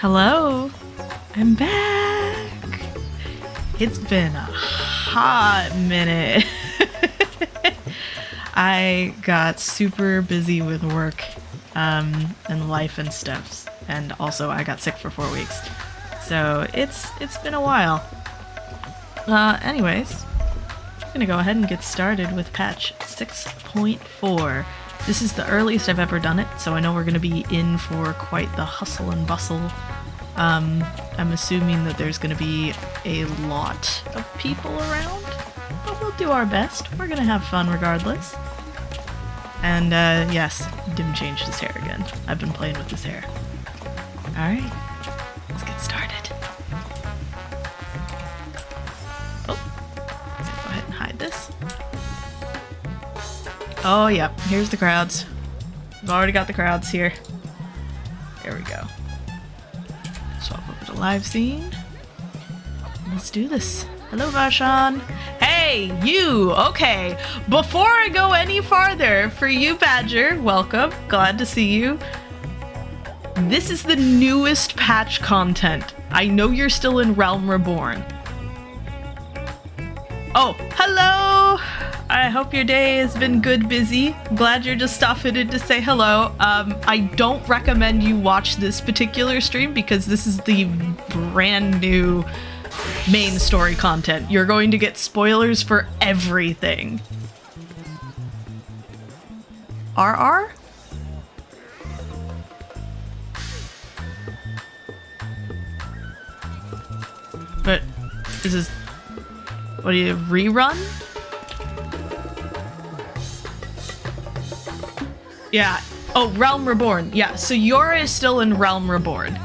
Hello, I'm back. It's been a hot minute. I got super busy with work and life and stuff, and also I got sick for 4 weeks. So it's been a while. Anyways, I'm gonna go ahead and get started with patch 6.4. This is the earliest I've ever done it, so I know we're gonna be in for quite the hustle and bustle. I'm assuming that there's gonna be a lot of people around, but we'll do our best. We're gonna have fun regardless. And yes, Dhim changed his hair again. I've been playing with his hair. Alright, let's get started. Oh, let's go ahead and hide this. Oh, yep. Here's the crowds. We've already got the crowds here. There we go. Swap over to live scene. Let's do this. Hello, Varshan. Hey, you! Okay. Before I go any farther, for you, Badger, welcome. Glad to see you. This is the newest patch content. I know you're still in Realm Reborn. Oh, hello! I hope your day has been good, busy. Glad you're just stopping in to say hello. I don't recommend you watch this particular stream because this is the brand new main story content. You're going to get spoilers for everything. RR? But is this... what do you... rerun? Yeah. Oh, Realm Reborn. Yeah, so Yora is still in Realm Reborn.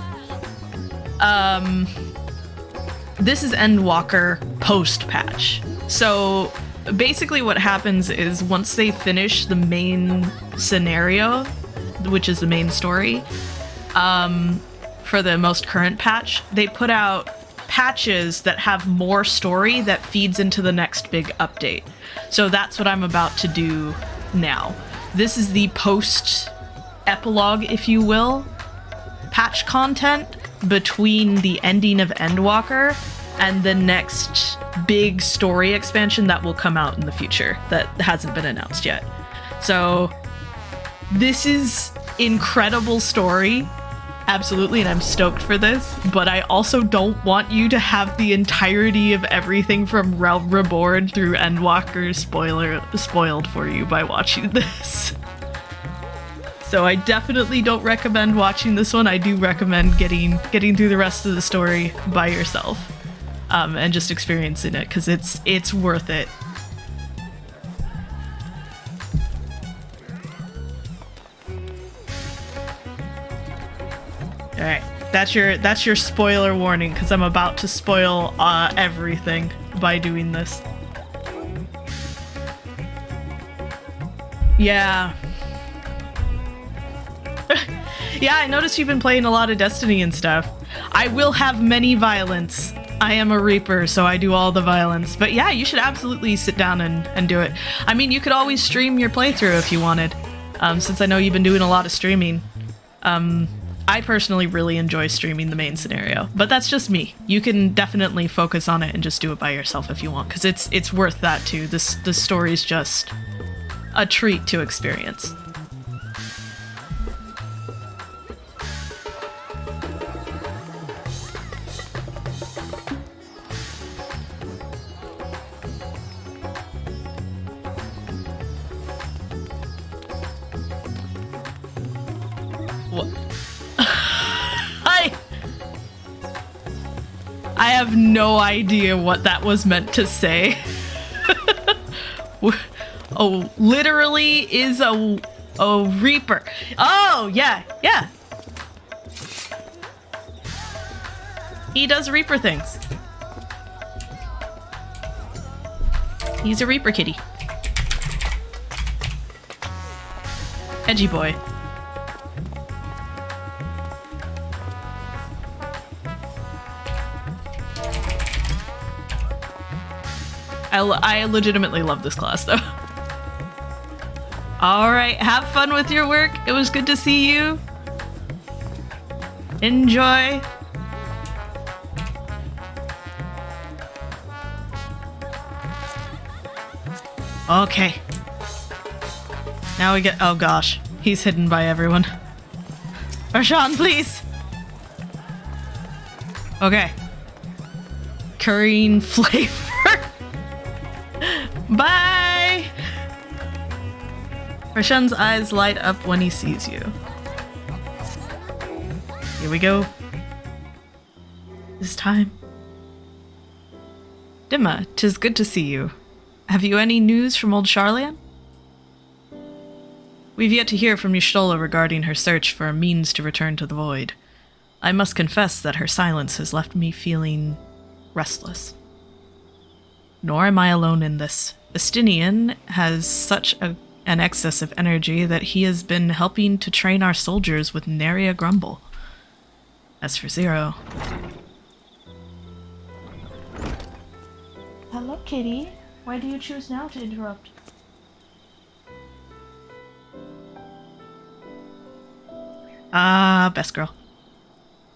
This is Endwalker post-patch. So basically what happens is once they finish the main scenario, which is the main story, for the most current patch, they put out patches that have more story that feeds into the next big update. So that's what I'm about to do now. This is the post-epilogue, if you will, patch content between the ending of Endwalker and the next big story expansion that will come out in the future that hasn't been announced yet. So this is incredible story, absolutely, and I'm stoked for this, but I also don't want you to have the entirety of everything from Realm Reborn through Endwalker spoiled for you by watching this. So I definitely don't recommend watching this one. I do recommend getting through the rest of the story by yourself, and just experiencing it, because it's worth it. All right, that's your spoiler warning, because I'm about to spoil everything by doing this. Yeah. Yeah, I noticed you've been playing a lot of Destiny and stuff. I will have many violence. I am a Reaper, so I do all the violence. But yeah, you should absolutely sit down and do it. I mean, you could always stream your playthrough if you wanted, since I know you've been doing a lot of streaming. I personally really enjoy streaming the main scenario, but that's just me. You can definitely focus on it and just do it by yourself if you want, because it's worth that too. The story's just a treat to experience. I have no idea what that was meant to say. Oh, literally is a Reaper. Oh, yeah. He does Reaper things. He's a Reaper kitty. Edgy boy. I legitimately love this class, though. All right, have fun with your work. It was good to see you. Enjoy. Okay. Now we get- oh gosh. He's hidden by everyone. Arshawn, please! Okay. Currying flavor. Bye! Arshawn's eyes light up when he sees you. Here we go. This time. Dimma, 'tis good to see you. Have you any news from old Charlian? We've yet to hear from Y'shtola regarding her search for a means to return to the void. I must confess that her silence has left me feeling restless. Nor am I alone in this. Estinian has such an excess of energy that he has been helping to train our soldiers with nary a grumble. As for Zero... Hello, kitty. Why do you choose now to interrupt? Ah, best girl.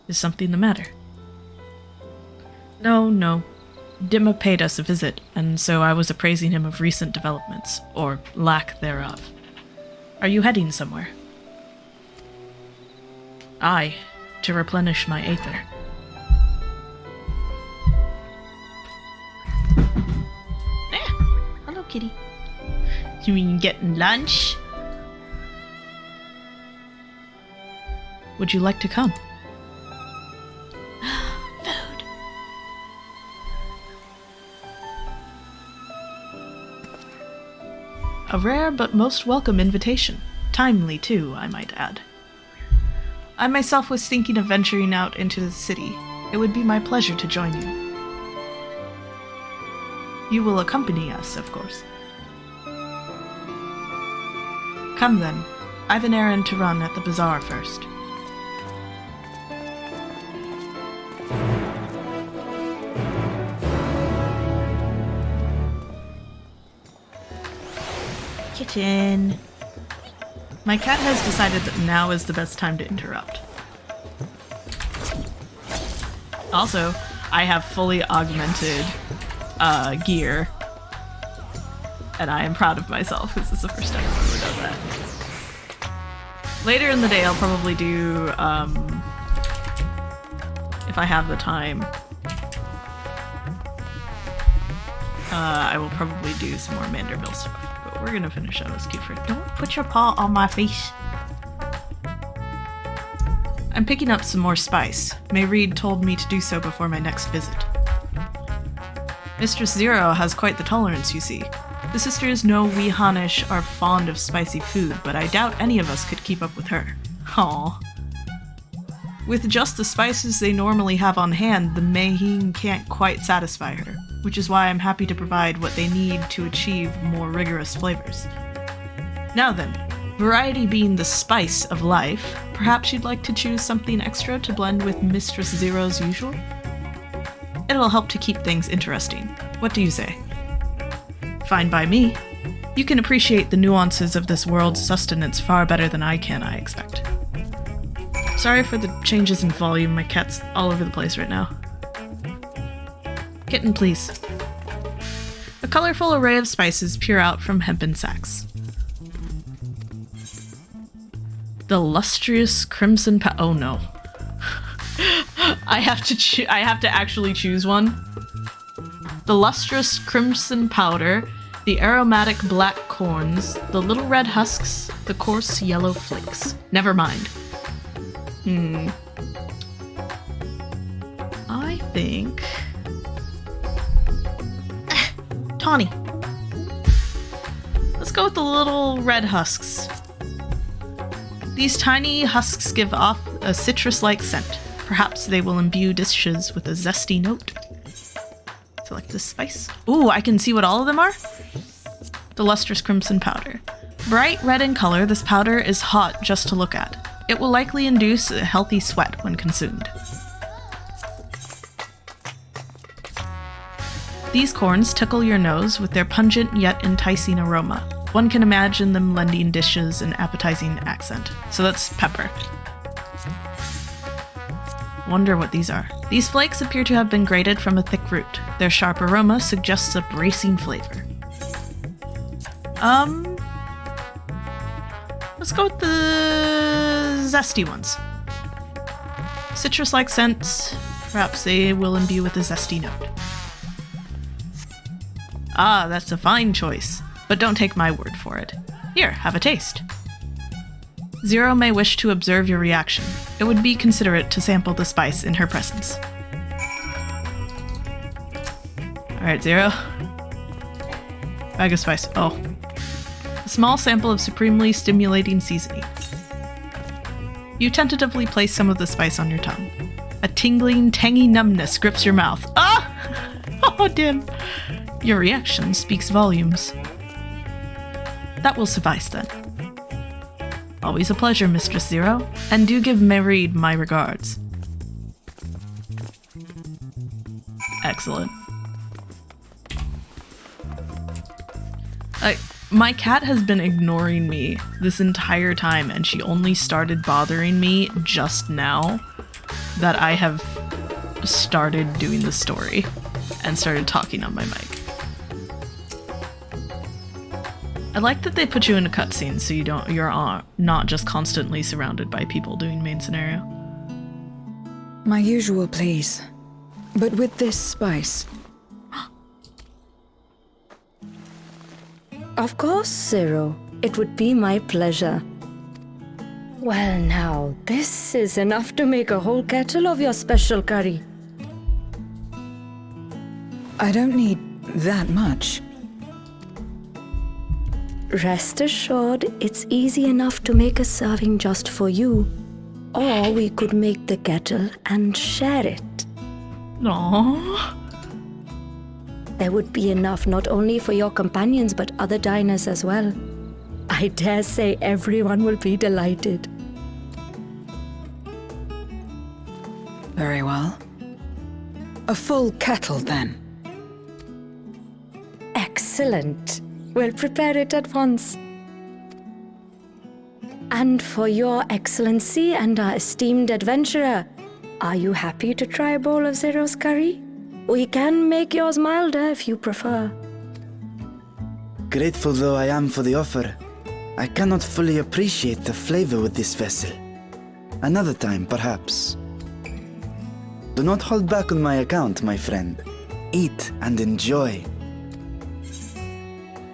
Is something the matter? No. Dimma paid us a visit, and so I was appraising him of recent developments, or lack thereof. Are you heading somewhere? Aye, to replenish my aether. Hello, kitty. You mean getting lunch? Would you like to come? Food. A rare but most welcome invitation. Timely, too, I might add. I myself was thinking of venturing out into the city. It would be my pleasure to join you. You will accompany us, of course. Come then. I've an errand to run at the bazaar first. Kitchen. My cat has decided that now is the best time to interrupt. Also, I have fully augmented gear, and I am proud of myself. This is the first time I've ever done that. Later in the day, I'll probably do, if I have the time, I will probably do some more Manderville stuff. But we're gonna finish MSQ first. Don't put your paw on my face. I'm picking up some more spice. Mayreed told me to do so before my next visit. Mistress Zero has quite the tolerance, you see. The sisters know we Hanish are fond of spicy food, but I doubt any of us could keep up with her. Aww. With just the spices they normally have on hand, the Mayheen can't quite satisfy her, which is why I'm happy to provide what they need to achieve more rigorous flavors. Now then, variety being the spice of life, perhaps you'd like to choose something extra to blend with Mistress Zero's usual? It'll help to keep things interesting. What do you say? Fine by me. You can appreciate the nuances of this world's sustenance far better than I can, I expect. Sorry for the changes in volume, my cat's all over the place right now. Kitten, please. A colorful array of spices peer out from hempen sacks. The lustrous crimson oh no. I have to actually choose one. The lustrous crimson powder, the aromatic black corns, the little red husks, the coarse yellow flakes. Never mind. I think... Tawny. Let's go with the little red husks. These tiny husks give off a citrus-like scent. Perhaps they will imbue dishes with a zesty note. Select this spice. Ooh, I can see what all of them are? The lustrous crimson powder. Bright red in color, this powder is hot just to look at. It will likely induce a healthy sweat when consumed. These corns tickle your nose with their pungent yet enticing aroma. One can imagine them lending dishes an appetizing accent. So that's pepper. Wonder what these are. These flakes appear to have been grated from a thick root. Their sharp aroma suggests a bracing flavor. Let's go with the zesty ones. Citrus-like scents. Perhaps they will imbue with a zesty note. Ah, that's a fine choice. But don't take my word for it. Here, have a taste. Zero may wish to observe your reaction. It would be considerate to sample the spice in her presence. Alright, Zero. Bag of spice. Oh. A small sample of supremely stimulating seasoning. You tentatively place some of the spice on your tongue. A tingling, tangy numbness grips your mouth. Ah! Oh, Dhim. Your reaction speaks volumes. That will suffice then. Always a pleasure, Mistress Zero, and do give Mareed my regards. Excellent. My cat has been ignoring me this entire time, and she only started bothering me just now that I have started doing the story and started talking on my mic. I like that they put you in a cutscene so you're not just constantly surrounded by people doing main scenario. My usual, please. But with this spice. Of course, Zero. It would be my pleasure. Well now, this is enough to make a whole kettle of your special curry. I don't need that much. Rest assured, it's easy enough to make a serving just for you. Or we could make the kettle and share it. Aww. There would be enough not only for your companions but other diners as well. I dare say everyone will be delighted. Very well. A full kettle, then. Excellent. We'll prepare it at once. And for your excellency and our esteemed adventurer, are you happy to try a bowl of Zero's curry? We can make yours milder if you prefer. Grateful though I am for the offer, I cannot fully appreciate the flavor with this vessel. Another time, perhaps. Do not hold back on my account, my friend. Eat and enjoy.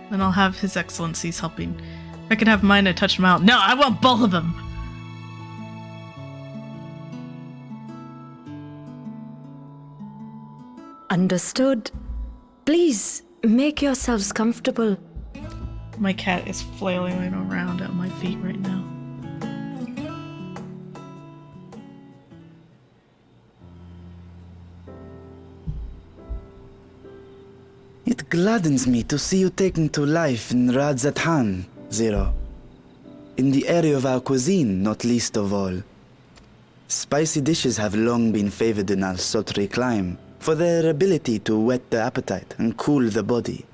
Then I'll have His Excellency's helping. I could have mine touch them out. No, I want both of them! Understood. Please, make yourselves comfortable. My cat is flailing around at my feet right now. It gladdens me to see you taking to life in Radzathan, Zero. In the area of our cuisine, not least of all. Spicy dishes have long been favored in our sultry clime for their ability to whet the appetite and cool the body.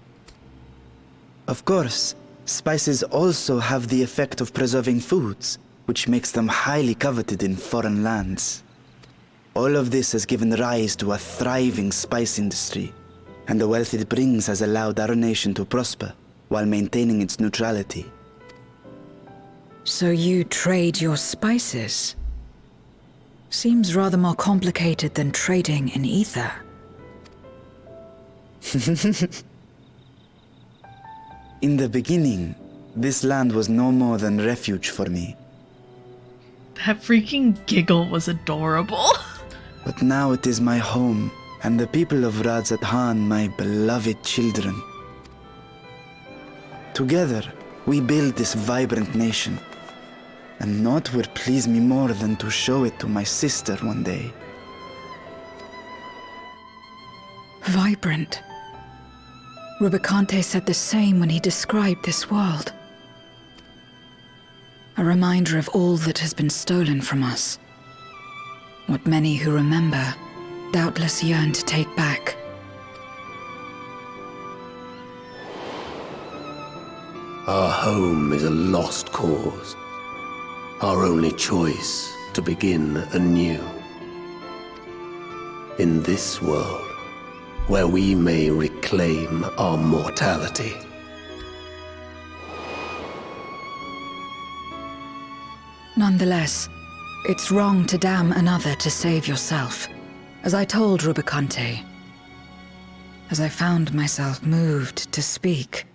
Of course, spices also have the effect of preserving foods, which makes them highly coveted in foreign lands. All of this has given rise to a thriving spice industry, and the wealth it brings has allowed our nation to prosper while maintaining its neutrality. So you trade your spices? Seems rather more complicated than trading in ether. In the beginning, this land was no more than refuge for me. That freaking giggle was adorable. But now it is my home, and the people of Radzathan my beloved children. Together, we build this vibrant nation. And naught would please me more than to show it to my sister one day. Vibrant. Rubicante said the same when he described this world. A reminder of all that has been stolen from us. What many who remember doubtless yearn to take back. Our home is a lost cause. Our only choice to begin anew. in this world, where we may reclaim our mortality. Nonetheless, it's wrong to damn another to save yourself. As I told Rubicante, as I found myself moved to speak,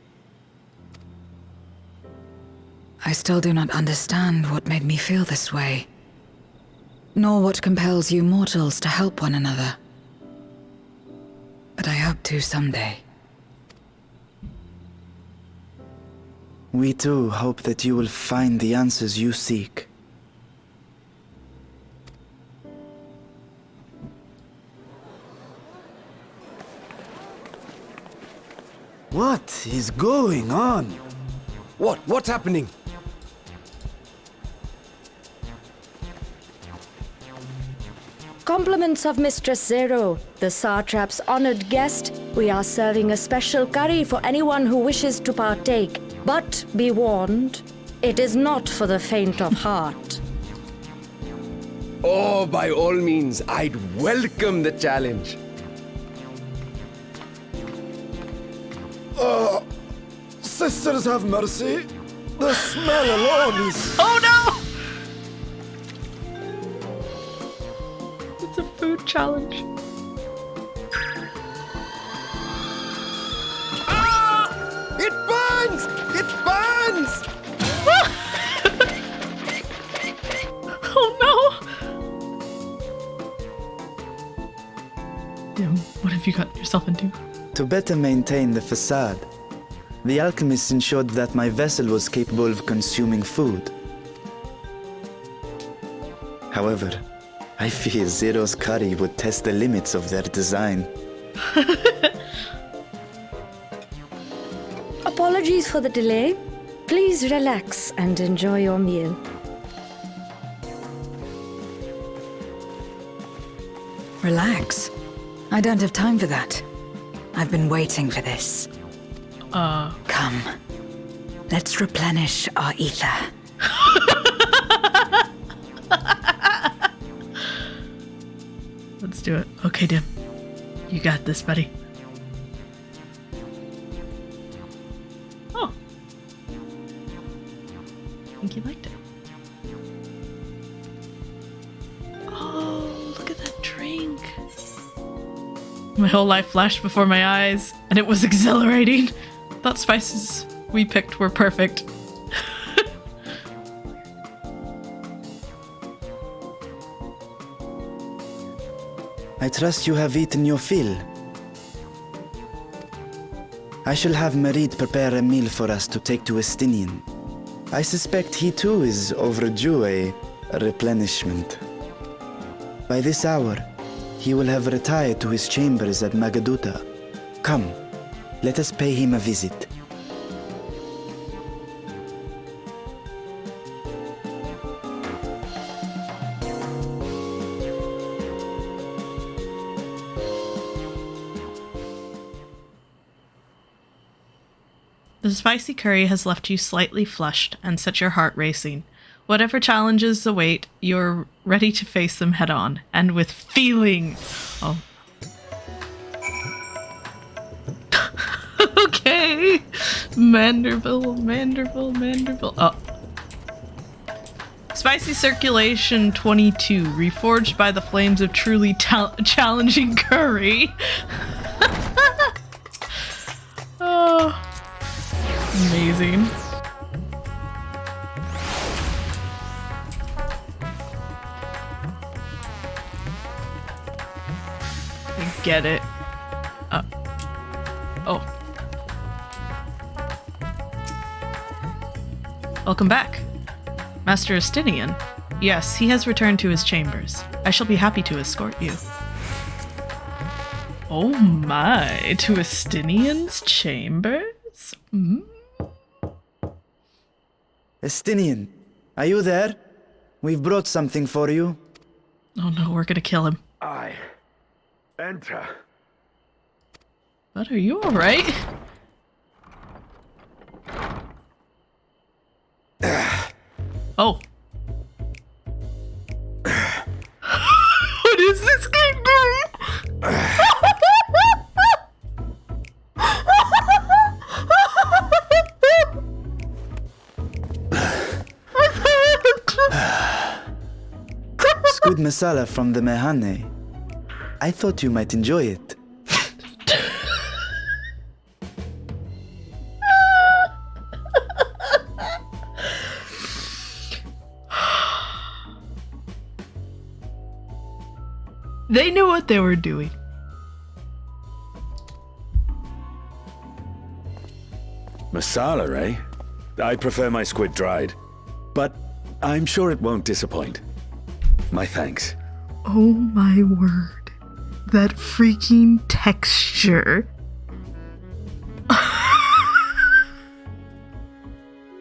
I still do not understand what made me feel this way, nor what compels you mortals to help one another. But I hope to someday. We too hope that you will find the answers you seek. What is going on? What's happening? Compliments of Mistress Zero, the Satrap's honored guest. We are serving a special curry for anyone who wishes to partake. But be warned, it is not for the faint of heart. Oh, by all means, I'd welcome the challenge. Sisters have mercy. The smell alone is... Oh no! It's a food challenge. Ah! It burns! It burns! Oh no! Damn, what have you got yourself into? To better maintain the facade, the alchemists ensured that my vessel was capable of consuming food. However, I fear Zero's curry would test the limits of their design. Apologies for the delay. Please relax and enjoy your meal. Relax. I don't have time for that. I've been waiting for this. Come. Let's replenish our ether. Let's do it. Okay, Dhim. You got this, buddy. Oh. I think you liked it. Oh, look at that drink. My whole life flashed before my eyes, and it was exhilarating. Thought spices we picked were perfect. I trust you have eaten your fill. I shall have Marid prepare a meal for us to take to Estinian. I suspect he too is overdue a replenishment. By this hour, he will have retired to his chambers at Magaduta. Come, let us pay him a visit. The spicy curry has left you slightly flushed and set your heart racing. Whatever challenges await, you're ready to face them head on, and with feeling. Oh. Okay. Manderville. Oh. Spicy Circulation 22, reforged by the flames of truly challenging curry. Oh. Amazing. I get it. Oh. Welcome back. Master Estinian. Yes, he has returned to his chambers. I shall be happy to escort you. Oh my, to Estinian's chambers? Mm. Estinian, are you there? We've brought something for you. Oh no, we're gonna kill him. I enter. But are you alright? Oh. What is this game doing? squid masala from the mehane. I thought you might enjoy it. They knew what they were doing. Masala, eh? I prefer my squid dried. But I'm sure it won't disappoint. My thanks. Oh my word. That freaking texture.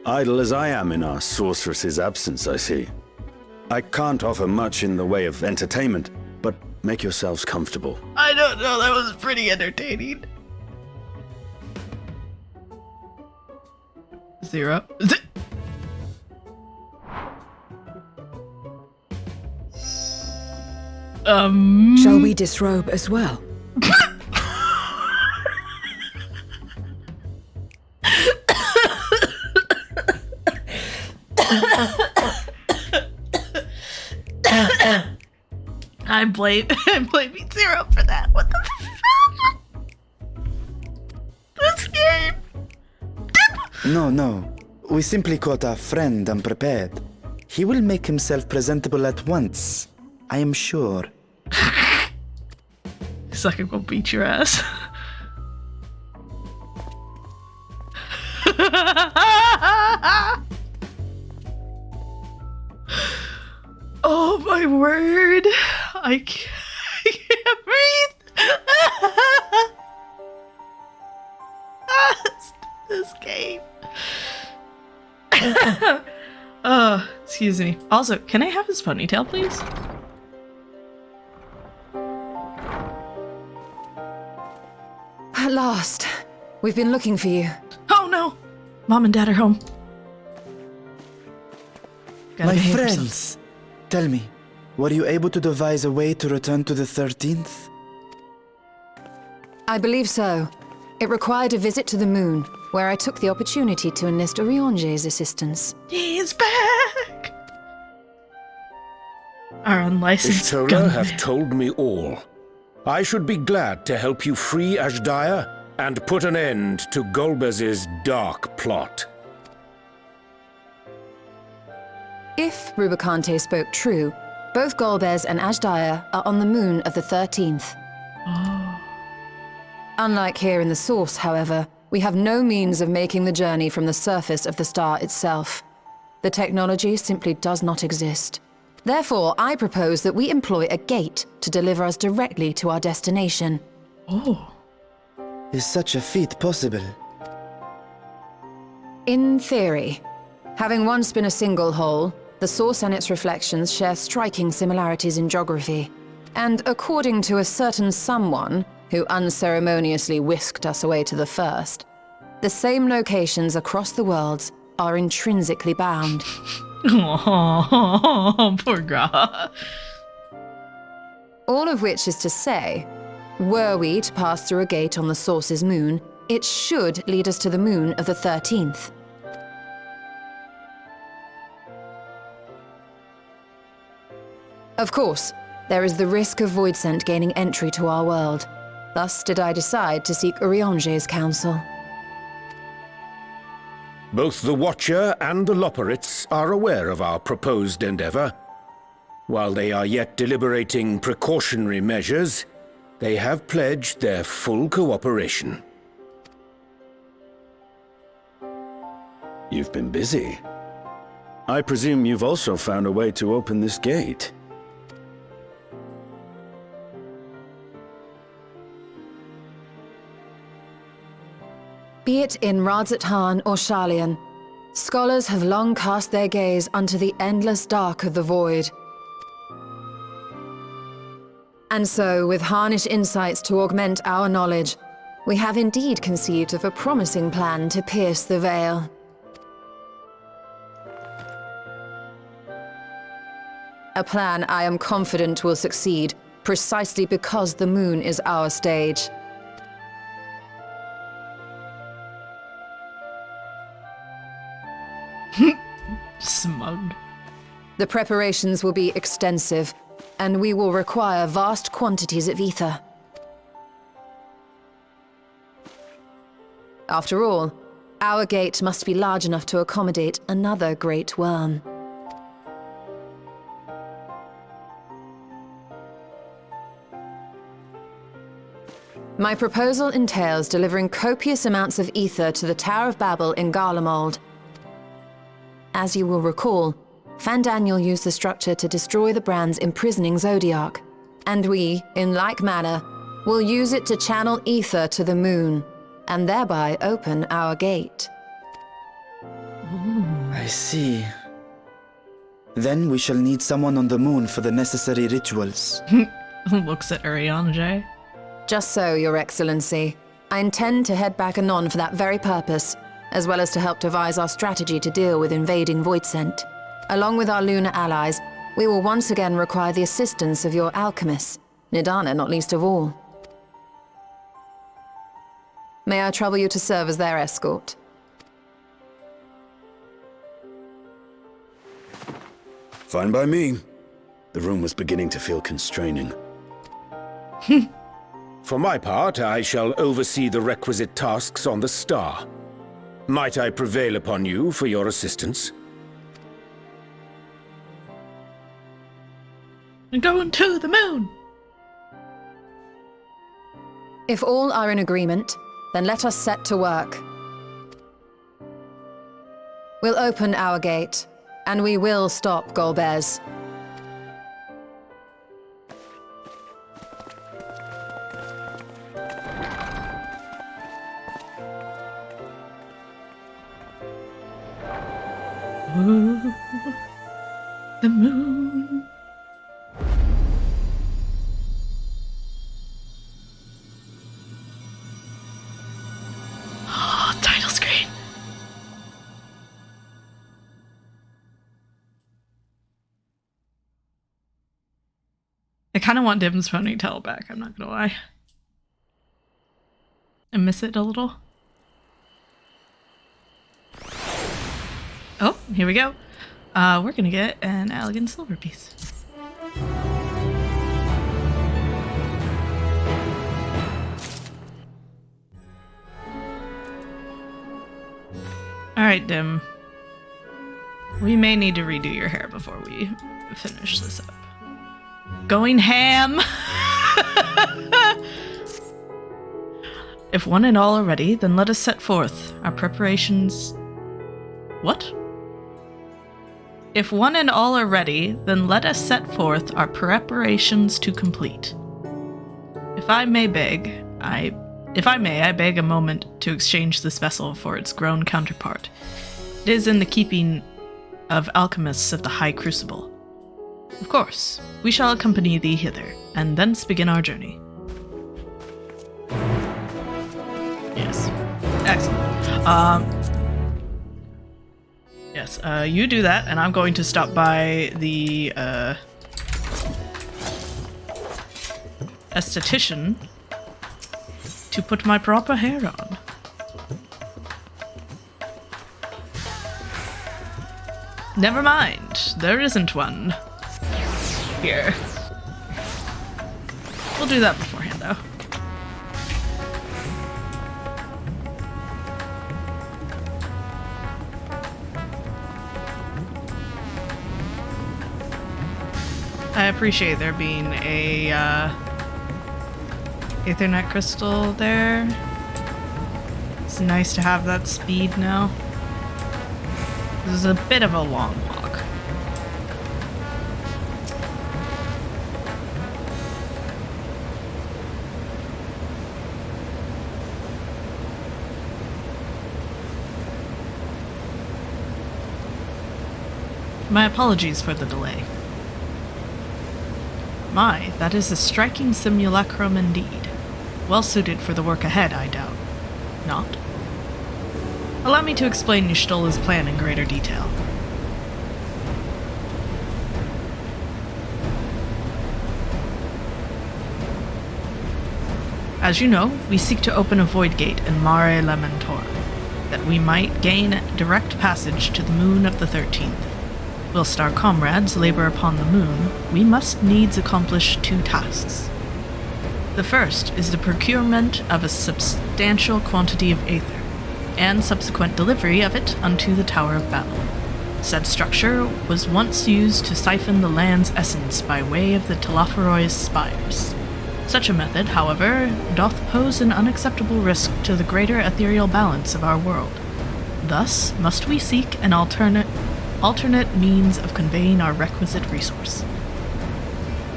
Idle as I am in our sorceress's absence, I see. I can't offer much in the way of entertainment, but make yourselves comfortable. I don't know, that was pretty entertaining. Zero. Shall we disrobe as well? I'm blaming Zero for that. What the fuck? This game. No. We simply caught our friend unprepared. He will make himself presentable at once, I am sure. Sucker will beat your ass. Oh my word. I can't breathe. This game. Excuse me. Also, can I have his ponytail, please? At last. We've been looking for you. Oh no! Mom and Dad are home. Gotta My behave friends, yourselves. tell me, were you able to devise a way to return to the 13th? I believe so. It required a visit to the moon, where I took the opportunity to enlist Orionge's assistance. He's back! Our unlicensed Ishtola gunman. hath told me all. I should be glad to help you free Ashdaya and put an end to Golbez's dark plot. If Rubicante spoke true, both Golbez and Ashdaya are on the moon of the 13th. Unlike here in the source, however, we have no means of making the journey from the surface of the star itself. The technology simply does not exist. Therefore, I propose that we employ a gate to deliver us directly to our destination. Oh. Is such a feat possible? In theory. Having once been a single hole, the source and its reflections share striking similarities in geography. And according to a certain someone who unceremoniously whisked us away to the first, the same locations across the worlds are intrinsically bound. Oh, poor Gra. All of which is to say, were we to pass through a gate on the source's moon, it should lead us to the moon of the 13th. Of course, there is the risk of Voidsent gaining entry to our world. Thus did I decide to seek Orionge's counsel. Both the Watcher and the Loporrits are aware of our proposed endeavor. While they are yet deliberating precautionary measures, they have pledged their full cooperation. You've been busy. I presume you've also found a way to open this gate. Be it in Radzat-Han or Sharlayan, scholars have long cast their gaze unto the endless dark of the void. And so, with harnish insights to augment our knowledge, we have indeed conceived of a promising plan to pierce the veil. A plan I am confident will succeed, precisely because the moon is our stage. Smug. The preparations will be extensive, and we will require vast quantities of ether. After all, our gate must be large enough to accommodate another great worm. My proposal entails delivering copious amounts of ether to the Tower of Babel in Garlemald. As you will recall, Fandaniel used the structure to destroy the Brand's imprisoning Zodiac, and we, in like manner, will use it to channel ether to the moon, and thereby open our gate. I see. Then we shall need someone on the moon for the necessary rituals. Looks at Urianger. Just so, Your Excellency. I intend to head back anon for that very purpose, as well as to help devise our strategy to deal with invading Voidsent. Along with our lunar allies, we will once again require the assistance of your alchemists, Nidana not least of all. May I trouble you to serve as their escort? Fine by me. The room was beginning to feel constraining. For my part, I shall oversee the requisite tasks on the star. Might I prevail upon you for your assistance? I'm going to the moon! If all are in agreement, then let us set to work. We'll open our gate, and we will stop Golbez. Ooh, the moon. Oh, title screen. I kind of want Dhim's ponytail back, I'm not gonna lie. I miss it a little. Oh, here we go. We're gonna get an elegant silver piece. Alright, Dhim. We may need to redo your hair before we finish this up. Going ham! If one and all are ready, then let us set forth our preparations. What? If one and all are ready, then let us set forth our preparations to complete. If I may, I beg a moment to exchange this vessel for its grown counterpart. It is in the keeping of alchemists of the High Crucible. Of course, we shall accompany thee hither, and thence begin our journey. Yes. Excellent. Yes, you do that, and I'm going to stop by the, esthetician to put my proper hair on. Never mind, there isn't one. Here. We'll do that beforehand, though. I appreciate there being a Aethernet crystal there. It's nice to have that speed now. This is a bit of a long walk. My apologies for the delay. My, that is a striking simulacrum indeed. Well suited for the work ahead, I doubt. Not? Allow me to explain Y'shtola's plan in greater detail. As you know, we seek to open a void gate in Mare Lamentorum, that we might gain direct passage to the moon of the 13th. Whilst our comrades labor upon the moon, we must needs accomplish 2 tasks. The first is the procurement of a substantial quantity of aether, and subsequent delivery of it unto the Tower of Babel. Said structure was once used to siphon the land's essence by way of the Telophorois spires. Such a method, however, doth pose an unacceptable risk to the greater ethereal balance of our world. Thus must we seek an alternate means of conveying our requisite resource.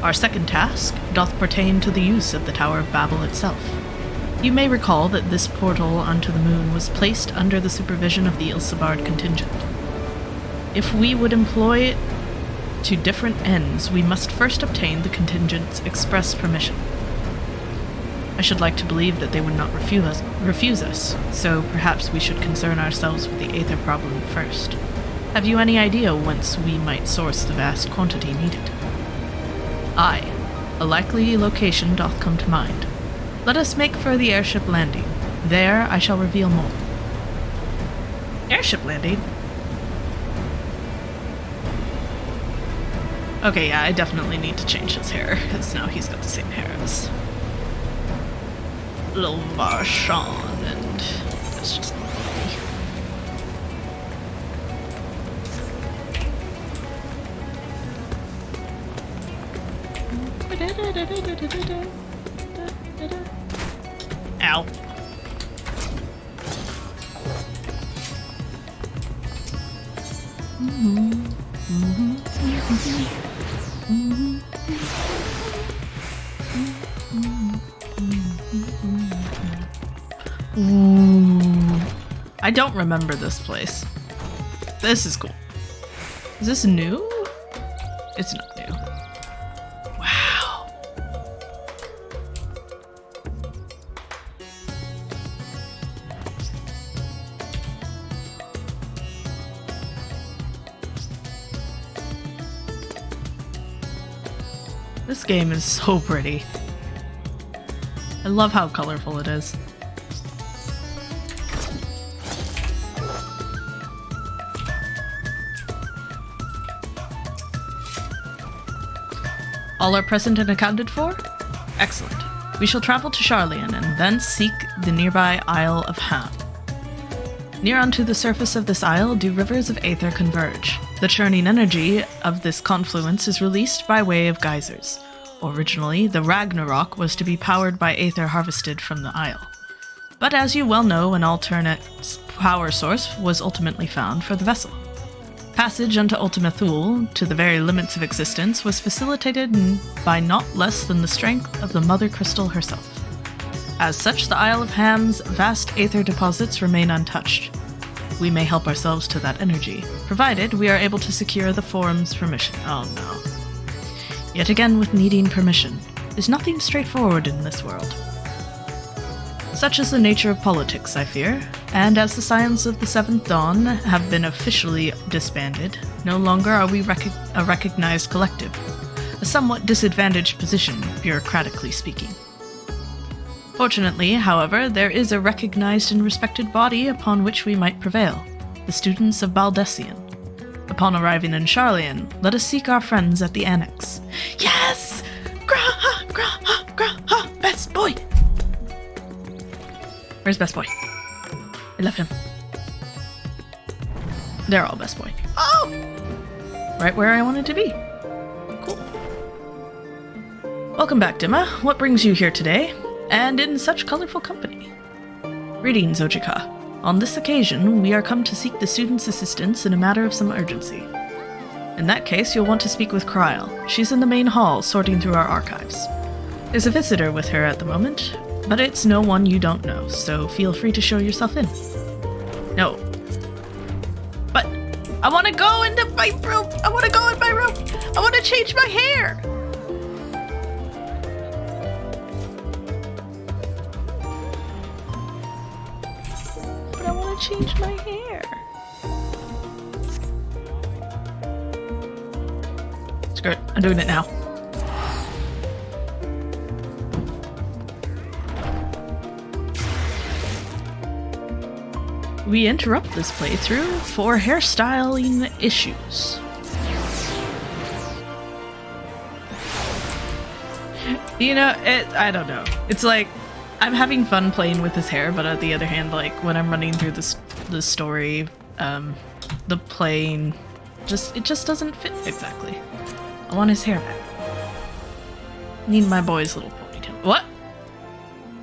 Our second task doth pertain to the use of the Tower of Babel itself. You may recall that this portal unto the moon was placed under the supervision of the Ilsabard contingent. If we would employ it to different ends, we must first obtain the contingent's express permission. I should like to believe that they would not refuse us, so perhaps we should concern ourselves with the aether problem first. Have you any idea whence we might source the vast quantity needed? Aye, a likely location doth come to mind. Let us make for the airship landing. There I shall reveal more. Airship landing? Okay, yeah, I definitely need to change his hair, because now he's got the same hair as Lil Varshawn, and that's just not funny. Ow. Ooh. I don't remember this place. This is cool. Is this new? It's not new. Wow. This game is so pretty. I love how colorful it is. All are present and accounted for? Excellent. We shall travel to Charlian and thence seek the nearby Isle of Ham. Near unto the surface of this isle do rivers of aether converge. The churning energy of this confluence is released by way of geysers. Originally, the Ragnarok was to be powered by aether harvested from the isle. But as you well know, an alternate power source was ultimately found for the vessel. Passage unto Ultima Thule, to the very limits of existence, was facilitated by not less than the strength of the Mother Crystal herself. As such, the Isle of Ham's vast aether deposits remain untouched. We may help ourselves to that energy, provided we are able to secure the Forum's permission. Oh no. Yet again with needing permission. There's nothing straightforward in this world. Such is the nature of politics, I fear, and as the Scions of the Seventh Dawn have been officially disbanded, no longer are we a recognized collective, a somewhat disadvantaged position, bureaucratically speaking. Fortunately, however, there is a recognized and respected body upon which we might prevail, the students of Baldessian. Upon arriving in Charlian, let us seek our friends at the Annex. Yes! Graha, graha, graha, best boy! Where's best boy? I love him. They're all best boy. Oh! Right where I wanted to be. Cool. Welcome back, Dimma. What brings you here today? And in such colorful company? Greetings, Ojika. On this occasion, we are come to seek the student's assistance in a matter of some urgency. In that case, you'll want to speak with Kryl. She's in the main hall, sorting through our archives. There's a visitor with her at the moment, but it's no one you don't know, so feel free to show yourself in. No. But I want to go into my room! I want to go in my room! I want to change my hair! But I want to change my hair. Screw it. I'm doing it now. We interrupt this playthrough for hairstyling issues. You know, I don't know. It's like, I'm having fun playing with his hair, but on the other hand, like, when I'm running through the story, the playing, it just doesn't fit exactly. I want his hair back. Need my boy's little ponytail. What?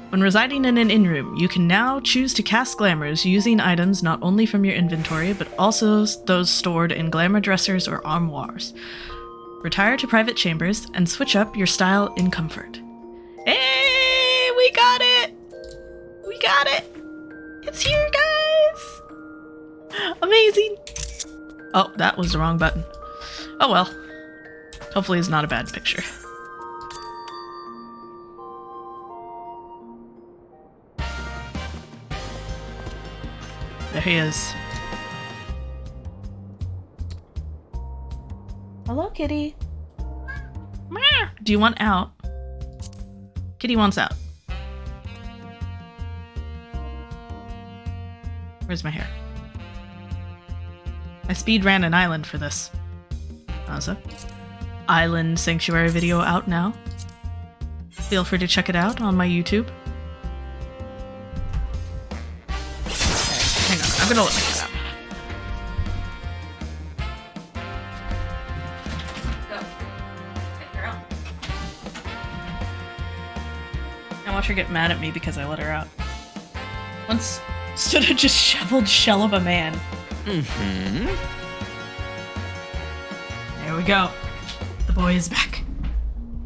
When residing in an inn-room, you can now choose to cast glamours using items not only from your inventory, but also those stored in glamour dressers or armoires. Retire to private chambers and switch up your style in comfort. Hey, we got it! We got it! It's here, guys! Amazing! Oh, that was the wrong button. Oh well. Hopefully it's not a bad picture. There he is. Hello, kitty. Do you want out? Kitty wants out. Where's my hair? I speed ran an island for this. How's that? Island Sanctuary video out now. Feel free to check it out on my YouTube. Hang on, I'm gonna let my cat out. Go. Good girl. I watch her get mad at me because I let her out. Once stood a disheveled shell of a man. Mm-hmm. There we go. The boy is back.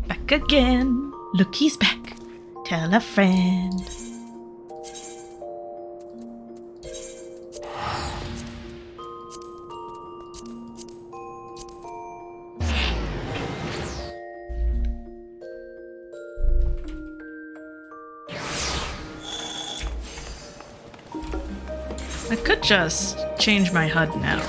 Back again. Look, he's back. Tell a friend. I could just change my HUD now.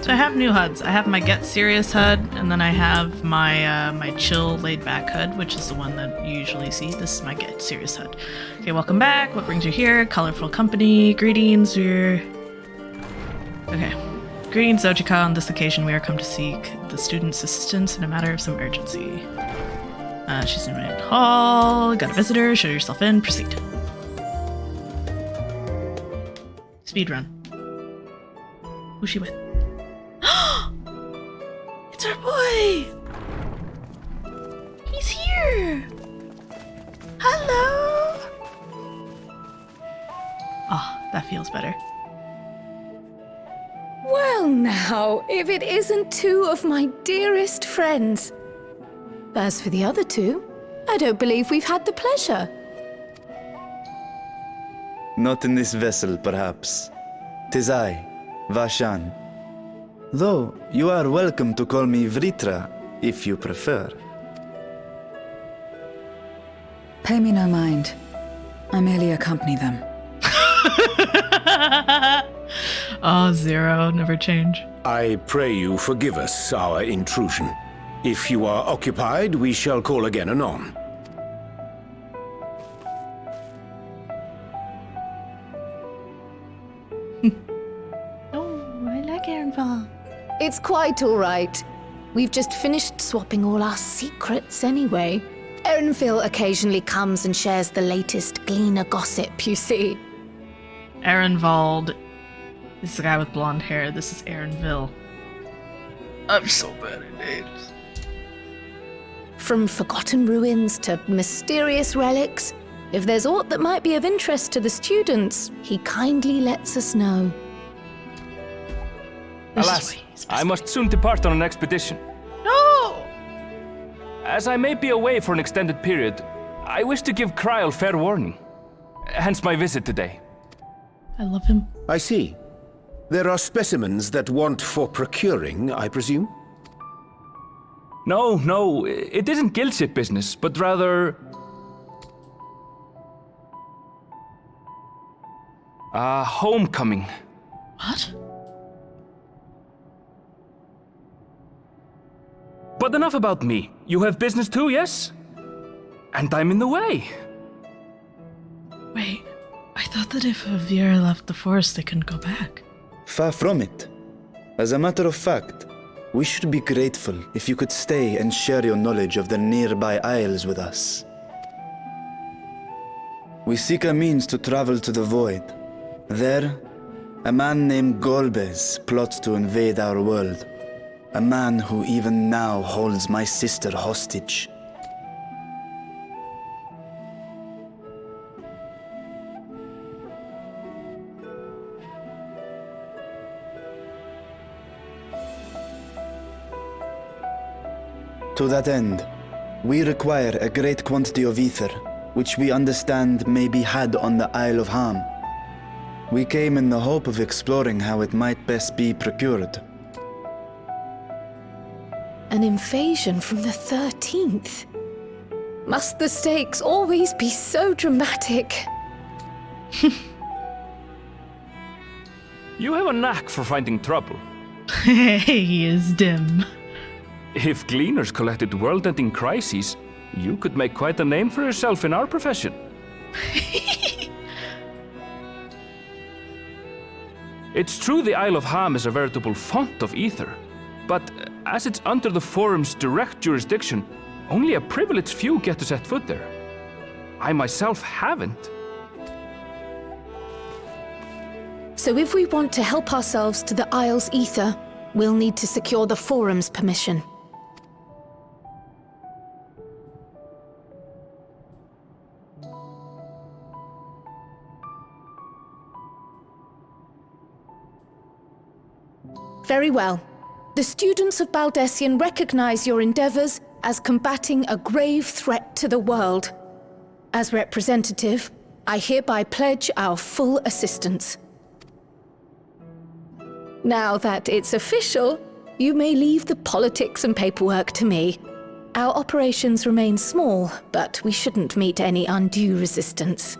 So I have new HUDs. I have my Get Serious HUD, and then I have my my Chill Laid Back HUD, which is the one that you usually see. This is my Get Serious HUD. Okay, welcome back. What brings you here? Colorful company. Greetings. We're... Okay. Greetings, Ojika. On this occasion, we are come to seek the student's assistance in a matter of some urgency. She's in the hall. Got a visitor. Show yourself in. Proceed. Speedrun. Who's she with? It's our boy! He's here! Hello! Ah, oh, that feels better. Well now, if it isn't two of my dearest friends. As for the other two, I don't believe we've had the pleasure. Not in this vessel, perhaps. 'Tis I, Vashan. Though, you are welcome to call me Vritra, if you prefer. Pay me no mind. I merely accompany them. Oh, Zero, never change. I pray you forgive us our intrusion. If you are occupied, we shall call again anon. Oh, I like Aaronval. It's quite all right. We've just finished swapping all our secrets anyway. Erenville occasionally comes and shares the latest Gleaner gossip, you see. Aaronvald is the guy with blonde hair. This is Erenville. I'm so bad at names. From forgotten ruins to mysterious relics, if there's aught that might be of interest to the students, he kindly lets us know. Alas, I must soon depart on an expedition. No! As I may be away for an extended period, I wish to give Kryl fair warning. Hence my visit today. I love him. I see. There are specimens that want for procuring, I presume? No, it isn't guild ship business, but rather... Homecoming. What? But enough about me. You have business too, yes? And I'm in the way. Wait, I thought that if a Viera left the forest, they couldn't go back. Far from it. As a matter of fact, we should be grateful if you could stay and share your knowledge of the nearby isles with us. We seek a means to travel to the Void. There, a man named Golbez plots to invade our world. A man who even now holds my sister hostage. To that end, we require a great quantity of ether, which we understand may be had on the Isle of Ham. We came in the hope of exploring how it might best be procured. An invasion from the 13th? Must the stakes always be so dramatic? You have a knack for finding trouble. He is Dhim. If gleaners collected world-ending crises, you could make quite a name for yourself in our profession. It's true the Isle of Ham is a veritable font of ether, but as it's under the Forum's direct jurisdiction, only a privileged few get to set foot there. I myself haven't. So if we want to help ourselves to the Isle's ether, we'll need to secure the Forum's permission. Very well. The students of Baldessian recognize your endeavors as combating a grave threat to the world. As representative, I hereby pledge our full assistance. Now that it's official, you may leave the politics and paperwork to me. Our operations remain small, but we shouldn't meet any undue resistance.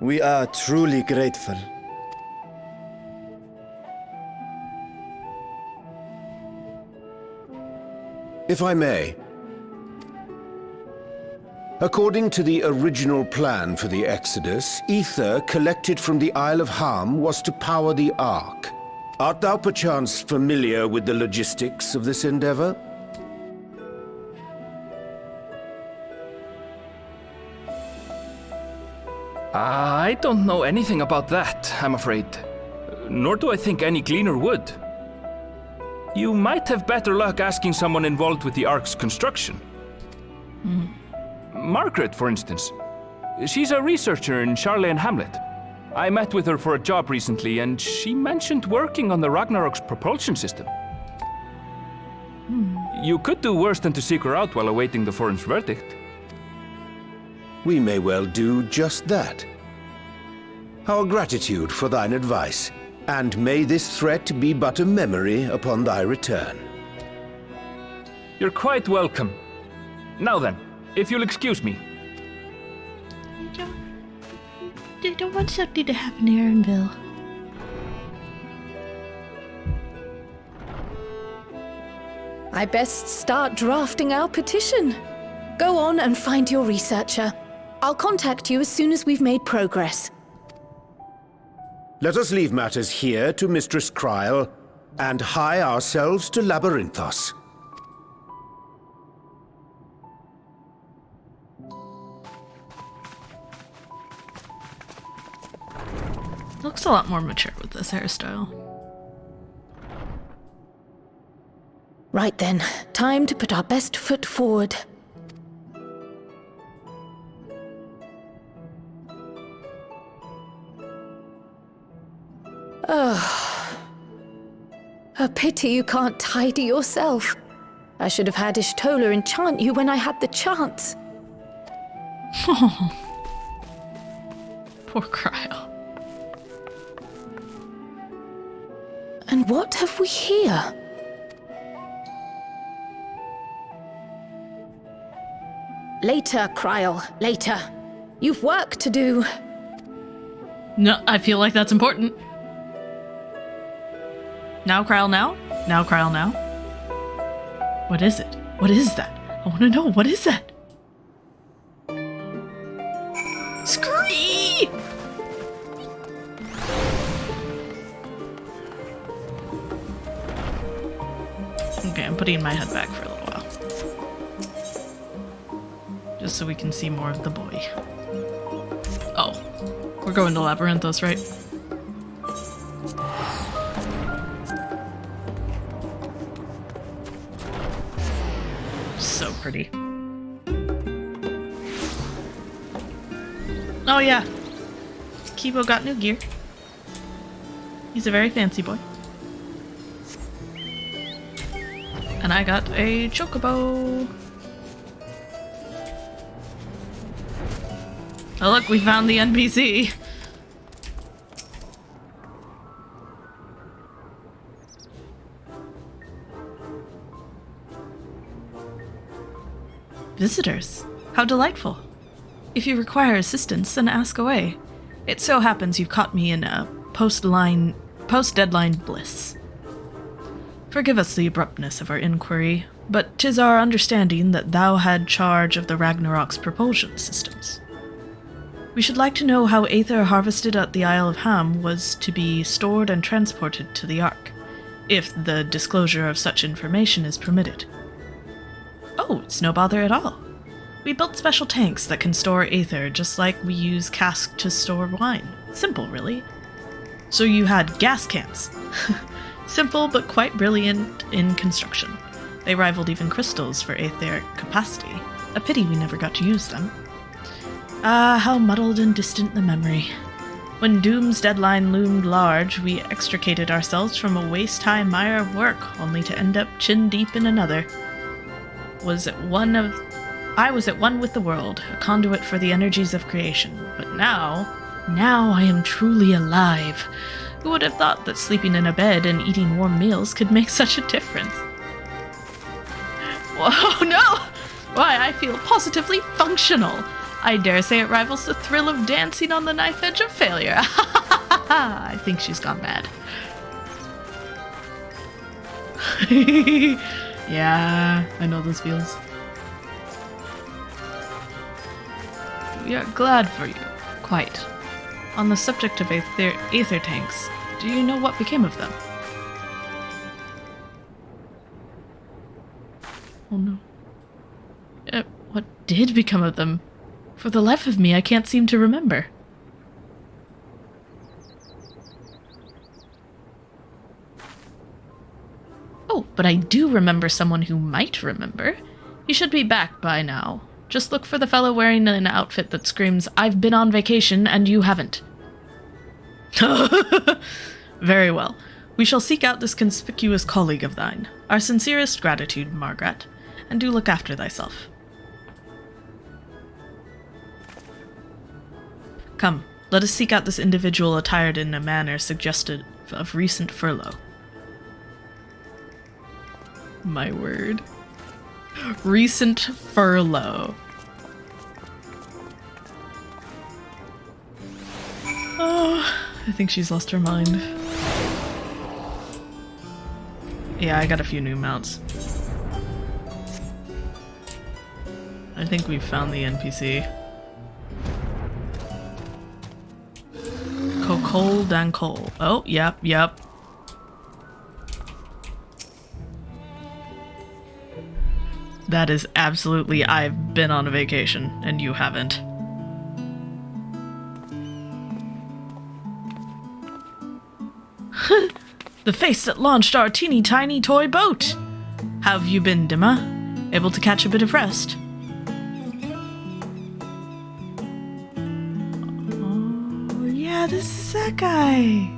We are truly grateful. If I may. According to the original plan for the Exodus, ether collected from the Isle of Ham was to power the Ark. Art thou perchance familiar with the logistics of this endeavor? I don't know anything about that, I'm afraid. Nor do I think any gleaner would. You might have better luck asking someone involved with the Ark's construction. Margaret, for instance. She's a researcher in Charlene Hamlet. I met with her for a job recently, and she mentioned working on the Ragnarok's propulsion system. You could do worse than to seek her out while awaiting the Forum's verdict. We may well do just that. Our gratitude for thine advice, and may this threat be but a memory upon thy return. You're quite welcome. Now then, if you'll excuse me. I don't want something to happen here in Bill. I best start drafting our petition. Go on and find your researcher. I'll contact you as soon as we've made progress. Let us leave matters here to Mistress Kryl, and hie ourselves to Labyrinthos. Looks a lot more mature with this hairstyle. Right then, time to put our best foot forward. Oh. A pity you can't tidy yourself. I should have had Ishtola enchant you when I had the chance. Oh. Poor Kryl. And what have we here? Later, Kryl, later. You've work to do. No, I feel like that's important. Now, Kryl, now? Now, Kryl, now? What is it? What is that? I want to know. What is that? Scree! Okay, I'm putting my head back for a little while. Just so we can see more of the boy. Oh. We're going to Labyrinthos, right? So pretty. Oh yeah. Kibo got new gear. He's a very fancy boy. And I got a chocobo. Oh look, we found the NPC. Visitors. How delightful. If you require assistance, then ask away. It so happens you've caught me in a post-deadline bliss. Forgive us the abruptness of our inquiry, but 'tis our understanding that thou had charge of the Ragnarok's propulsion systems. We should like to know how Aether harvested at the Isle of Ham was to be stored and transported to the Ark, if the disclosure of such information is permitted. Oh, it's no bother at all. We built special tanks that can store Aether just like we use casks to store wine. Simple, really. So you had gas cans. Simple but quite brilliant in construction. They rivaled even crystals for Aetheric capacity. A pity we never got to use them. Ah, how muddled and distant the memory. When Doom's deadline loomed large, we extricated ourselves from a waist-high mire of work, only to end up chin-deep in another. I was at one with the world, a conduit for the energies of creation. But now I am truly alive. Who would have thought that sleeping in a bed and eating warm meals could make such a difference? Whoa, no! Why, I feel positively functional. I dare say it rivals the thrill of dancing on the knife edge of failure. I think she's gone mad. Yeah, I know those feels. We are glad for you. Quite. On the subject of Aether tanks, do you know what became of them? Oh no. What did become of them? For the life of me, I can't seem to remember. Oh, but I do remember someone who might remember. He should be back by now. Just look for the fellow wearing an outfit that screams, "I've been on vacation and you haven't." Very well. We shall seek out this conspicuous colleague of thine. Our sincerest gratitude, Margaret, and do look after thyself. Come, let us seek out this individual attired in a manner suggestive of recent furlough. My word. Recent furlough. Oh, I think she's lost her mind. Yeah, I got a few new mounts. I think we've found the NPC. Kokol Dankol. Oh, yep. That is absolutely, I've been on a vacation, and you haven't. The face that launched our teeny tiny toy boat! How have you been, Dimma? Able to catch a bit of rest? Oh, yeah, this is that guy.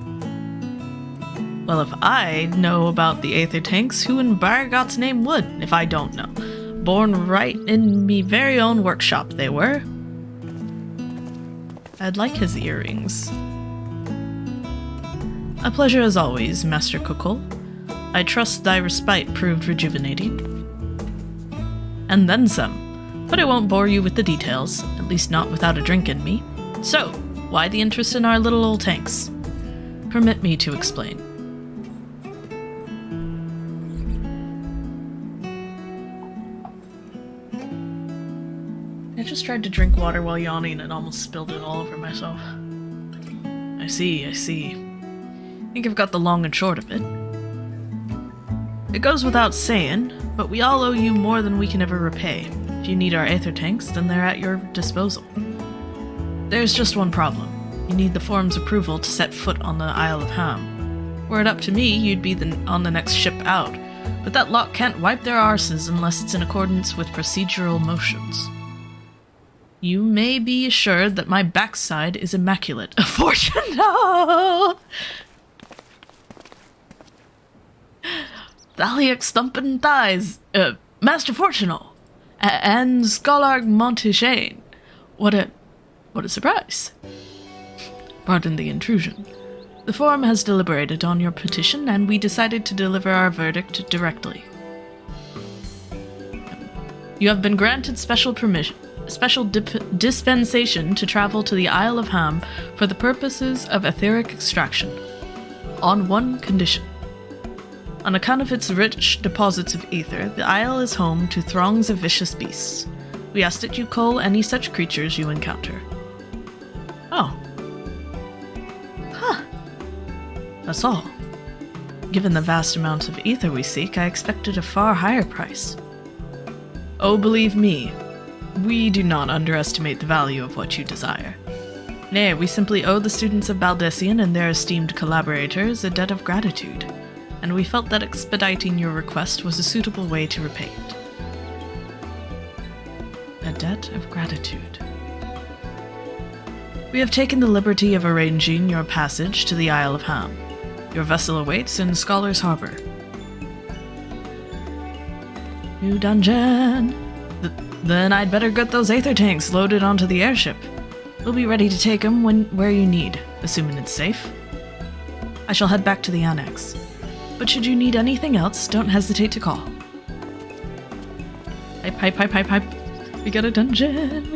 Well, if I know about the Aether tanks, who in Bargot's name would, if I don't know? Born right in me very own workshop, they were. I'd like his earrings. A pleasure as always, Master Kokol. I trust thy respite proved rejuvenating. And then some, but I won't bore you with the details, at least not without a drink in me. So, Why the interest in our little old tanks? Permit me to explain. I just tried to drink water while yawning and almost spilled it all over myself. I see. I think I've got the long and short of it. It goes without saying, but we all owe you more than we can ever repay. If you need our aether tanks, then they're at your disposal. There's just one problem. You need the Forum's approval to set foot on the Isle of Ham. Were it up to me, you'd be on the next ship out, but that lot can't wipe their arses unless it's in accordance with procedural motions. You may be assured that my backside is immaculate. A fortune, no! Thaliac stumpin' thighs, Master Fortunal, and Scholarg Montishane. What a surprise. Pardon the intrusion. The Forum has deliberated on your petition, and we decided to deliver our verdict directly. You have been granted special dispensation to travel to the Isle of Ham for the purposes of etheric extraction, on one condition. On account of its rich deposits of ether, the Isle is home to throngs of vicious beasts. We ask that you cull any such creatures you encounter. Oh. Huh. That's all. Given the vast amounts of ether we seek, I expected a far higher price. Oh, believe me, we do not underestimate the value of what you desire. Nay, we simply owe the students of Baldessian and their esteemed collaborators a debt of gratitude, and we felt that expediting your request was a suitable way to repay it. A debt of gratitude. We have taken the liberty of arranging your passage to the Isle of Ham. Your vessel awaits in Scholar's Harbor. New dungeon! Then I'd better get those aether tanks loaded onto the airship. We'll be ready to take them where you need, assuming it's safe. I shall head back to the annex. But should you need anything else, don't hesitate to call. Hype. We got a dungeon!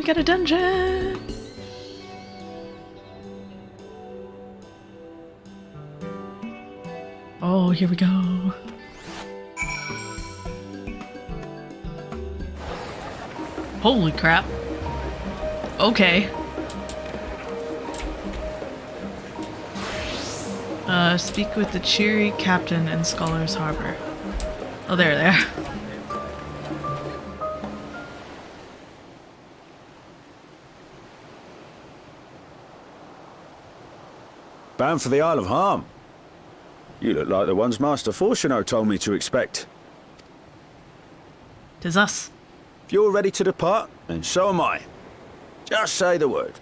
Oh, here we go. Holy crap. Okay. Speak with the cheery captain in Scholar's Harbor. Oh, there. Bound for the Isle of Ham. You look like the ones Master Fortuno told me to expect. 'Tis us. If you're ready to depart, then so am I. Just say the word.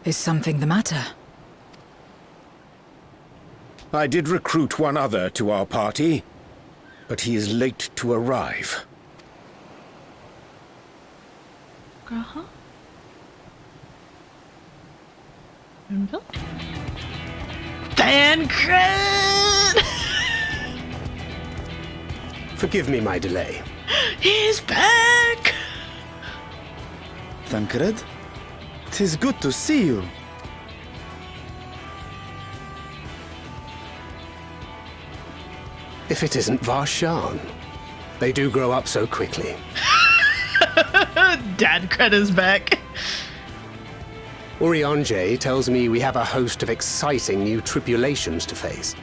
Is something the matter? I did recruit one other to our party, but he is late to arrive. Uh-huh. Thancred! Forgive me my delay. He's back! Thancred? 'Tis good to see you. If it isn't Varshan. They do grow up so quickly. Dadcred is back. Urianje tells me we have a host of exciting new tribulations to face.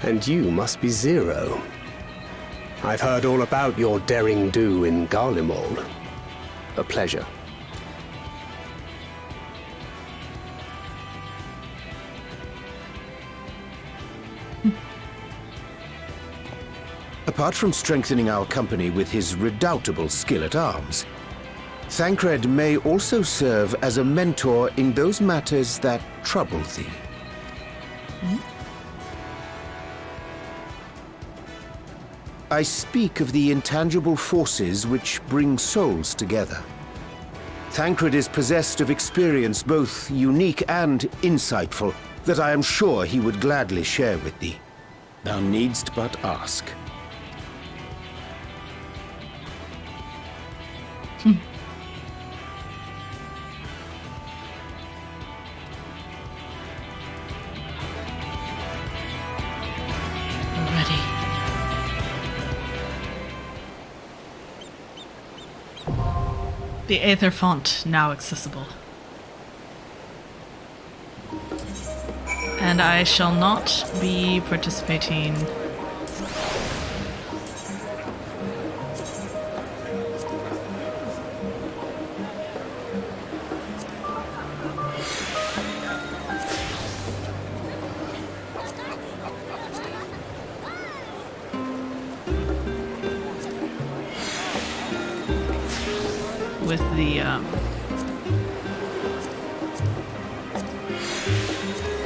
And you must be Zero. I've heard all about your daring do in Garlemald. A pleasure. Apart from strengthening our company with his redoubtable skill at arms, Thancred may also serve as a mentor in those matters that trouble thee. I speak of the intangible forces which bring souls together. Thancred is possessed of experience both unique and insightful that I am sure he would gladly share with thee. Thou needst but ask. Ready. The Aether font now accessible. And I shall not be participating. With the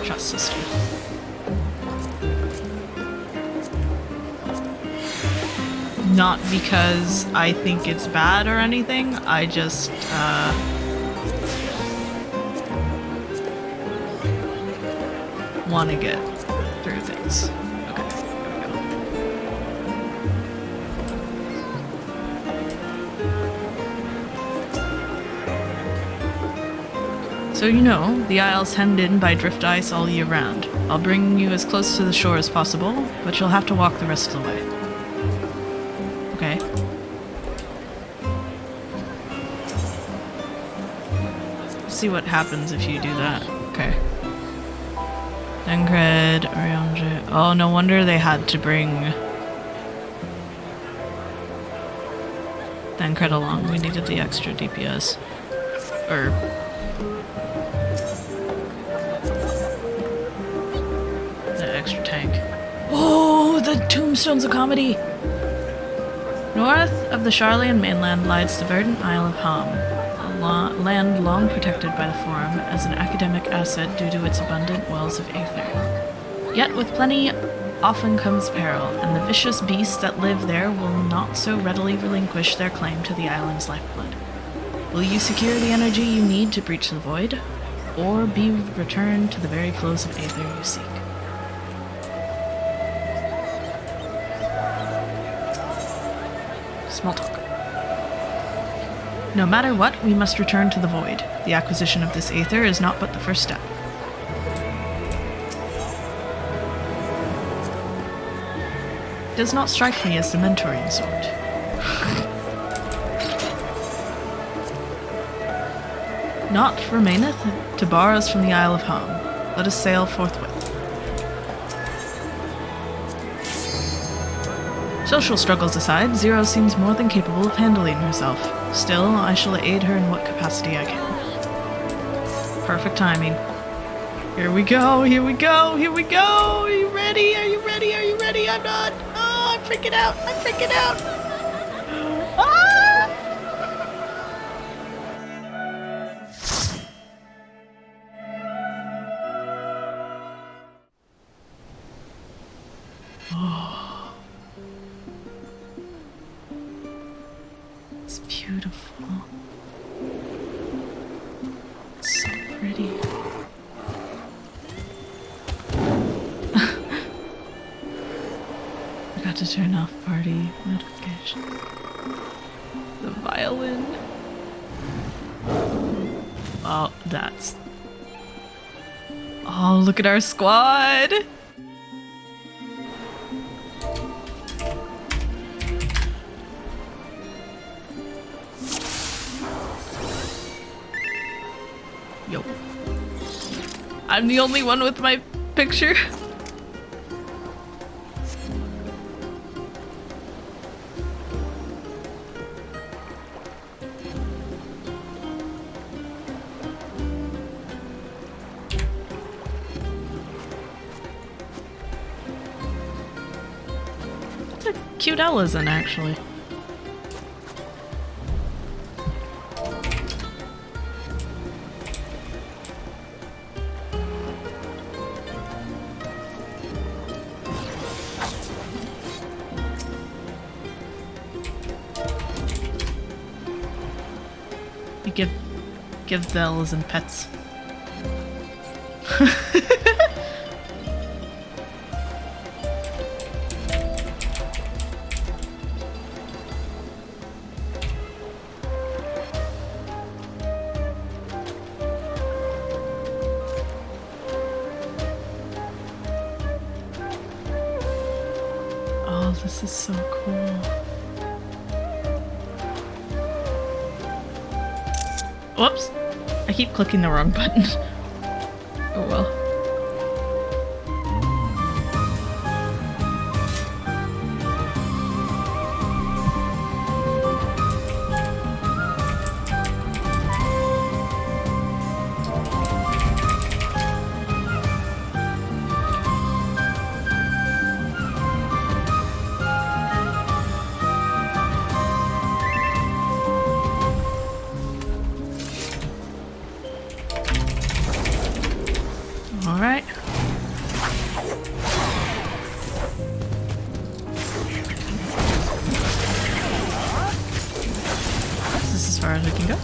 trust system. Not because I think it's bad or anything, I just want to get through things. Okay, there we go. So you know, the Isle's hemmed in by drift ice all year round. I'll bring you as close to the shore as possible, but you'll have to walk the rest of the way. Okay. See what happens if you do that. Okay. Dencred, Oriandre. Oh, no wonder they had to bring Dencred along. We needed the extra DPS. Or the extra tank. Oh, the Tombstones of Comedy! North of the Charlian mainland lies the verdant Isle of Ham, a land long protected by the Forum as an academic asset due to its abundant wells of aether. Yet with plenty often comes peril, and the vicious beasts that live there will not so readily relinquish their claim to the island's lifeblood. Will you secure the energy you need to breach the void, or be returned to the very flows of aether you seek? Small talk. No matter what, we must return to the void. The acquisition of this aether is not but the first step. It does not strike me as the mentoring sort. Naught remaineth to bar us from the Isle of Ham. Let us sail forthwith. Social struggles aside, Zero seems more than capable of handling herself. Still, I shall aid her in what capacity I can. Perfect timing. Here we go, here we go, here we go! Are you ready? Are you ready? Are you ready? I'm not! Oh, I'm freaking out! I'm freaking out! Ah! Oh. It's beautiful. It's so pretty. Forgot to turn off party notification. The violin. Oh, that's... Oh, look at our squad! Yo. I'm the only one with my picture. That's a cute Ellison, actually. You give the Ellison pets. Oh, this is so cool. Whoops! I keep clicking the wrong button. Oh well. Alright. Is this as far as we can go?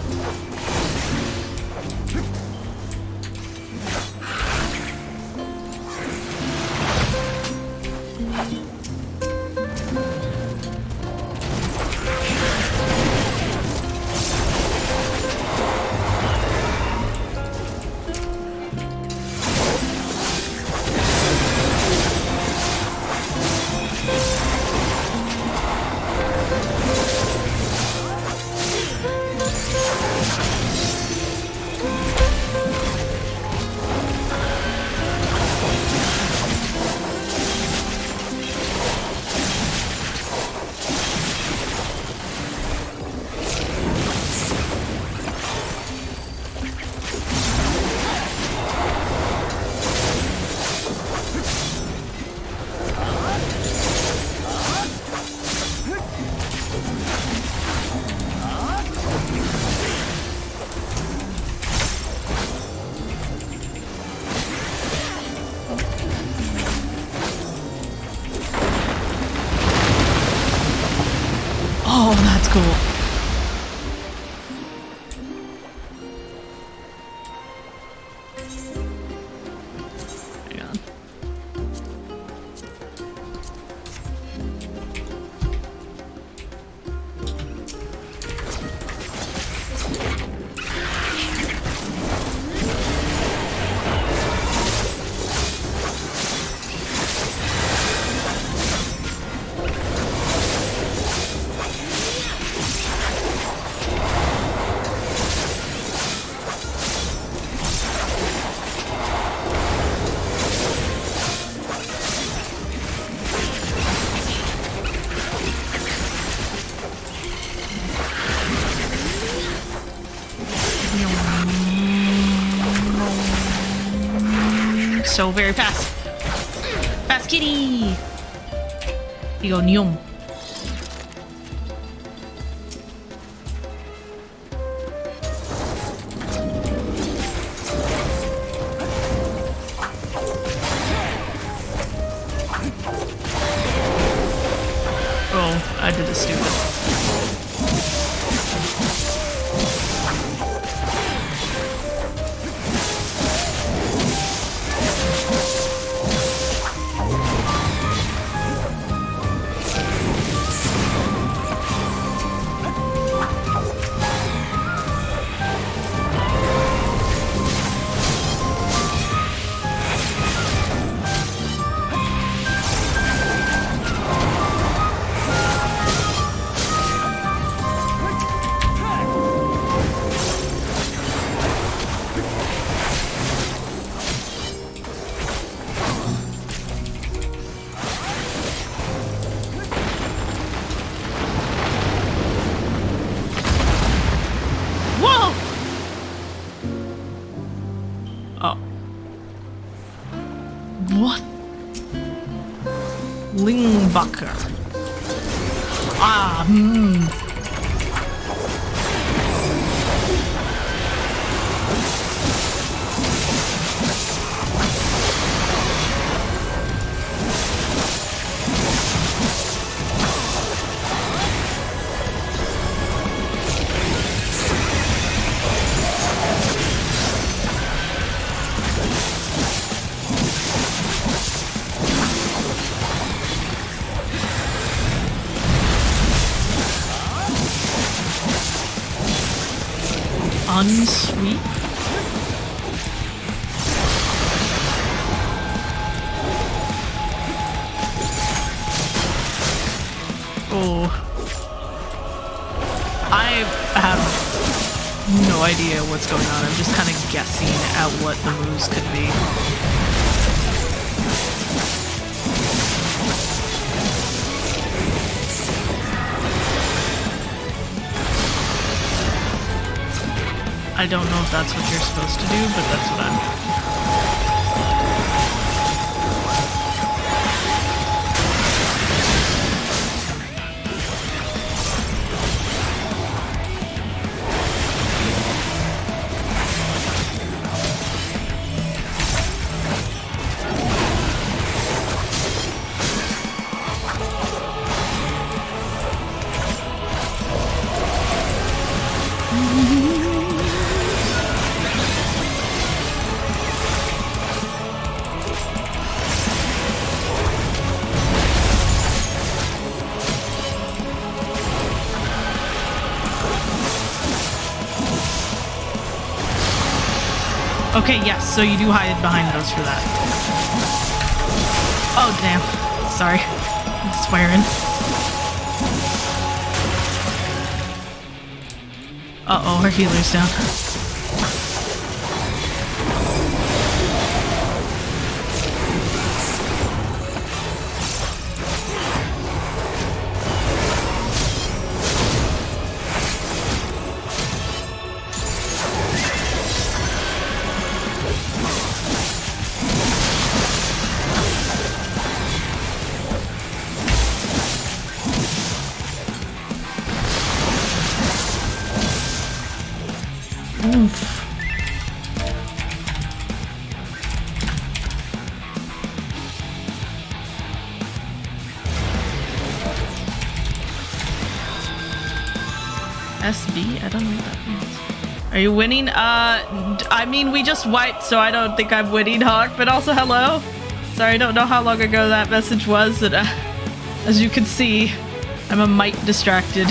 Oh, that's cool. Hang on. So very fast. Fast kitty! You go Nyum. Oh, I did this stupid. Oh. What? Lingbacher. Ah, unsweet. Oh. I have no idea what's going on. I'm just kind of guessing at what the moves could be. I don't know if that's what you're supposed to do, but that's what I'm doing. Okay, yes, so you do hide behind those for that. Oh, damn. Sorry. I'm swearing. Uh-oh, our healer's down. SB? I don't know what that means. Are you winning? I mean, we just wiped, so I don't think I'm winning, Hawk, but also hello. Sorry, I don't know how long ago that message was, and as you can see, I'm a mite distracted.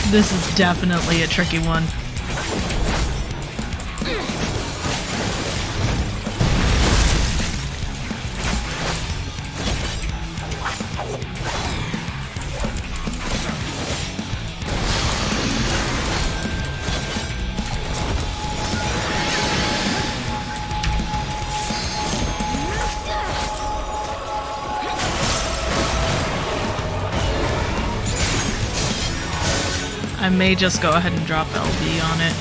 This is definitely a tricky one. I may just go ahead and drop LB on it.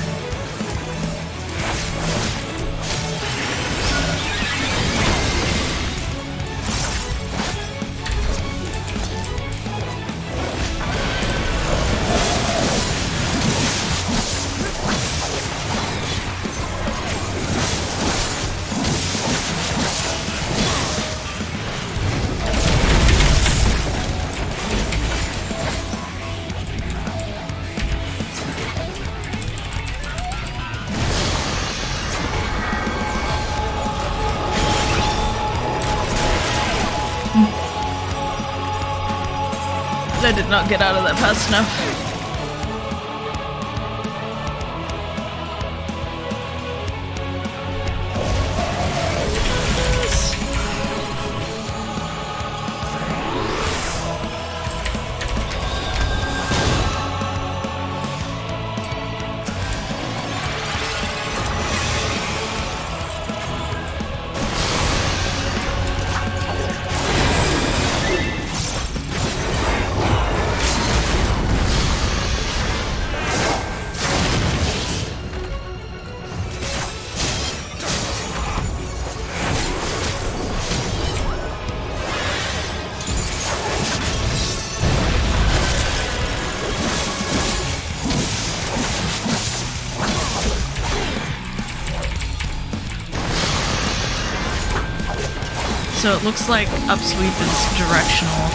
I did not get out of that fast enough. So it looks like upsweep is directional.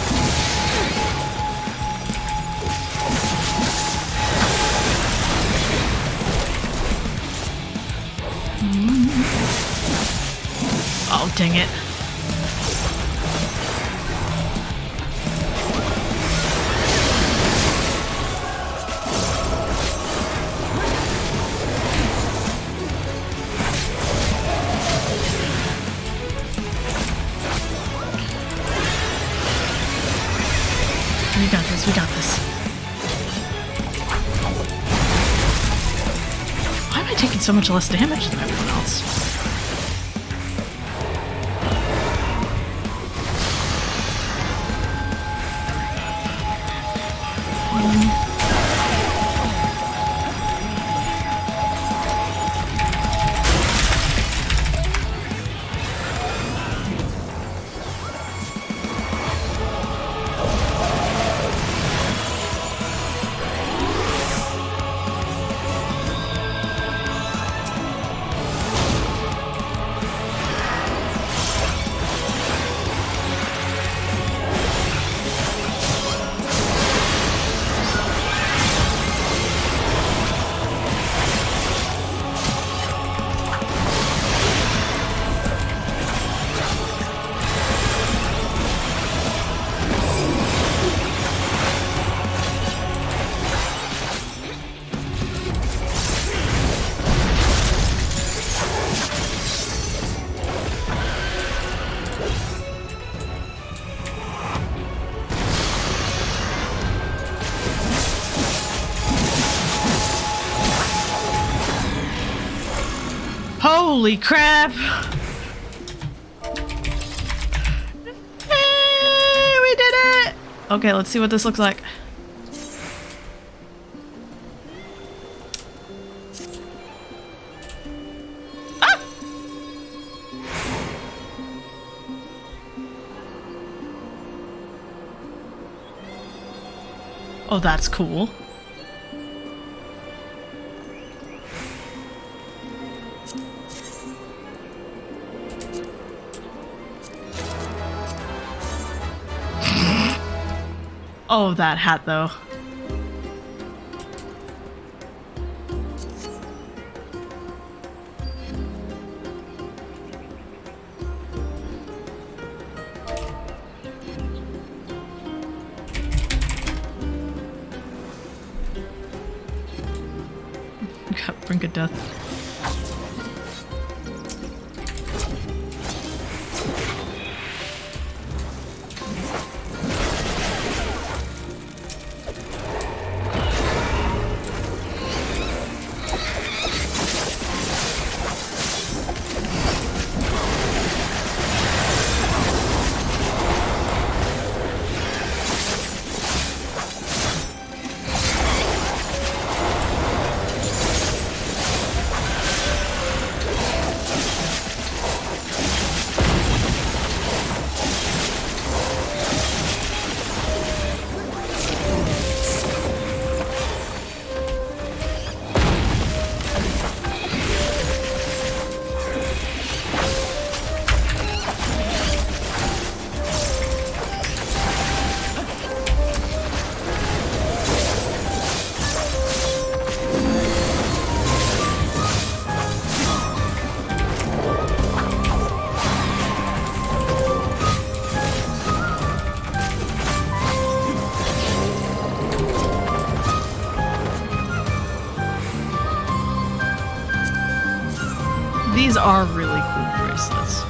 Oh, dang it. We got this, we got this. Why am I taking so much less damage than everyone else? Holy crap! Hey, we did it! Okay, let's see what this looks like. Ah! Oh, that's cool. Oh, that hat, though. Got Brink of Death. are really cool bracelets.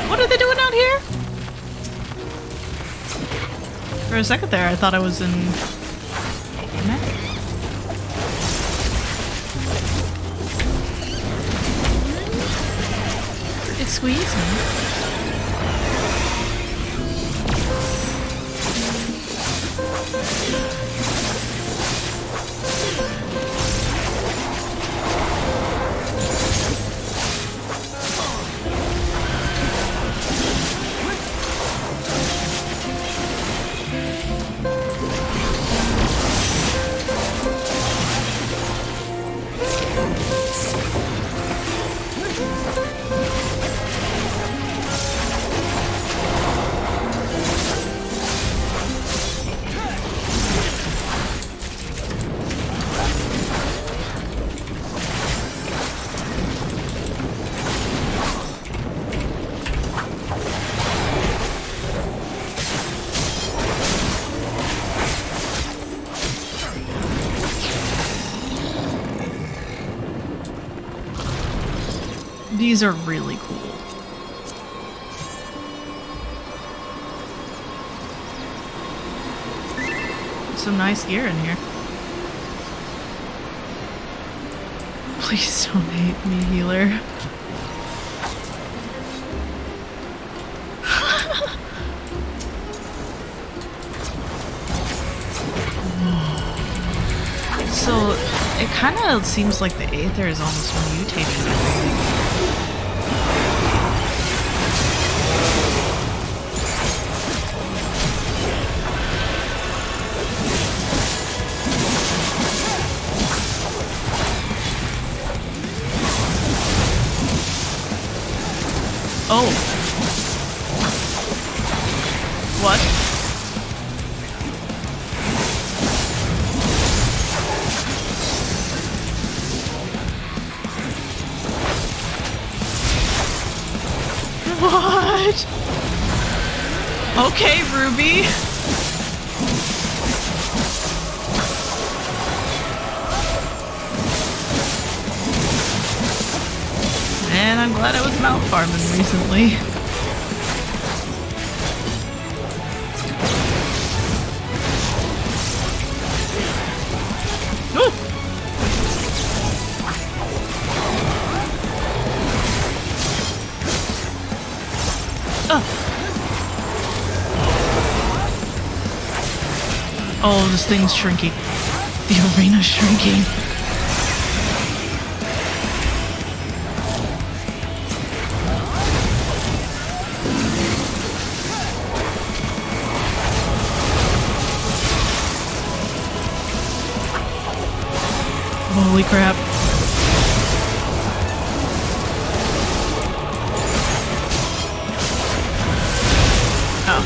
What are they doing out here? For a second there, I thought I was in... It squeezed me. These are really cool. Some nice gear in here. Please don't hate me, healer. So, it kind of seems like the Aether is almost mutating. Oh. What? What? Okay, Ruby. Man, I'm glad I was mount farming recently. Ooh. Oh, this thing's shrinking. The arena's shrinking. Holy crap. Oh.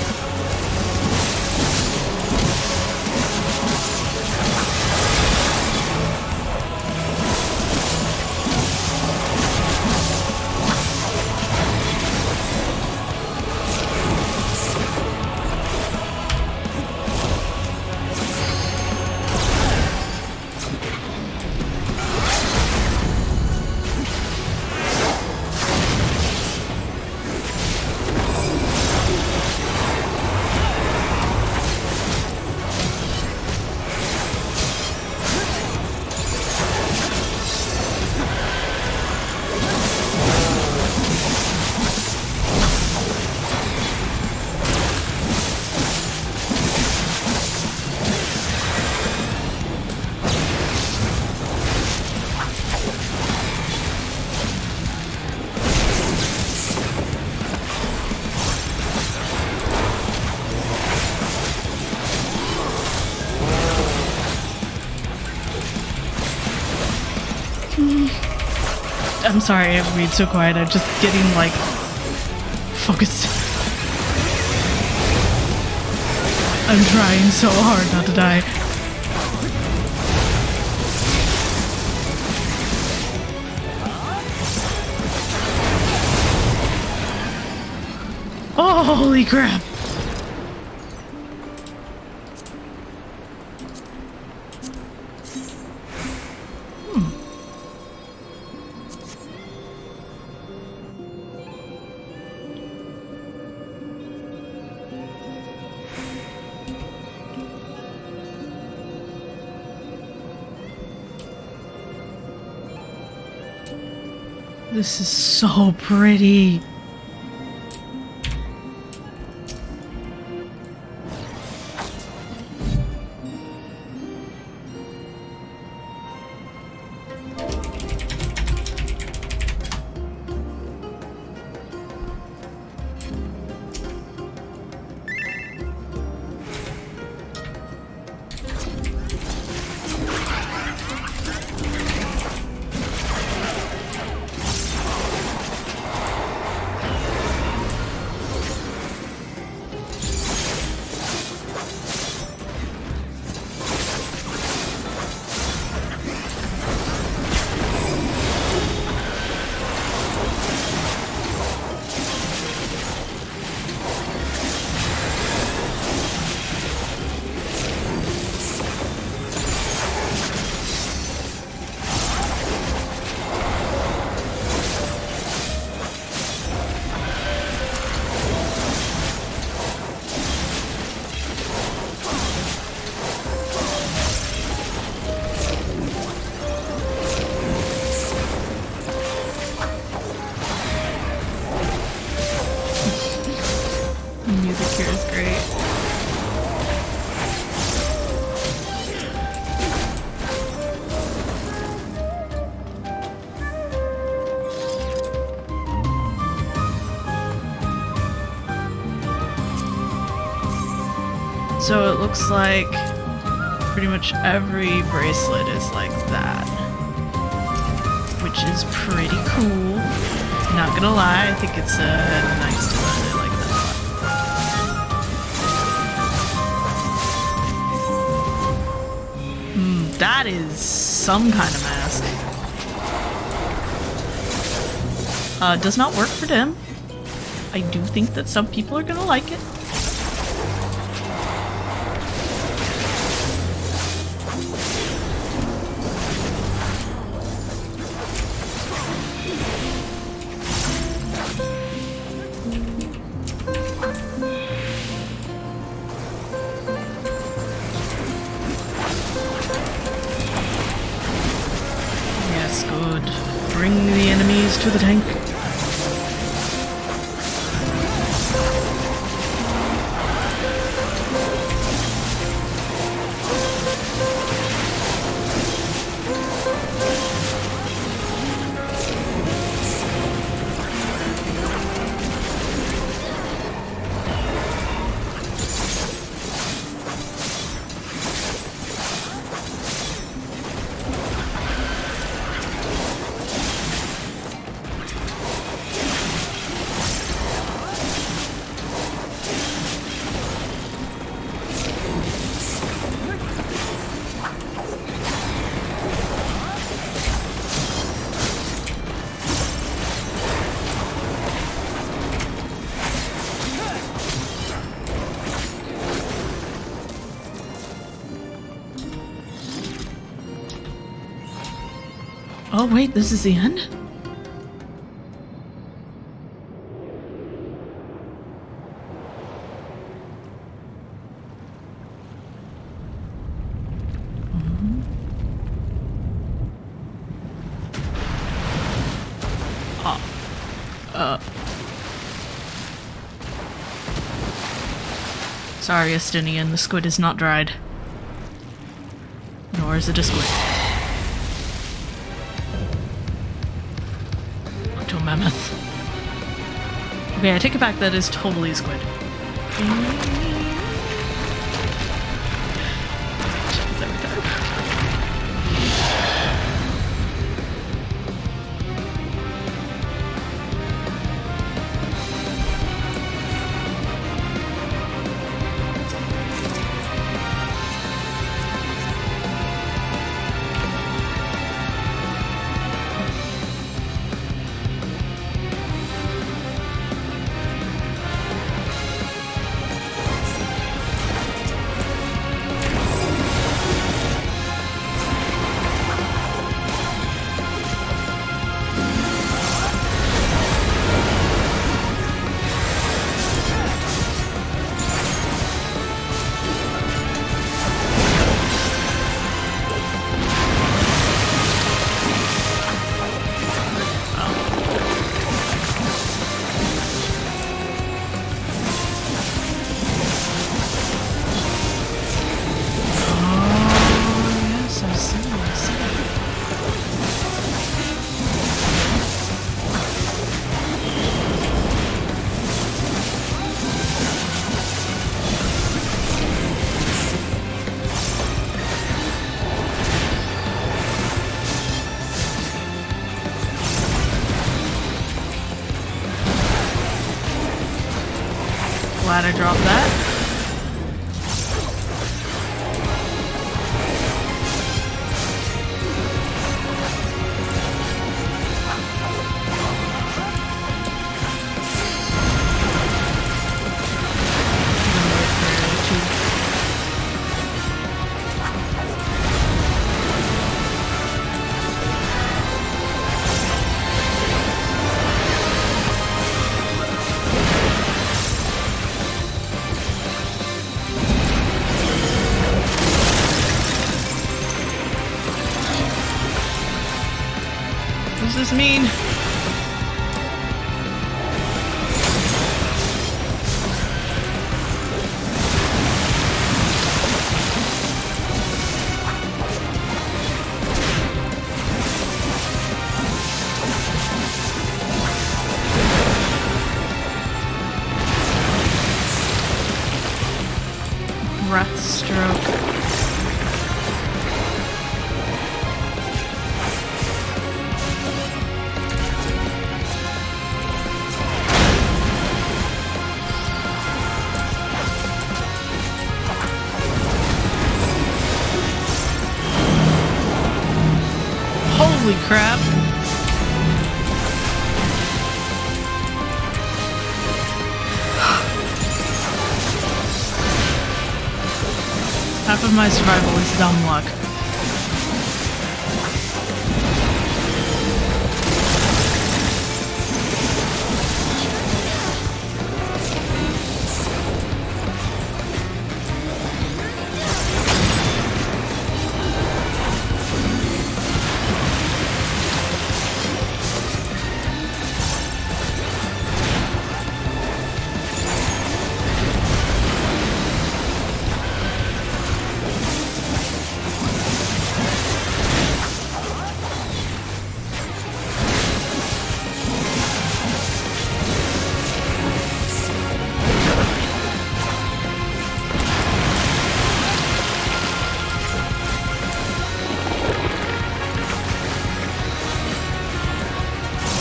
I'm sorry, I read so quiet. I'm just getting, like, focused. I'm trying so hard not to die. Oh, holy crap. This is so pretty. So it looks like pretty much every bracelet is like that, which is pretty cool. Not gonna lie, I think it's a nice design. I like that a lot. That is some kind of mask. Does not work for Dhim. I do think that some people are gonna like it. Bring the enemies to the tank. Oh wait, this is the end? Sorry, Estinian, the squid is not dried. Nor is it a squid. Onto a mammoth. Okay, I take it back, that is totally a squid. Jeez, every time. Glad I dropped that. What does this mean? Breath stroke. Holy crap. Half of my survival is dumb luck.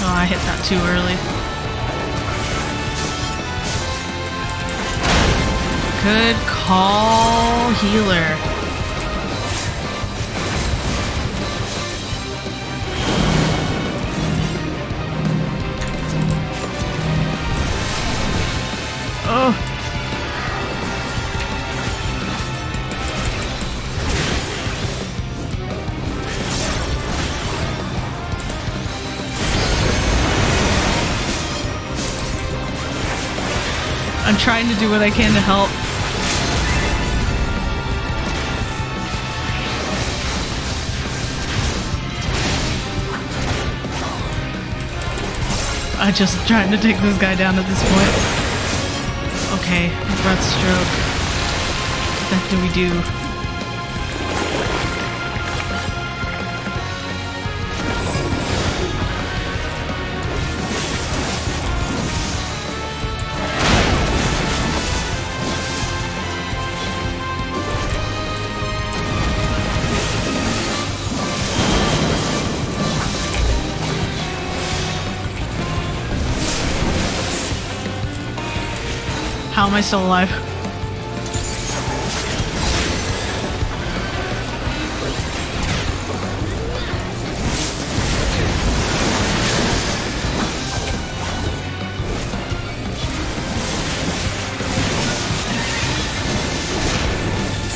Oh, I hit that too early. Good call, healer. Oh. I'm trying to do what I can to help. I'm just trying to take this guy down at this point. Okay, breath stroke. What the heck do we do? How am I still alive?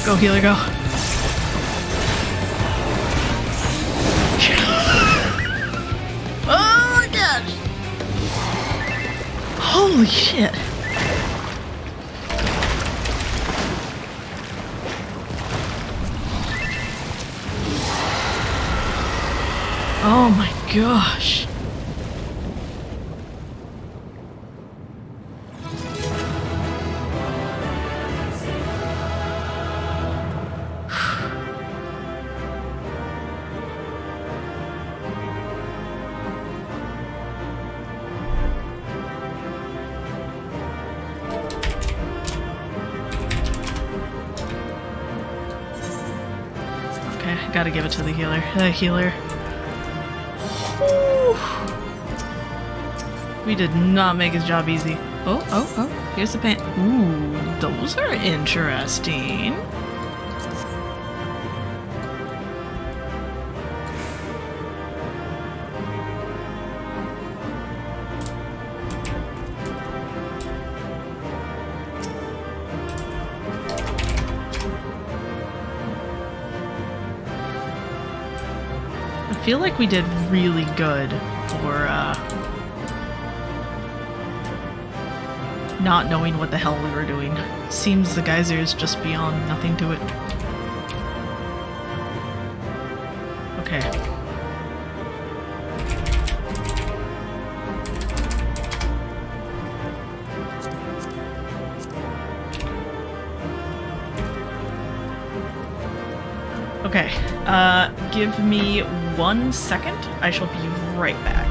Go, healer, go. Oh my gosh! Holy shit! Oh my gosh. Okay, I gotta give it to the healer. The healer. We did not make his job easy. Oh, here's the pen. Ooh, those are interesting. I feel like we did really good for, not knowing what the hell we were doing. Seems the geyser is just beyond nothing to it. Okay. Okay, give me 1 second. I shall be right back.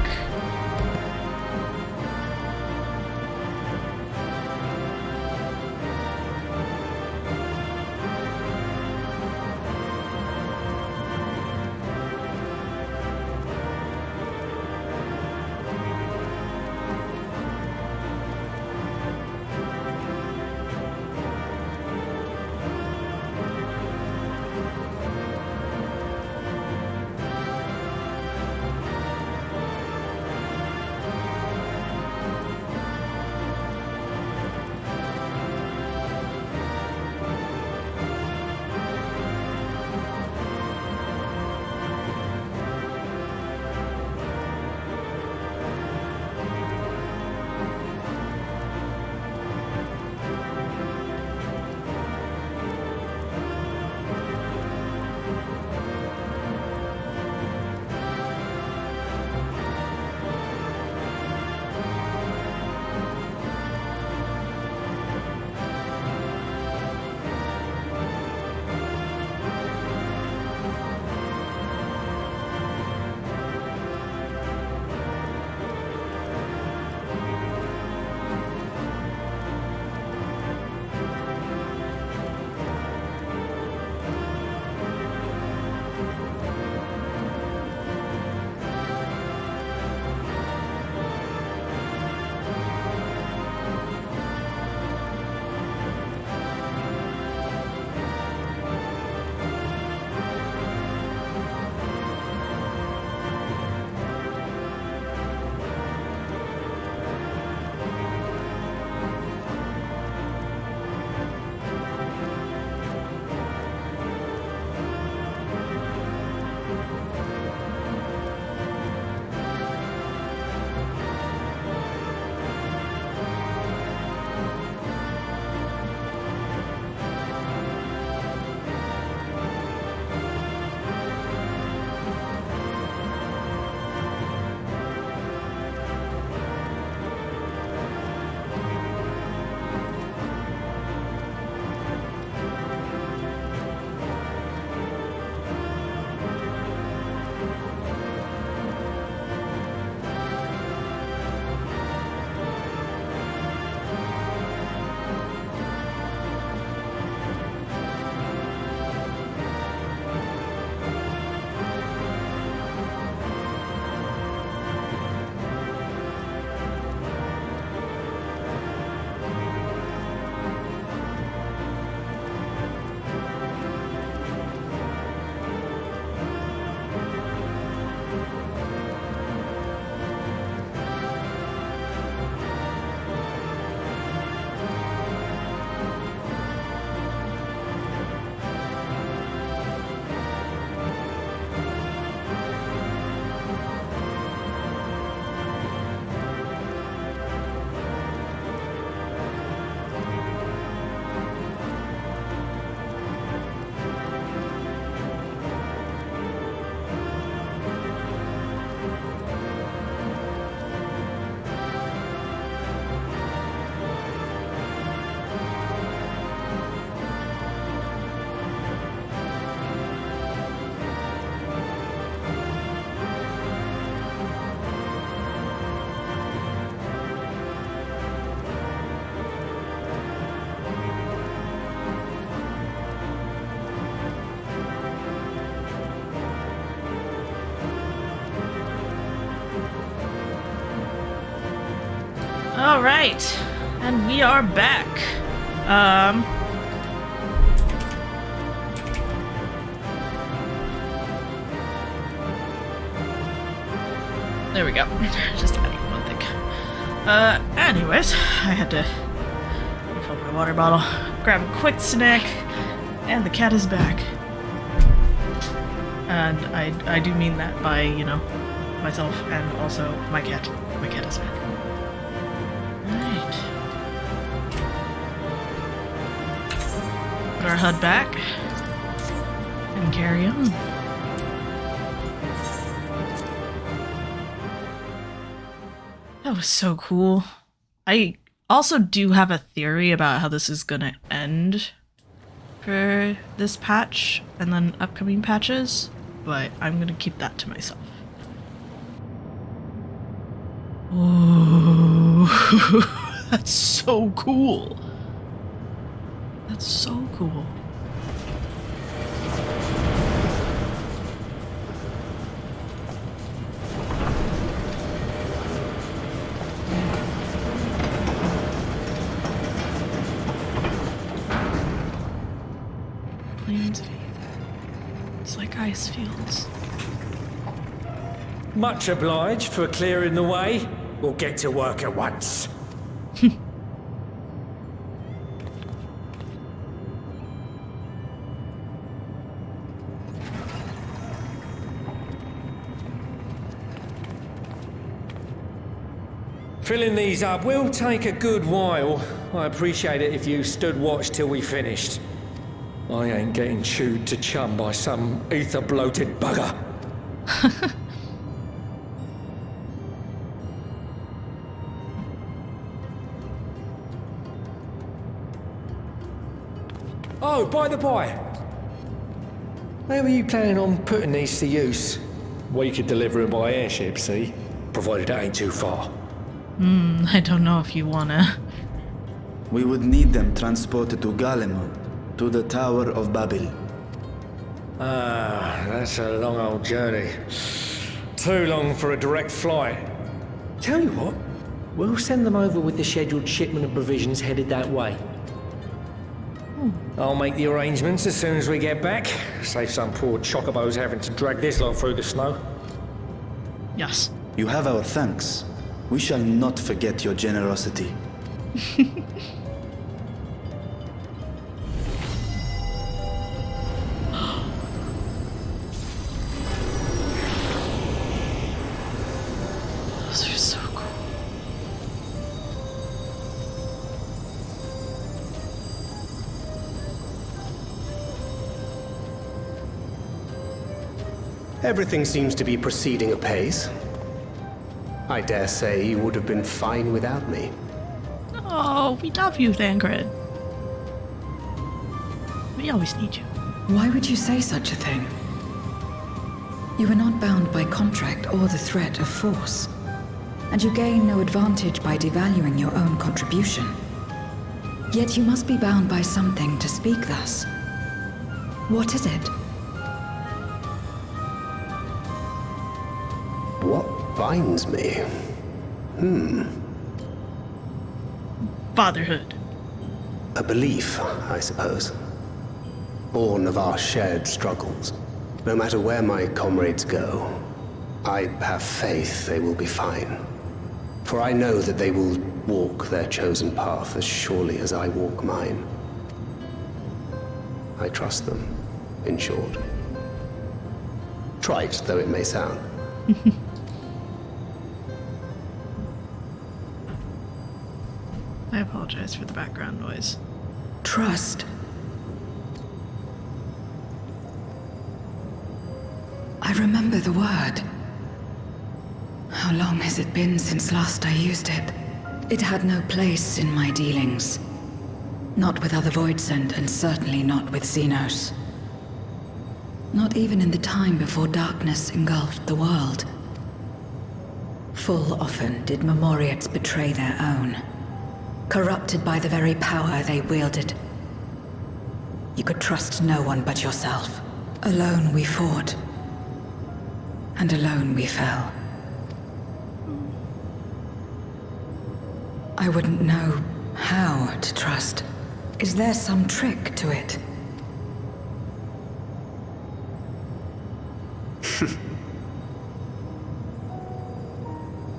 All right. And we are back. There we go. Just adding one thing. Anyways, I had to refill my water bottle, grab a quick snack, and the cat is back. And I do mean that by, you know, myself and also my cat. My cat is back. Alright. Put our HUD back. And carry on. That was so cool. I also do have a theory about how this is gonna end for this patch and then upcoming patches, but I'm gonna keep that to myself. Oh, that's so cool. That's so cool. Plains of Ether. It's like ice fields. Much obliged for clearing the way. We'll get to work at once. Filling these up will take a good while. I appreciate it if you stood watch till we finished. I ain't getting chewed to chum by some ether-bloated bugger. Oh, by the by, where were you planning on putting these to use? We could deliver them by airship, see? Provided it ain't too far. I don't know if you wanna. We would need them transported to Garlemald, to the Tower of Babel. Ah, that's a long old journey. Too long for a direct flight. Tell you what, we'll send them over with the scheduled shipment of provisions headed that way. I'll make the arrangements as soon as we get back. Save some poor chocobos having to drag this lot through the snow. Yes. You have our thanks. We shall not forget your generosity. Those are so cool. Everything seems to be proceeding apace. I dare say you would have been fine without me. Oh, we love you, Thancred. We always need you. Why would you say such a thing? You are not bound by contract or the threat of force, and you gain no advantage by devaluing your own contribution. Yet you must be bound by something to speak thus. What is it? What binds me? Fatherhood. A belief, I suppose. Born of our shared struggles. No matter where my comrades go, I have faith they will be fine. For I know that they will walk their chosen path as surely as I walk mine. I trust them, in short. Trite though it may sound. I apologize for the background noise. Trust. I remember the word. How long has it been since last I used it? It had no place in my dealings. Not with other Voidsent, and certainly not with Xenos. Not even in the time before darkness engulfed the world. Full often did Memoriates betray their own, corrupted by the very power they wielded. You could trust no one but yourself. Alone we fought, and alone we fell. I wouldn't know How to trust? Is there some trick to it?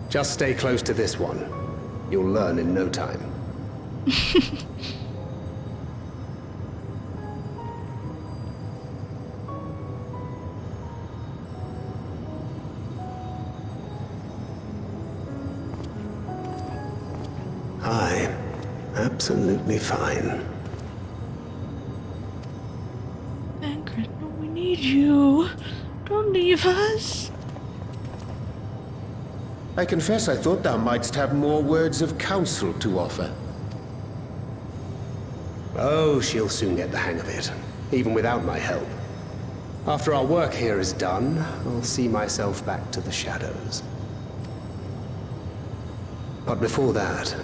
Just stay close to this one. You'll learn in no time. I'm absolutely fine. Tancred, no, we need you. Don't leave us. I confess I thought thou mightst have more words of counsel to offer. Oh, she'll soon get the hang of it, even without my help. After our work here is done, I'll see myself back to the shadows. But before that,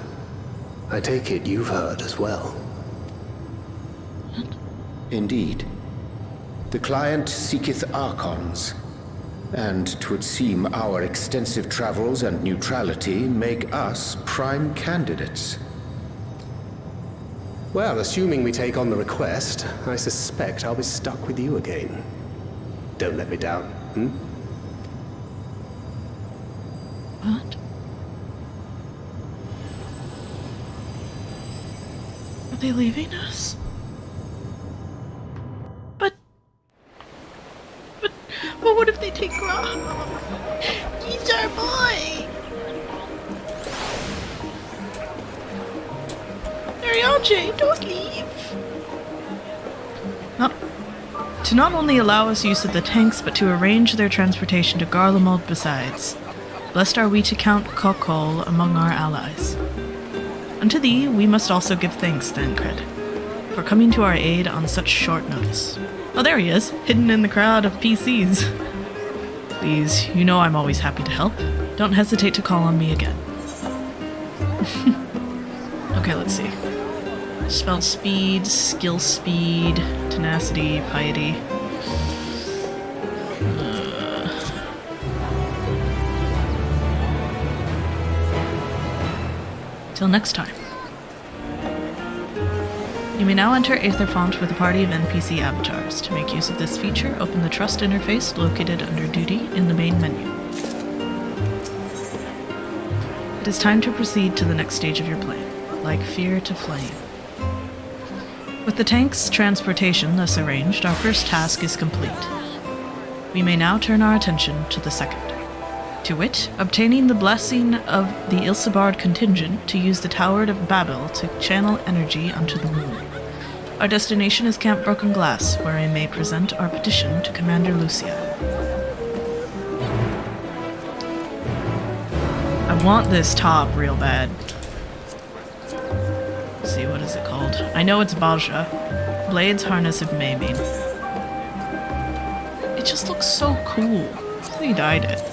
I take it you've heard as well. Indeed. The client seeketh Archons, and 'twould seem our extensive travels and neutrality make us prime candidates. Well, assuming we take on the request, I suspect I'll be stuck with you again. Don't let me down, What? Are they leaving us? But what if they take Rob? He's our boy! Ariane, don't leave! To not only allow us use of the tanks, but to arrange their transportation to Garlemald besides. Blessed are we to count Kokol among our allies. Unto thee we must also give thanks, Thancred, for coming to our aid on such short notice. Oh, there he is, hidden in the crowd of PCs. Please, you know I'm always happy to help. Don't hesitate to call on me again. Okay, let's see. Spell speed, skill speed, tenacity, piety. Till next time. You may now enter Aetherfont with a party of NPC avatars. To make use of this feature, open the Trust interface located under Duty in the main menu. It is time to proceed to the next stage of your plan, like fear to flame. With the tank's transportation thus arranged, our first task is complete. We may now turn our attention to the second. To wit, obtaining the blessing of the Ilsabard contingent to use the Tower of Babel to channel energy onto the moon. Our destination is Camp Broken Glass, where we may present our petition to Commander Lucia. I want this top real bad. Let's see, what is it called? I know it's Baja. Blades, Harness of Maiming. It just looks so cool. He dyed it.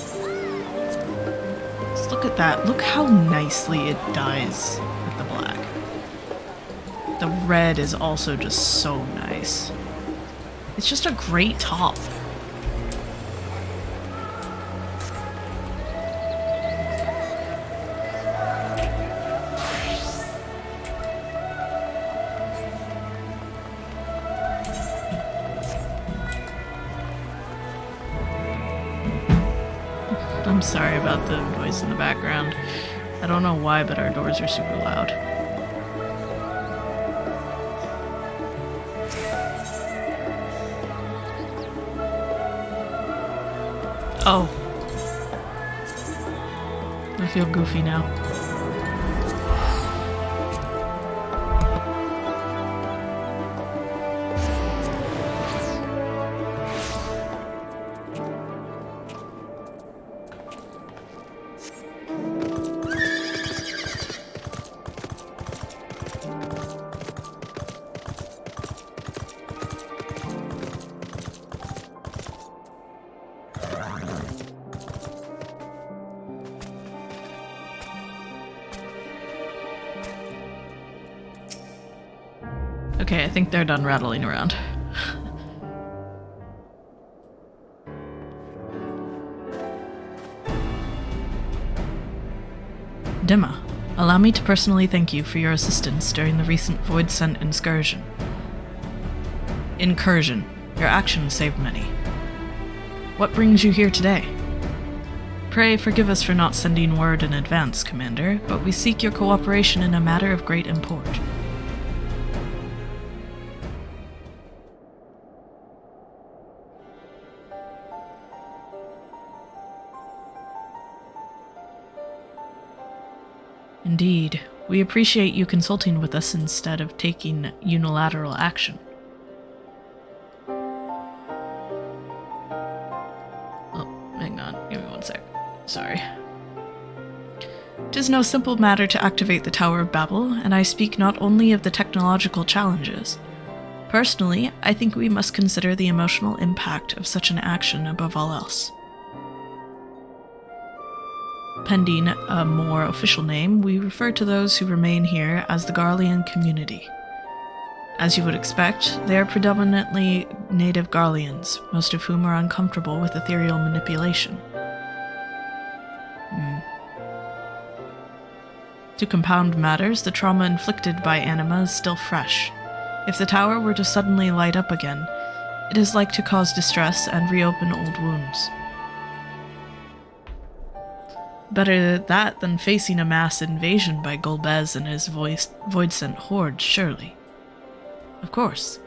Look at that. Look how nicely it dyes with the black. The red is also just so nice. It's just a great top. I'm sorry about the noise in the background. I don't know why, but our doors are super loud. Oh. I feel goofy now. Okay, I think they're done rattling around. Dimma, Allow me to personally thank you for your assistance during the recent Voidsent incursion. Your actions saved many. What brings you here today? Pray forgive us for not sending word in advance, Commander, but we seek your cooperation in a matter of great import. Indeed, we appreciate you consulting with us instead of taking unilateral action. Oh, hang on, give me one sec. Sorry. It is no simple matter to activate the Tower of Babel, and I speak not only of the technological challenges. Personally, I think we must consider the emotional impact of such an action above all else. Pending a more official name, we refer to those who remain here as the Garlean community. As you would expect, they are predominantly native Garleans, most of whom are uncomfortable with ethereal manipulation. To compound matters, the trauma inflicted by Anima is still fresh. If the tower were to suddenly light up again, it is like to cause distress and reopen old wounds. Better that than facing a mass invasion by Golbez and his Voidsent horde, surely. Of course,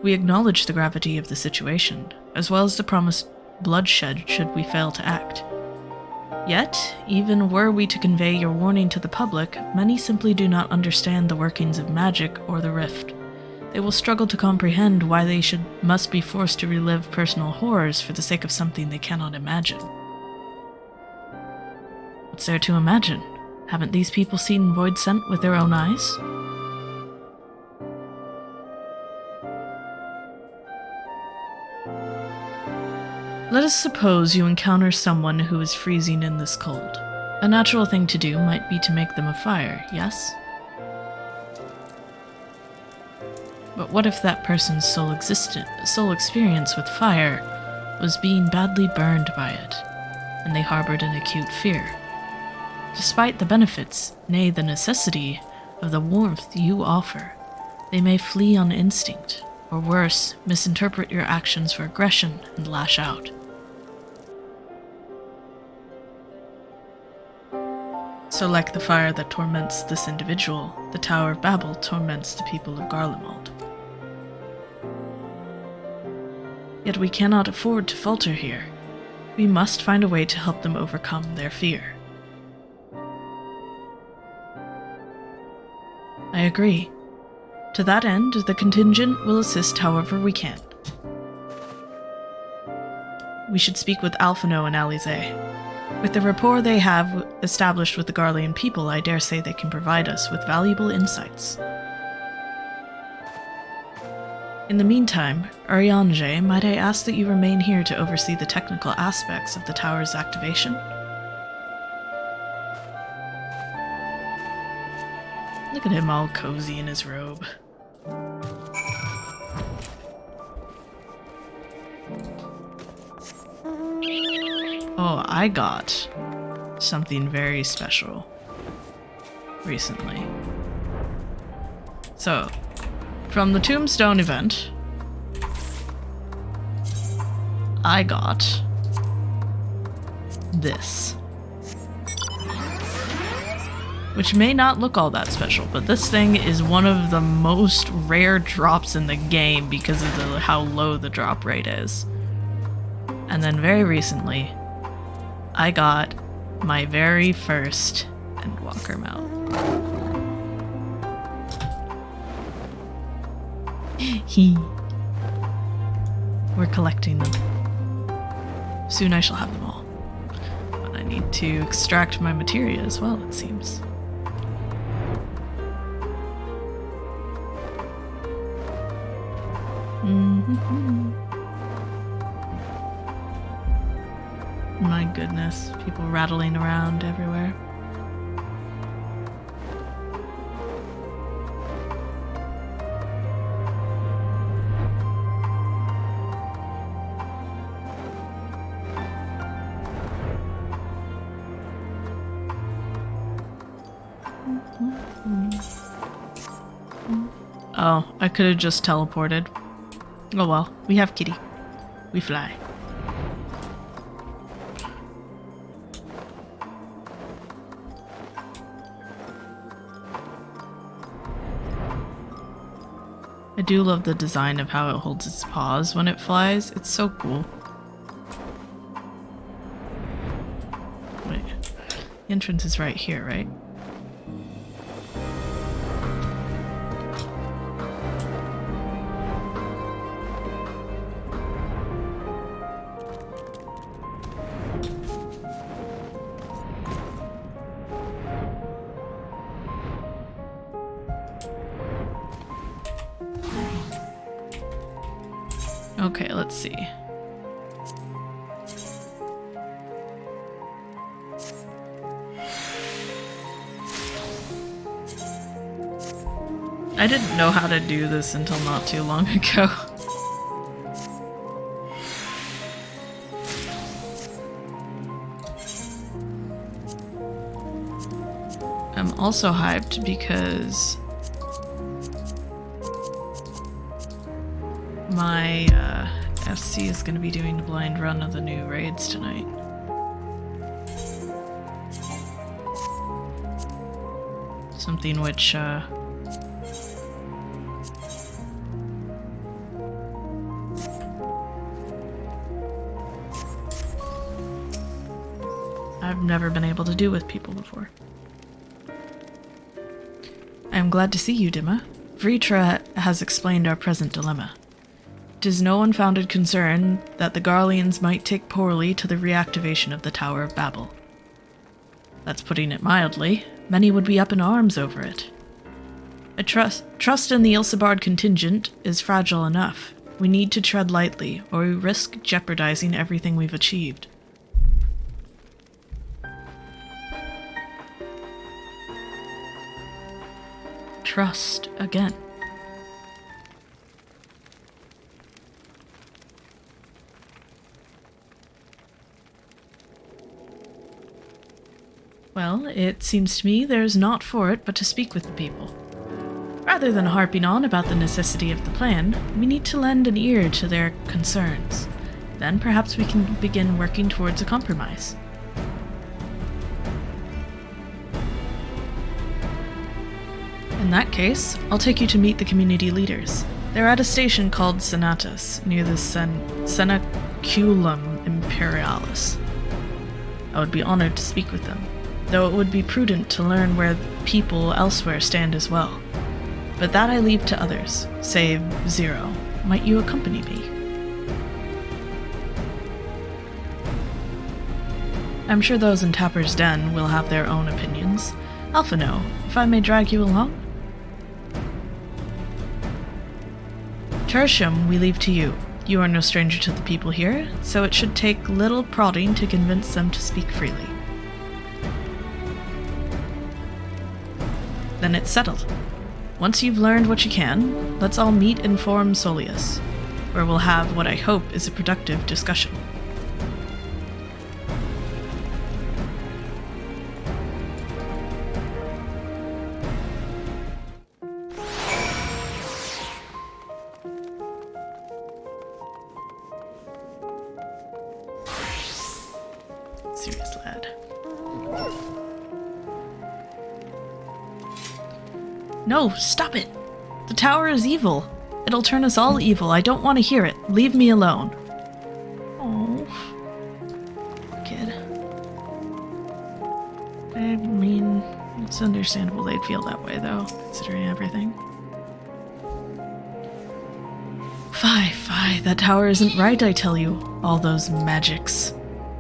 we acknowledge the gravity of the situation, as well as the promised bloodshed should we fail to act. Yet, even were we to convey your warning to the public, many simply do not understand the workings of magic or the rift. They will struggle to comprehend why they must be forced to relive personal horrors for the sake of something they cannot imagine. What's there to imagine? Haven't these people seen Voidsent with their own eyes? Let us suppose you encounter someone who is freezing in this cold. A natural thing to do might be to make them a fire, yes? But what if that person's sole experience with fire was being badly burned by it, and they harbored an acute fear? Despite the benefits, nay the necessity, of the warmth you offer, they may flee on instinct, or worse, misinterpret your actions for aggression and lash out. So like the fire that torments this individual, the Tower of Babel torments the people of Garlemald. Yet we cannot afford to falter here. We must find a way to help them overcome their fear. I agree. To that end, the contingent will assist however we can. We should speak with Alphino and Alize. With the rapport they have established with the Garlean people, I dare say they can provide us with valuable insights. In the meantime, Urianger, might I ask that you remain here to oversee the technical aspects of the tower's activation? Look at him all cozy in his robe. Oh, I got something very special recently. So, from the Tombstone event, I got this. Which may not look all that special, but this thing is one of the most rare drops in the game because of how low the drop rate is. And then very recently, I got my very first Endwalker mount. We're collecting them. Soon I shall have them all. But I need to extract my materia as well, it seems. My goodness, people rattling around everywhere. Oh, I could have just teleported. Oh well, we have Kitty. We fly. I do love the design of how it holds its paws when it flies. It's so cool. Wait. The entrance is right here, right? Okay, let's see. I didn't know how to do this until not too long ago. I'm also hyped because my FC is going to be doing a blind run of the new raids tonight. Something which I've never been able to do with people before. I am glad to see you, Dhim. Vritra has explained our present dilemma. It is no unfounded concern that the Garleans might take poorly to the reactivation of the Tower of Babel. That's putting it mildly. Many would be up in arms over it. I trust in the Ilsabard contingent is fragile enough. We need to tread lightly, or we risk jeopardizing everything we've achieved. Trust again. Well, it seems to me there's naught for it but to speak with the people. Rather than harping on about the necessity of the plan, we need to lend an ear to their concerns. Then perhaps we can begin working towards a compromise. In that case, I'll take you to meet the community leaders. They're at a station called Senatus, near the Senaculum Imperialis. I would be honored to speak with them, though it would be prudent to learn where people elsewhere stand as well. But that I leave to others, save Zero. Might you accompany me? I'm sure those in Tapper's Den will have their own opinions. Alphino, if I may drag you along? Tertium we leave to you. You are no stranger to the people here, so it should take little prodding to convince them to speak freely. Then it's settled. Once you've learned what you can, let's all meet in Forum Solius, where we'll have what I hope is a productive discussion. Serious lad. No, stop it! The tower is evil. It'll turn us all evil. I don't want to hear it. Leave me alone. Oh. Kid. I mean, it's understandable they'd feel that way, though, considering everything. Fie, that tower isn't right, I tell you. All those magics.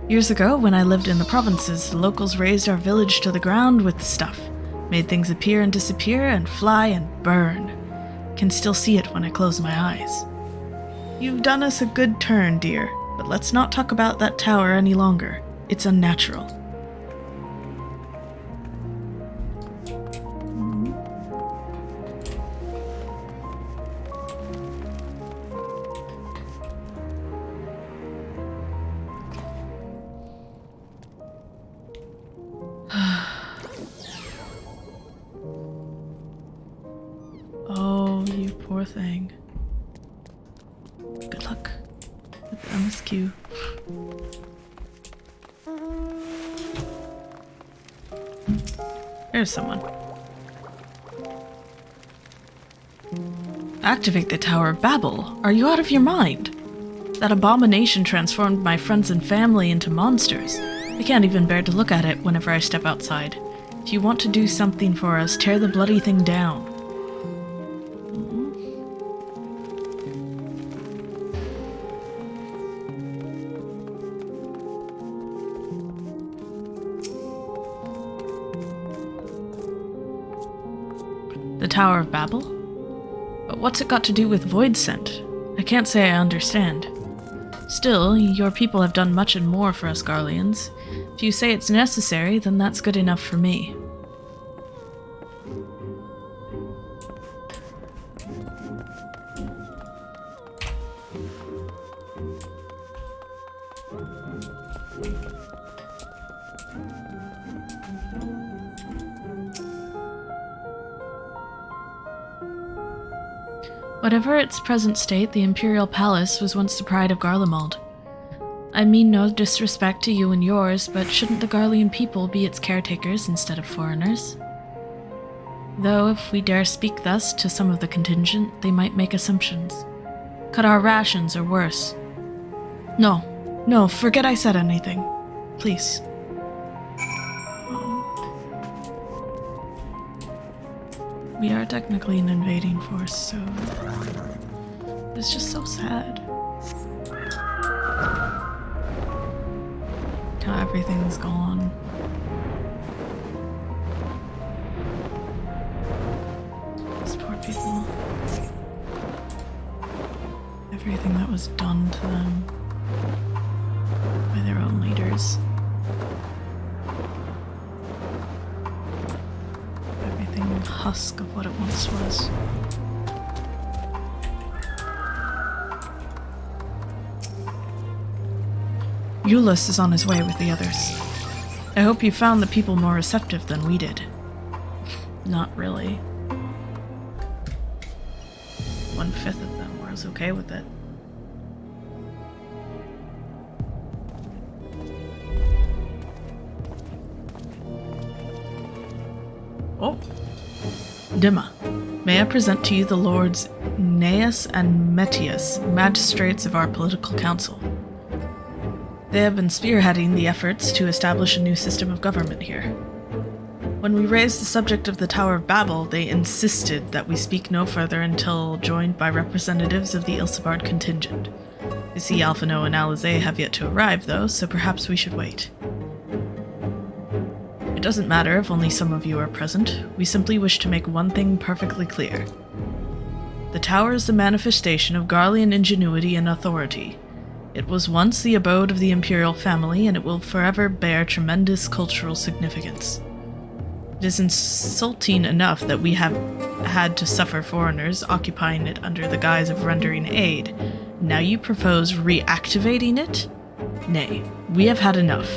Years ago, when I lived in the provinces, the locals razed our village to the ground with the stuff. Made things appear and disappear and fly and burn. Can still see it when I close my eyes. You've done us a good turn, dear, but let's not talk about that tower any longer. It's unnatural. Poor thing. Good luck with the MSQ. There's someone. Activate the Tower of Babel. Are you out of your mind? That abomination transformed my friends and family into monsters. I can't even bear to look at it whenever I step outside. If you want to do something for us, tear the bloody thing down. The Tower of Babel? But what's it got to do with Void Scent? I can't say I understand. Still, your people have done much and more for us Garleans. If you say it's necessary, then that's good enough for me. Whatever its present state, the Imperial Palace was once the pride of Garlemald. I mean no disrespect to you and yours, but shouldn't the Garlean people be its caretakers instead of foreigners? Though, if we dare speak thus to some of the contingent, they might make assumptions. Cut our rations, or worse. No, forget I said anything. Please. We are technically an invading force, so it's just so sad. How everything's gone. These poor people. Everything that was done to them by their own leaders. Husk of what it once was. Euless is on his way with the others. I hope you found the people more receptive than we did. Not really. 1/5 of them were okay with it. Oh. Dimma, may I present to you the Lords Gnaeus and Metius, magistrates of our political council. They have been spearheading the efforts to establish a new system of government here. When we raised the subject of the Tower of Babel, they insisted that we speak no further until joined by representatives of the Ilsebard contingent. I see Alphino and Alizé have yet to arrive, though, so perhaps we should wait. It doesn't matter if only some of you are present. We simply wish to make one thing perfectly clear. The tower is the manifestation of Garlean ingenuity and authority. It was once the abode of the imperial family, and it will forever bear tremendous cultural significance. It is insulting enough that we have had to suffer foreigners occupying it under the guise of rendering aid. Now you propose reactivating it? Nay, we have had enough.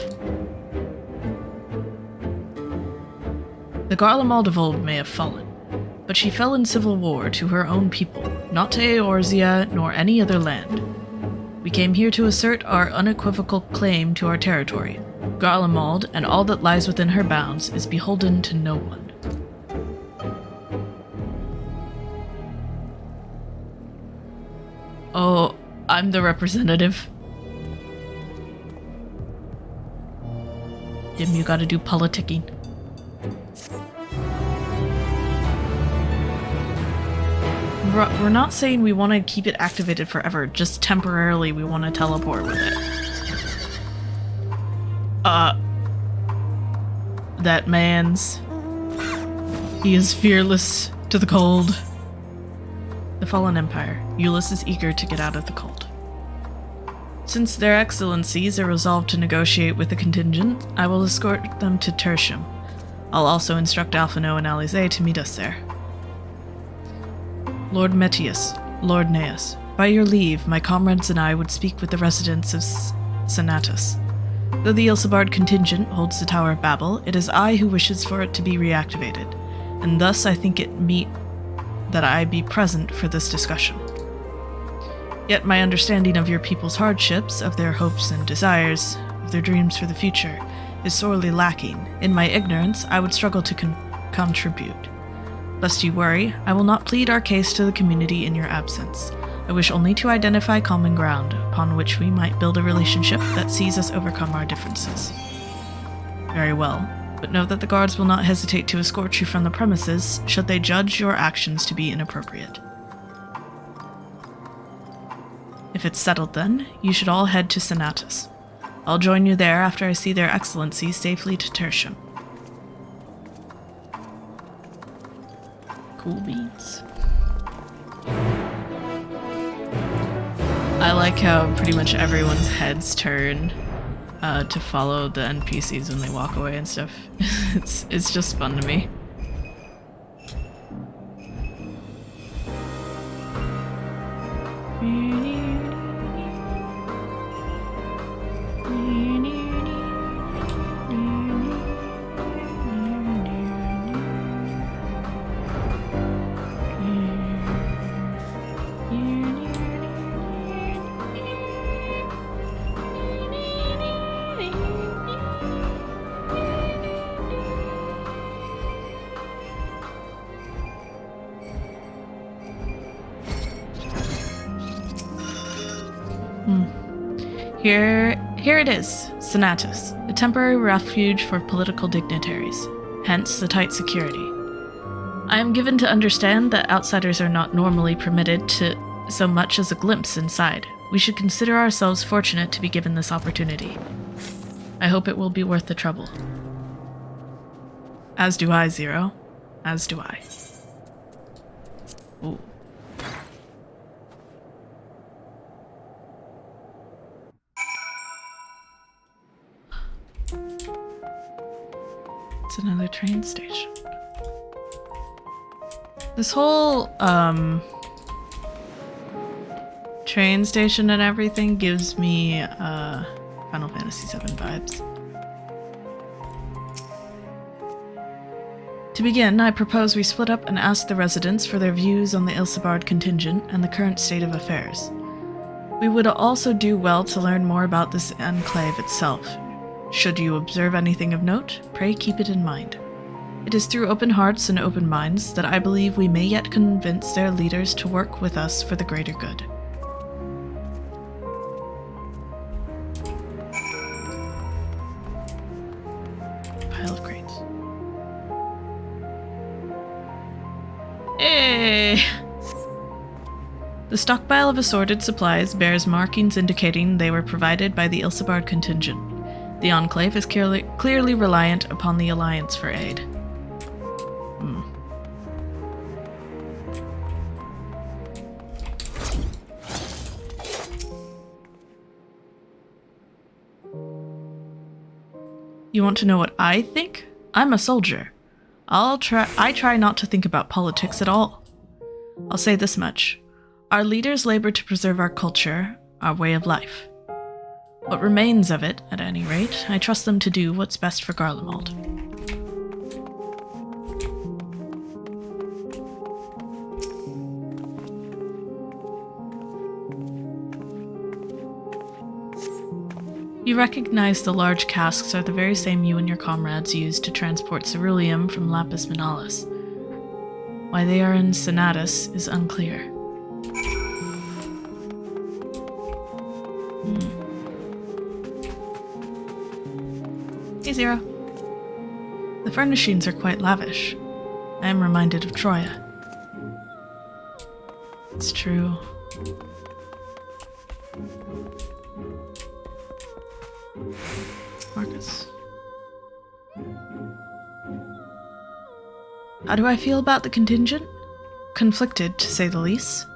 The Garlemald of old may have fallen, but she fell in civil war to her own people, not to Eorzea nor any other land. We came here to assert our unequivocal claim to our territory. Garlemald, and all that lies within her bounds, is beholden to no one. Oh, I'm the representative. Dhim, you gotta do politicking. We're not saying we want to keep it activated forever, just temporarily we want to teleport with it. That man's... He is fearless to the cold. The Fallen Empire. Euless is eager to get out of the cold. Since their excellencies are resolved to negotiate with the contingent, I will escort them to Tertium. I'll also instruct Alphino and Alizé to meet us there. Lord Metius, Lord Gnaeus, by your leave, my comrades and I would speak with the residents of Senatus. Though the Ilsebard contingent holds the Tower of Babel, it is I who wishes for it to be reactivated, and thus I think it that I be present for this discussion. Yet my understanding of your people's hardships, of their hopes and desires, of their dreams for the future, is sorely lacking. In my ignorance, I would struggle to contribute. Lest you worry, I will not plead our case to the community in your absence. I wish only to identify common ground, upon which we might build a relationship that sees us overcome our differences. Very well, but know that the guards will not hesitate to escort you from the premises, should they judge your actions to be inappropriate. If it's settled then, you should all head to Senatus. I'll join you there after I see their excellencies safely to Tertium. Cool beans. I like how pretty much everyone's heads turn to follow the NPCs when they walk away and stuff. It's just fun to me. Here it is, Senatus, a temporary refuge for political dignitaries, hence the tight security. I am given to understand that outsiders are not normally permitted to so much as a glimpse inside. We should consider ourselves fortunate to be given this opportunity. I hope it will be worth the trouble. As do I, Zero. As do I. Ooh. It's another train station. This whole, train station and everything gives me, Final Fantasy VII vibes. To begin, I propose we split up and ask the residents for their views on the Ilsebard contingent and the current state of affairs. We would also do well to learn more about this enclave itself. Should you observe anything of note, pray keep it in mind. It is through open hearts and open minds that I believe we may yet convince their leaders to work with us for the greater good. Pile of crates. Hey! The stockpile of assorted supplies bears markings indicating they were provided by the Ilsebard contingent. The Enclave is clearly reliant upon the Alliance for aid. You want to know what I think? I'm a soldier. I try not to think about politics at all. I'll say this much. Our leaders labor to preserve our culture, our way of life. What remains of it, at any rate, I trust them to do what's best for Garlemald. You recognize the large casks are the very same you and your comrades used to transport ceruleum from Lapis Minalis. Why they are in Senatus is unclear. Hey, Zero. The furnishings are quite lavish. I am reminded of Troya. It's true. Marcus. How do I feel about the contingent? Conflicted, to say the least.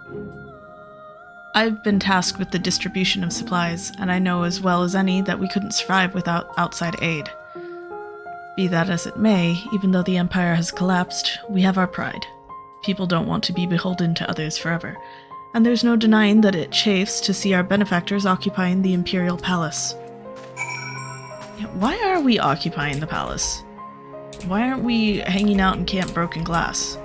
I've been tasked with the distribution of supplies, and I know as well as any that we couldn't survive without outside aid. Be that as it may, even though the Empire has collapsed, we have our pride. People don't want to be beholden to others forever, and there's no denying that it chafes to see our benefactors occupying the Imperial Palace. Why are we occupying the palace? Why aren't we hanging out in Camp Broken Glass?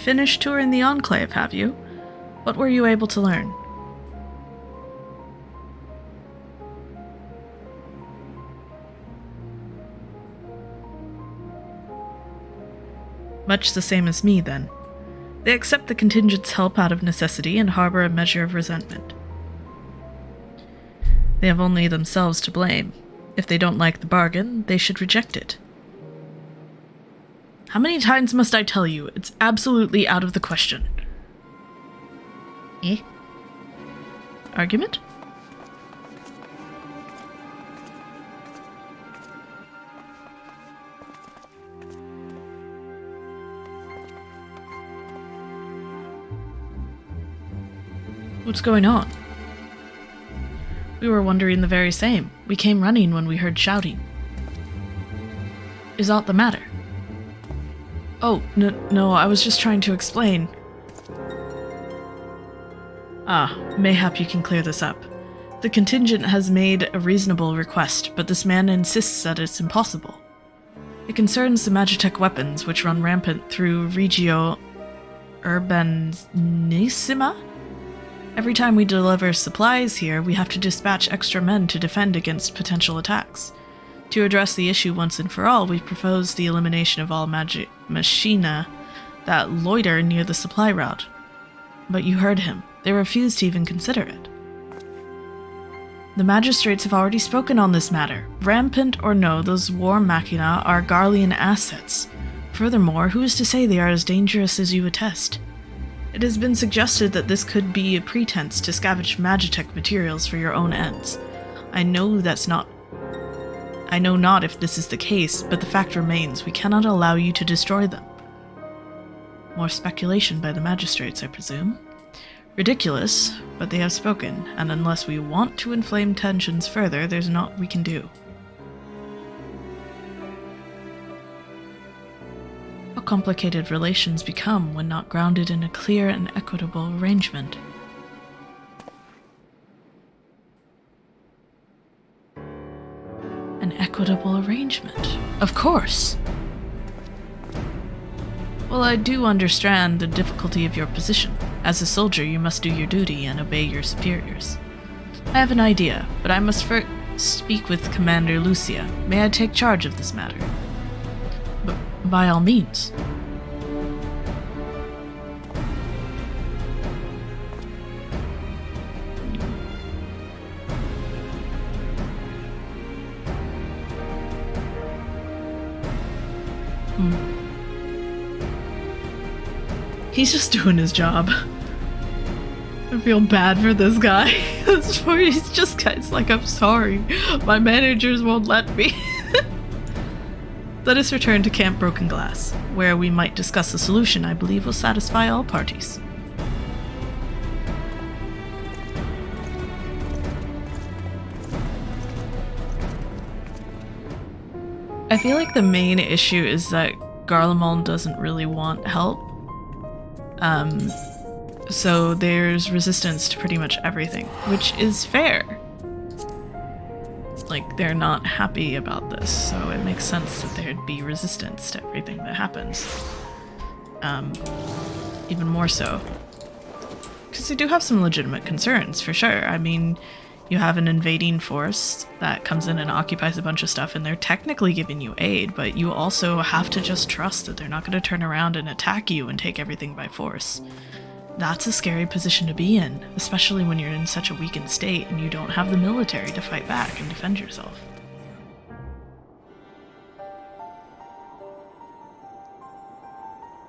finished touring the Enclave, have you? What were you able to learn? Much the same as me, then. They accept the contingent's help out of necessity and harbor a measure of resentment. They have only themselves to blame. If they don't like the bargain, they should reject it. How many times must I tell you? It's absolutely out of the question. Eh? Argument? What's going on? We were wondering the very same. We came running when we heard shouting. Is aught the matter? Oh, no, I was just trying to explain. Ah, mayhap you can clear this up. The contingent has made a reasonable request, but this man insists that it's impossible. It concerns the Magitech weapons, which run rampant through Regio Urbanissima? Every time we deliver supplies here, we have to dispatch extra men to defend against potential attacks. To address the issue once and for all, we propose the elimination of all machina that loiter near the supply route. But you heard him. They refuse to even consider it. The magistrates have already spoken on this matter. Rampant or no, those war machina are Garlean assets. Furthermore, who is to say they are as dangerous as you attest? It has been suggested that this could be a pretense to scavenge Magitech materials for your own ends. I know not if this is the case, but the fact remains we cannot allow you to destroy them. More speculation by the magistrates, I presume. Ridiculous, but they have spoken, and unless we want to inflame tensions further, there's naught we can do. How complicated relations become when not grounded in a clear and equitable arrangement. An equitable arrangement? Of course! Well, I do understand the difficulty of your position. As a soldier, you must do your duty and obey your superiors. I have an idea, but I must first speak with Commander Lucia. May I take charge of this matter? By all means. He's just doing his job. I feel bad for this guy. He's just guys like, I'm sorry. My managers won't let me. Let us return to Camp Broken Glass, where we might discuss a solution I believe will satisfy all parties. I feel like the main issue is that Garlemald doesn't really want help. So there's resistance to pretty much everything, which is fair. Like, they're not happy about this, so it makes sense that there'd be resistance to everything that happens. Even more so. Because they do have some legitimate concerns, for sure. I mean, you have an invading force that comes in and occupies a bunch of stuff, and they're technically giving you aid, but you also have to just trust that they're not going to turn around and attack you and take everything by force. That's a scary position to be in, especially when you're in such a weakened state and you don't have the military to fight back and defend yourself.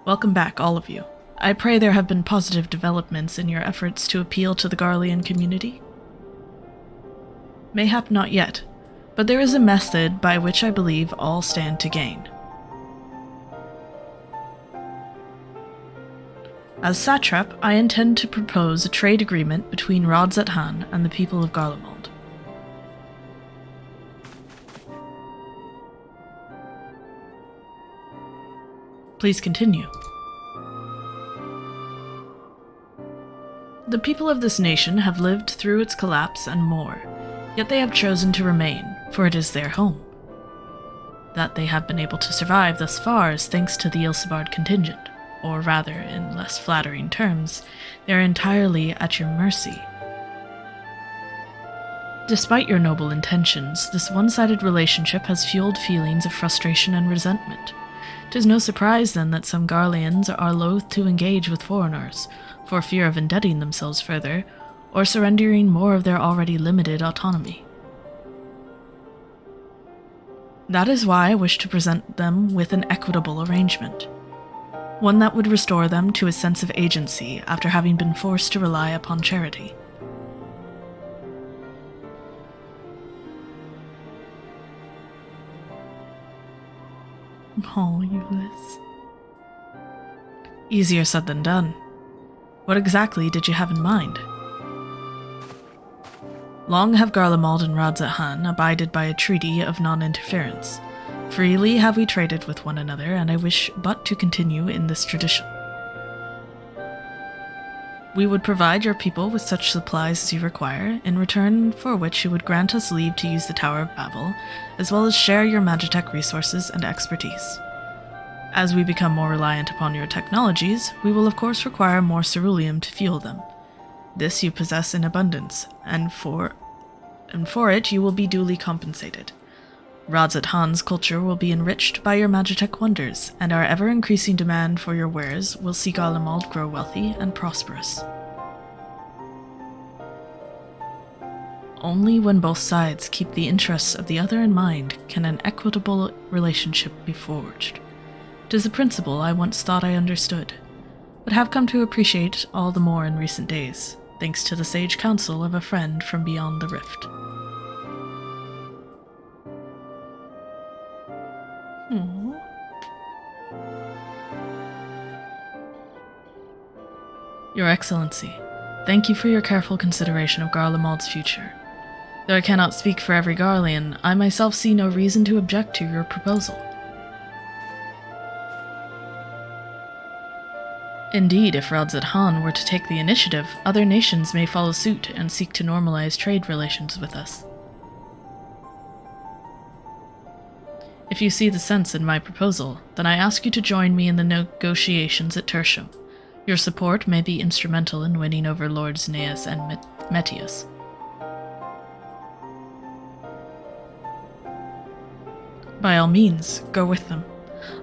Welcome back, all of you. I pray there have been positive developments in your efforts to appeal to the Garlean community? Mayhap not yet, but there is a method by which I believe all stand to gain. As satrap, I intend to propose a trade agreement between Radzat-Han and the people of Garlemald. Please continue. The people of this nation have lived through its collapse and more, yet they have chosen to remain, for it is their home. That they have been able to survive thus far is thanks to the Ilsebard contingent. or rather, in less flattering terms, they are entirely at your mercy. Despite your noble intentions, this one-sided relationship has fueled feelings of frustration and resentment. 'Tis no surprise, then, that some Garleans are loath to engage with foreigners, for fear of indebting themselves further, or surrendering more of their already limited autonomy. That is why I wish to present them with an equitable arrangement. One that would restore them to a sense of agency after having been forced to rely upon charity. Oh, Euless. Easier said than done. What exactly did you have in mind? Long have Garlemald and Radzat-Han abided by a treaty of non-interference. Freely have we traded with one another, and I wish but to continue in this tradition. We would provide your people with such supplies as you require, in return for which you would grant us leave to use the Tower of Babel, as well as share your Magitech resources and expertise. As we become more reliant upon your technologies, we will of course require more ceruleum to fuel them. This you possess in abundance, and for it you will be duly compensated. Radzat-Han's culture will be enriched by your Magitech wonders, and our ever-increasing demand for your wares will see Garlemald grow wealthy and prosperous. Only when both sides keep the interests of the other in mind can an equitable relationship be forged. 'Tis a principle I once thought I understood, but have come to appreciate all the more in recent days, thanks to the sage counsel of a friend from beyond the rift. Your Excellency, thank you for your careful consideration of Garlemald's future. Though I cannot speak for every Garlean, I myself see no reason to object to your proposal. Indeed, if Radzat-Han were to take the initiative, other nations may follow suit and seek to normalize trade relations with us. If you see the sense in my proposal, then I ask you to join me in the negotiations at Tertium. Your support may be instrumental in winning over Lords Neas and Metius. By all means, go with them.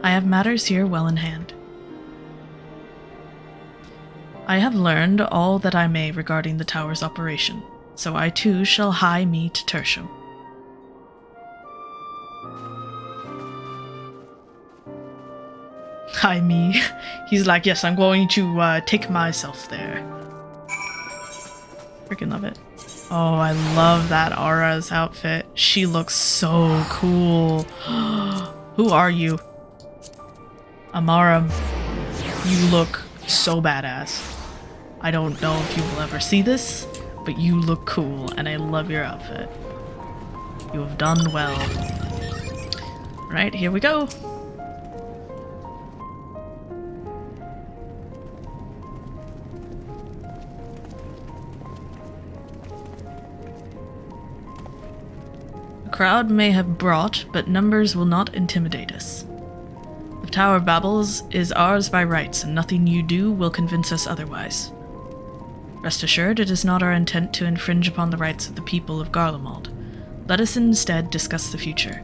I have matters here well in hand. I have learned all that I may regarding the tower's operation, so I too shall hie me to Tertium. Hi, me. He's like, yes, I'm going to take myself there. Freaking love it. Oh, I love that Aura's outfit. She looks so cool. Who are you? Amaram. You look so badass. I don't know if you will ever see this, but you look cool, and I love your outfit. You have done well. Alright, here we go. The crowd may have brought, but numbers will not intimidate us. The Tower of Babel is ours by rights, and nothing you do will convince us otherwise. Rest assured, it is not our intent to infringe upon the rights of the people of Garlemald. Let us instead discuss the future.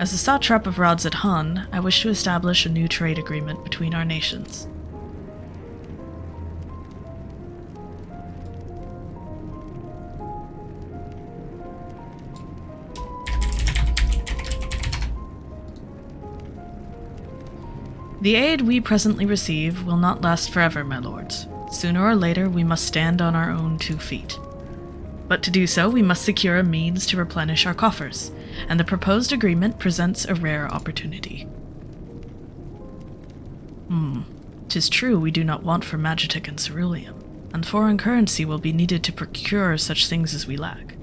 As the satrap of Radzat-Han, I wish to establish a new trade agreement between our nations. The aid we presently receive will not last forever, my lords. Sooner or later, we must stand on our own 2 feet. But to do so, we must secure a means to replenish our coffers, and the proposed agreement presents a rare opportunity. 'Tis true we do not want for Magitech and ceruleum, and foreign currency will be needed to procure such things as we lack.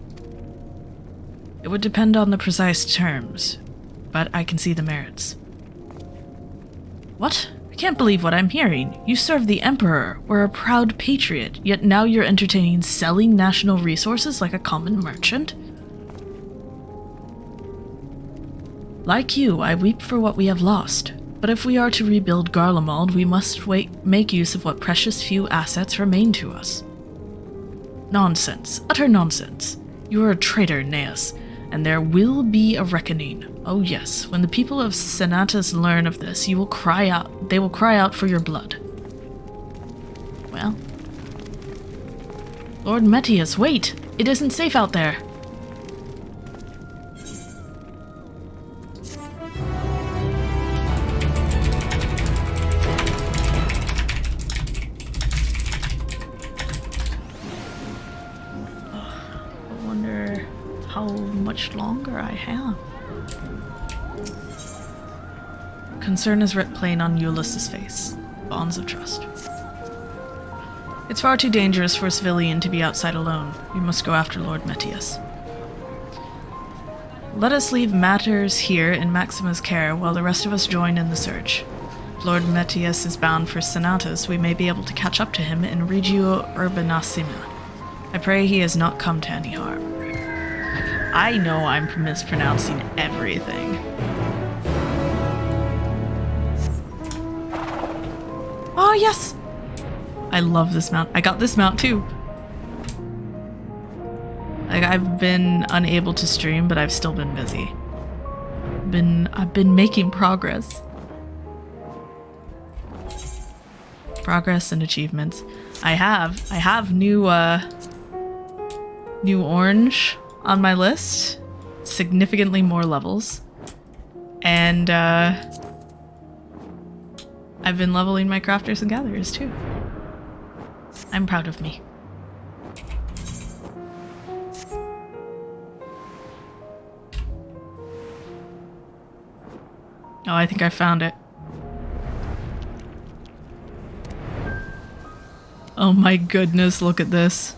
It would depend on the precise terms, but I can see the merits. What? I can't believe what I'm hearing. You serve the Emperor, were a proud patriot, yet now you're entertaining selling national resources like a common merchant? Like you, I weep for what we have lost. But if we are to rebuild Garlemald, we must make use of what precious few assets remain to us. Nonsense. Utter nonsense. You are a traitor, Neas, and there will be a reckoning. Oh yes, when the people of Senatus learn of this, they will cry out for your blood. Well. Lord Metius, wait! It isn't safe out there! I wonder how much longer I have. Concern is writ plain on Ulysses' face. Bonds of trust. It's far too dangerous for a civilian to be outside alone. We must go after Lord Metius. Let us leave matters here in Maxima's care while the rest of us join in the search. If Lord Metius is bound for Senatus, we may be able to catch up to him in Regio Urbanissima. I pray he has not come to any harm. I know I'm mispronouncing everything. Oh, yes! I love this mount. I got this mount too. Like, I've been unable to stream, but I've still been busy. I've been making progress. Progress and achievements. I have new orange on my list. Significantly more levels. And I've been leveling my crafters and gatherers too. I'm proud of me. Oh, I think I found it. Oh my goodness, look at this.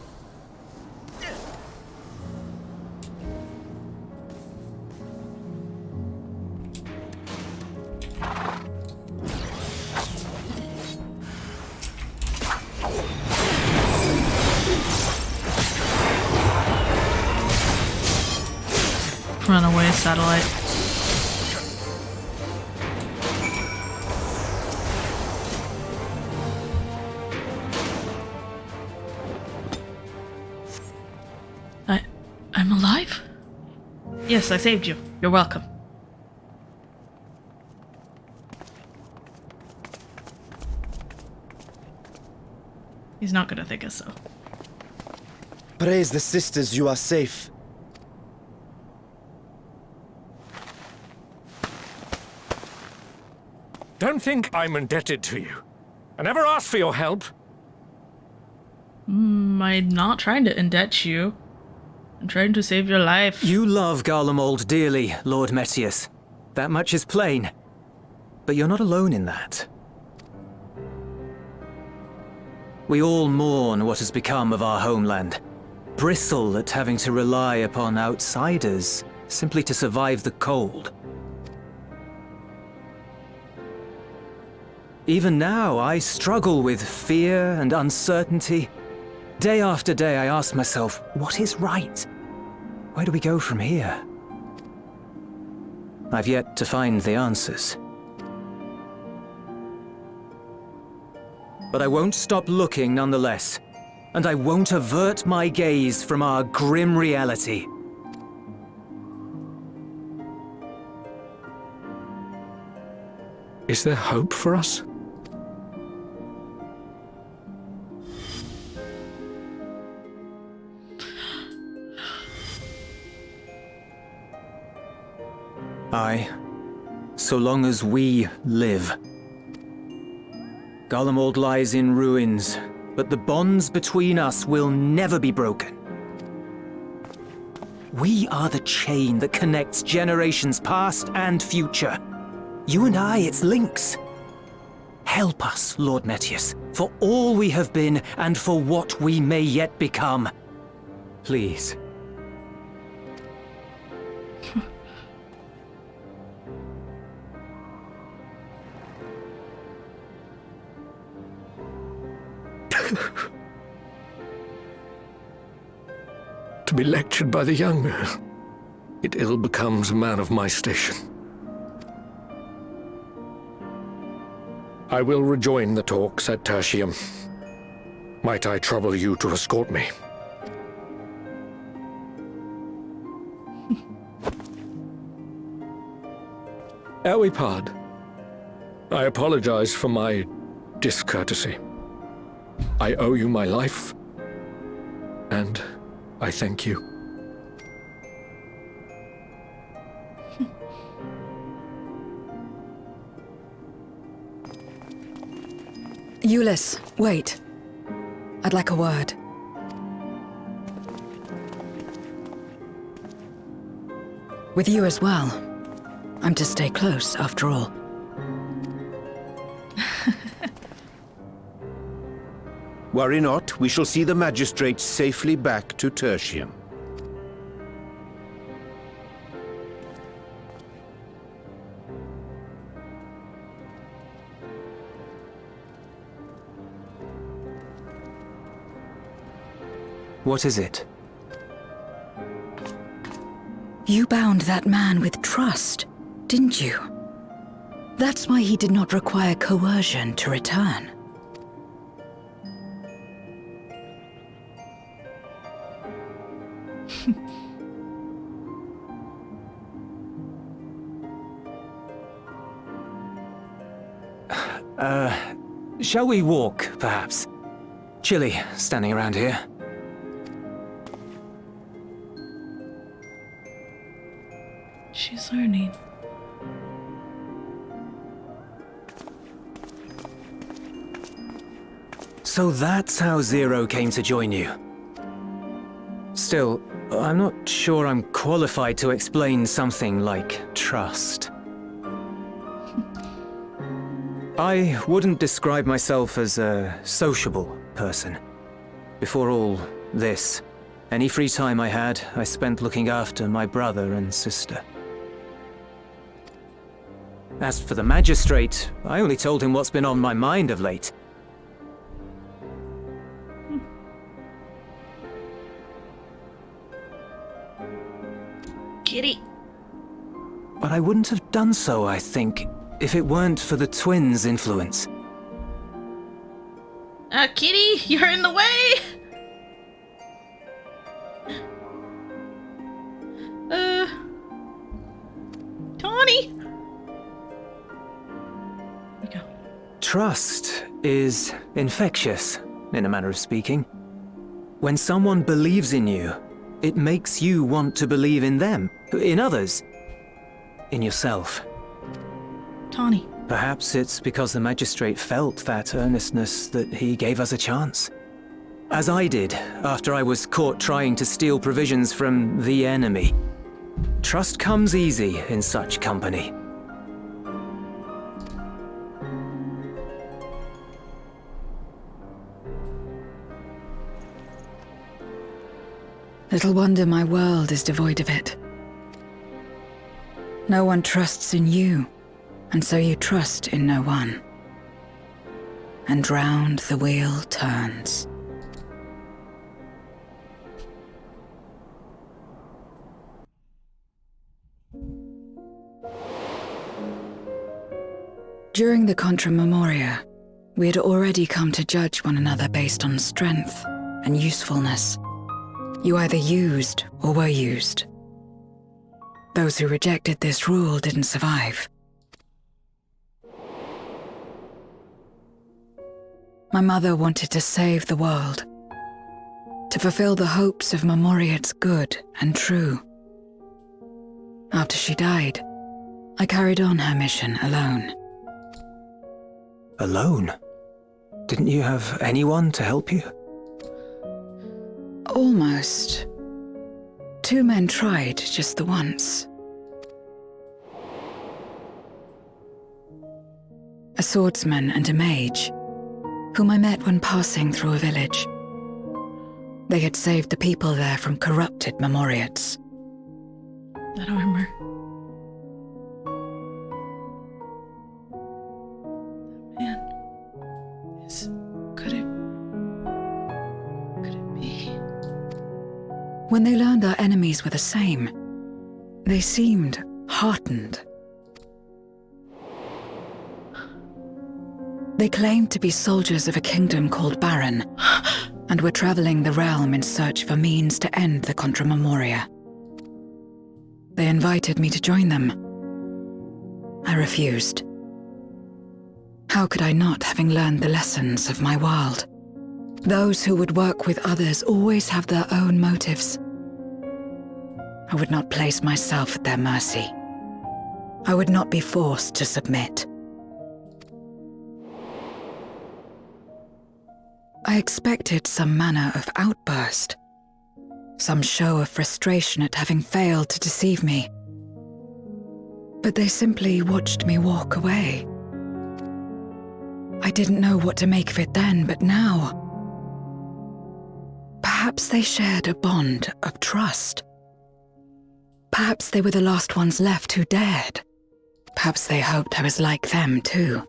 Runaway satellite. I'm alive? Yes, I saved you. You're welcome. He's not gonna think us so. Praise the sisters, you are safe. Don't think I'm indebted to you. I never asked for your help. I'm not trying to indebt you. I'm trying to save your life. You love Garlemald dearly, Lord Metius. That much is plain. But you're not alone in that. We all mourn what has become of our homeland. Bristle at having to rely upon outsiders simply to survive the cold. Even now, I struggle with fear and uncertainty. Day after day, I ask myself, what is right? Where do we go from here? I've yet to find the answers. But I won't stop looking nonetheless, and I won't avert my gaze from our grim reality. Is there hope for us? Aye, so long as we live. Garlemald lies in ruins, but the bonds between us will never be broken. We are the chain that connects generations past and future. You and I, it's links. Help us, Lord Metius, for all we have been and for what we may yet become. Please. To be lectured by the younger, it ill becomes a man of my station. I will rejoin the talks at Tertium. Might I trouble you to escort me? Ere we part, I apologize for my discourtesy. I owe you my life, and I thank you. Euless, wait. I'd like a word. With you as well. I'm to stay close, after all. Worry not, we shall see the magistrate safely back to Tertium. What is it? You bound that man with trust, didn't you? That's why he did not require coercion to return. Shall we walk, perhaps? Chilly, standing around here. She's learning. So that's how Zero came to join you. Still, I'm not sure I'm qualified to explain something like trust. I wouldn't describe myself as a sociable person. Before all this, any free time I had, I spent looking after my brother and sister. As for the magistrate, I only told him what's been on my mind of late. Kitty. But I wouldn't have done so, I think, if it weren't for the twins' influence. Kitty, you're in the way! Tawny! There we go. Trust is infectious, in a manner of speaking. When someone believes in you, it makes you want to believe in them, in others, in yourself. Tawny. Perhaps it's because the magistrate felt that earnestness that he gave us a chance. As I did, after I was caught trying to steal provisions from the enemy. Trust comes easy in such company. Little wonder my world is devoid of it. No one trusts in you, and so you trust in no one. And round the wheel turns. During the Contra Memoria, we had already come to judge one another based on strength and usefulness. You either used or were used. Those who rejected this rule didn't survive. My mother wanted to save the world, to fulfill the hopes of Memoria's good and true. After she died, I carried on her mission alone. Alone? Didn't you have anyone to help you? Almost. 2 men tried just the once. A swordsman and a mage, whom I met when passing through a village. They had saved the people there from corrupted Memoriates. That armor. Man. Could it be? When they learned our enemies were the same, they seemed heartened. They claimed to be soldiers of a kingdom called Baron, and were traveling the realm in search of a means to end the Contra Memoria. They invited me to join them. I refused. How could I not, having learned the lessons of my world? Those who would work with others always have their own motives. I would not place myself at their mercy. I would not be forced to submit. I expected some manner of outburst, some show of frustration at having failed to deceive me. But they simply watched me walk away. I didn't know what to make of it then, but now, perhaps they shared a bond of trust. Perhaps they were the last ones left who dared. Perhaps they hoped I was like them too.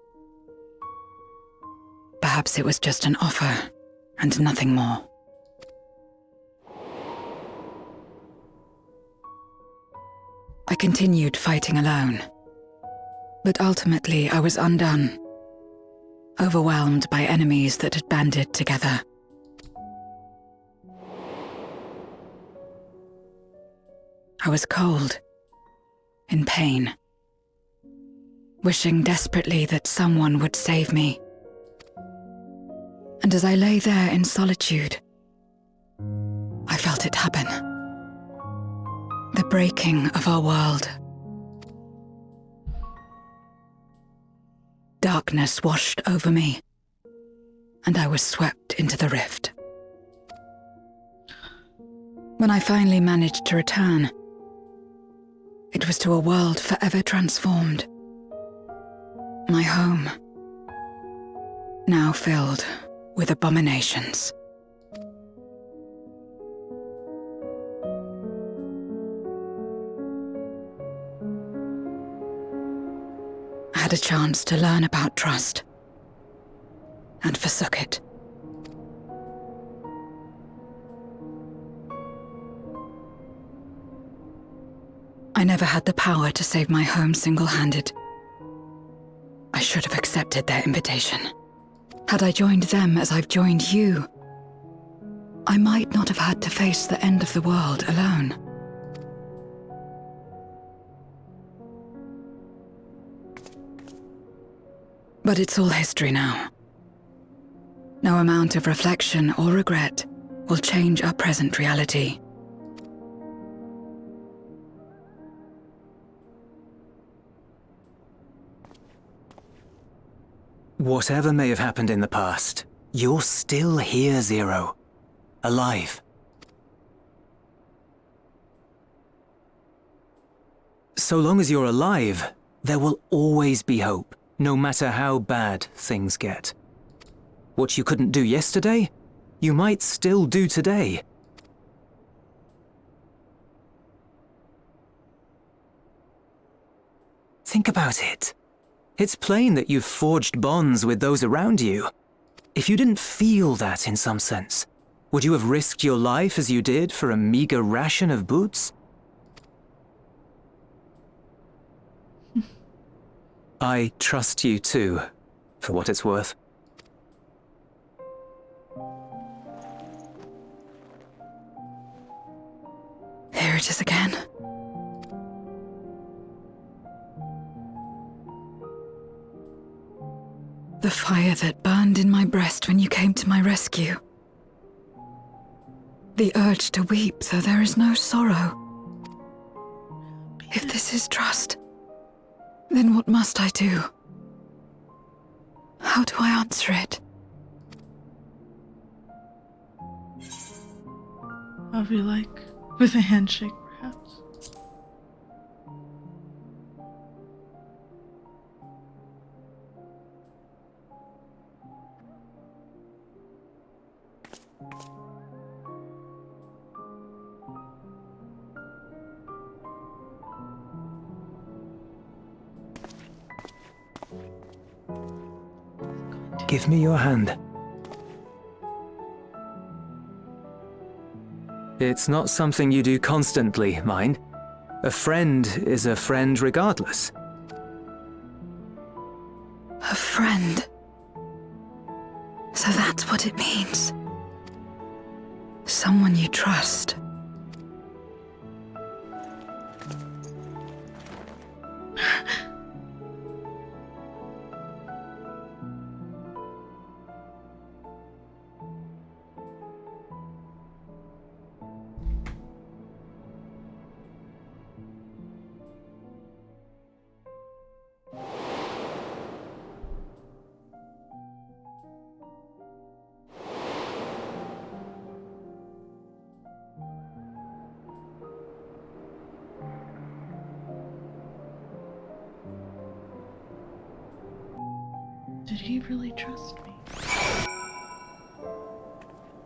Perhaps it was just an offer and nothing more. I continued fighting alone, but ultimately I was undone, overwhelmed by enemies that had banded together. I was cold, in pain, wishing desperately that someone would save me. And as I lay there in solitude, I felt it happen. The breaking of our world. Darkness washed over me, and I was swept into the rift. When I finally managed to return, it was to a world forever transformed. My home, now filled with abominations. I had a chance to learn about trust, and forsook it. I never had the power to save my home single-handed. I should have accepted their invitation. Had I joined them as I've joined you, I might not have had to face the end of the world alone. But it's all history now. No amount of reflection or regret will change our present reality. Whatever may have happened in the past, you're still here, Zero. Alive. So long as you're alive, there will always be hope, no matter how bad things get. What you couldn't do yesterday, you might still do today. Think about it. It's plain that you've forged bonds with those around you. If you didn't feel that in some sense, would you have risked your life as you did for a meager ration of boots? I trust you too, for what it's worth. Here it is again. The fire that burned in my breast when you came to my rescue. The urge to weep though there is no sorrow. If this is trust, then what must I do? How do I answer it? I'll be like, with a handshake, perhaps. Give me your hand. It's not something you do constantly, mind. A friend is a friend regardless. A friend? what it means. Someone you trust. Did he really trust me?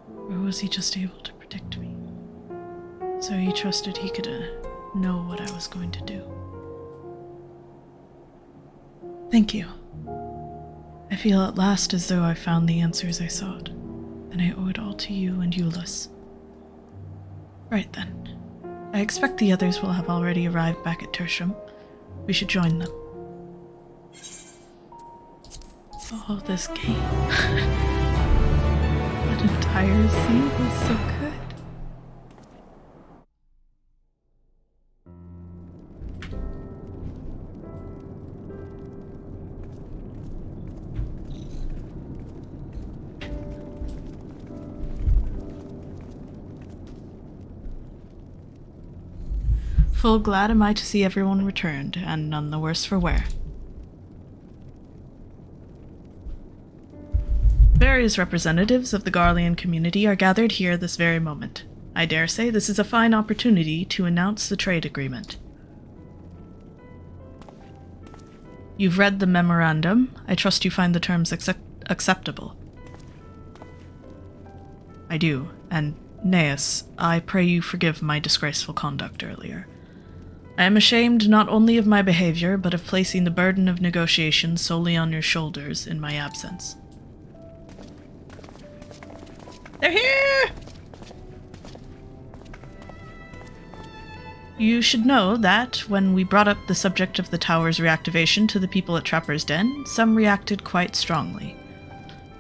Or was he just able to predict me? So he trusted he could know what I was going to do. Thank you. I feel at last as though I found the answers I sought, and I owe it all to you and Euless. Right then. I expect the others will have already arrived back at Tertium. We should join them. Oh, this game. That entire scene was so good. Full glad am I to see everyone returned, and none the worse for wear. Various representatives of the Garlean community are gathered here this very moment. I dare say this is a fine opportunity to announce the trade agreement. You've read the memorandum. I trust you find the terms acceptable. I do, and Neas, I pray you forgive my disgraceful conduct earlier. I am ashamed not only of my behavior, but of placing the burden of negotiation solely on your shoulders in my absence. They're here! You should know that, when we brought up the subject of the tower's reactivation to the people at Trapper's Den, some reacted quite strongly.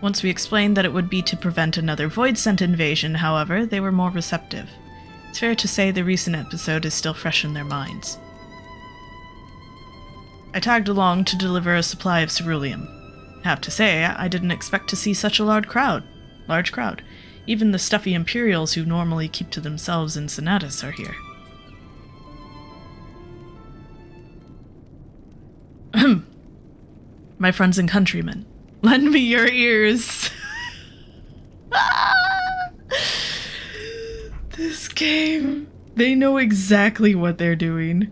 Once we explained that it would be to prevent another Voidsent invasion, however, they were more receptive. It's fair to say the recent episode is still fresh in their minds. I tagged along to deliver a supply of ceruleum. I have to say, I didn't expect to see such a large crowd. Even the stuffy Imperials who normally keep to themselves in Senatus are here. My friends and countrymen, lend me your ears. This game, they know exactly what they're doing.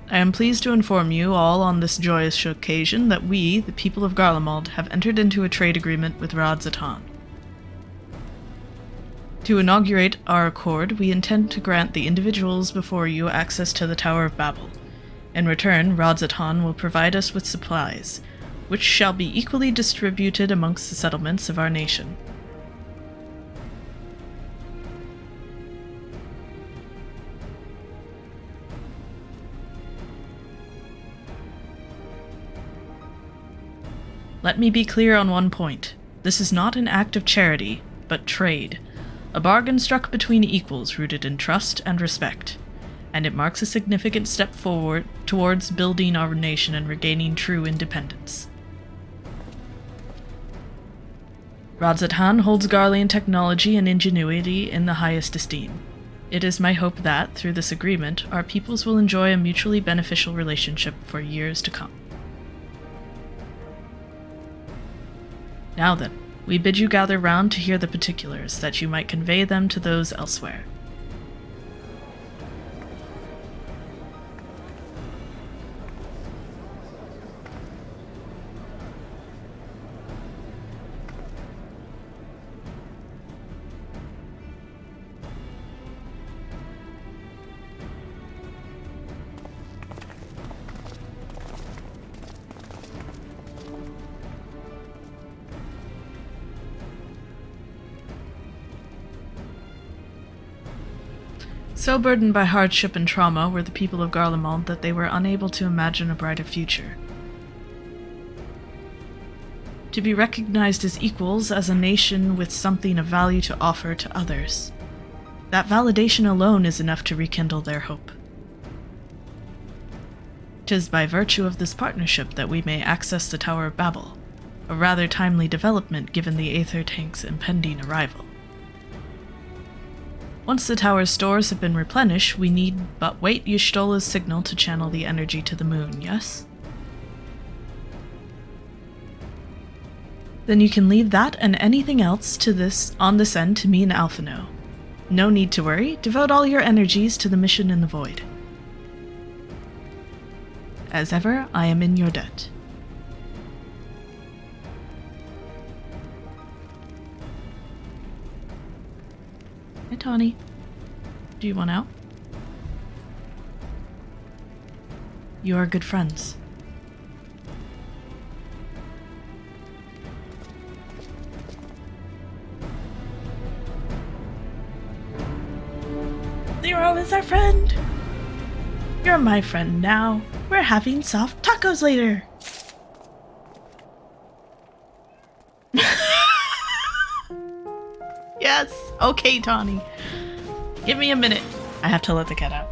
I am pleased to inform you all on this joyous occasion that we, the people of Garlemald, have entered into a trade agreement with Radzatan. To inaugurate our accord, we intend to grant the individuals before you access to the Tower of Babel. In return, Radzatan will provide us with supplies, which shall be equally distributed amongst the settlements of our nation. Let me be clear on one point. This is not an act of charity, but trade. A bargain struck between equals rooted in trust and respect. And it marks a significant step forward towards building our nation and regaining true independence. Radzatan holds Garlean technology and ingenuity in the highest esteem. It is my hope that, through this agreement, our peoples will enjoy a mutually beneficial relationship for years to come. Now then, we bid you gather round to hear the particulars, that you might convey them to those elsewhere. So burdened by hardship and trauma were the people of Garlemald that they were unable to imagine a brighter future. To be recognized as equals, as a nation with something of value to offer to others. That validation alone is enough to rekindle their hope. 'Tis by virtue of this partnership that we may access the Tower of Babel, a rather timely development given the Aether Tank's impending arrival. Once the tower's stores have been replenished, we need but wait Y'shtola's signal to channel the energy to the moon, yes? Then you can leave that and anything else on this end to me and Alphino. No need to worry, devote all your energies to the mission in the void. As ever, I am in your debt. Hey, Tawny. Do you want out? You are good friends. Zero is our friend. You're my friend now. We're having soft tacos later. Yes. Okay, Tawny. Give me a minute. I have to let the cat out.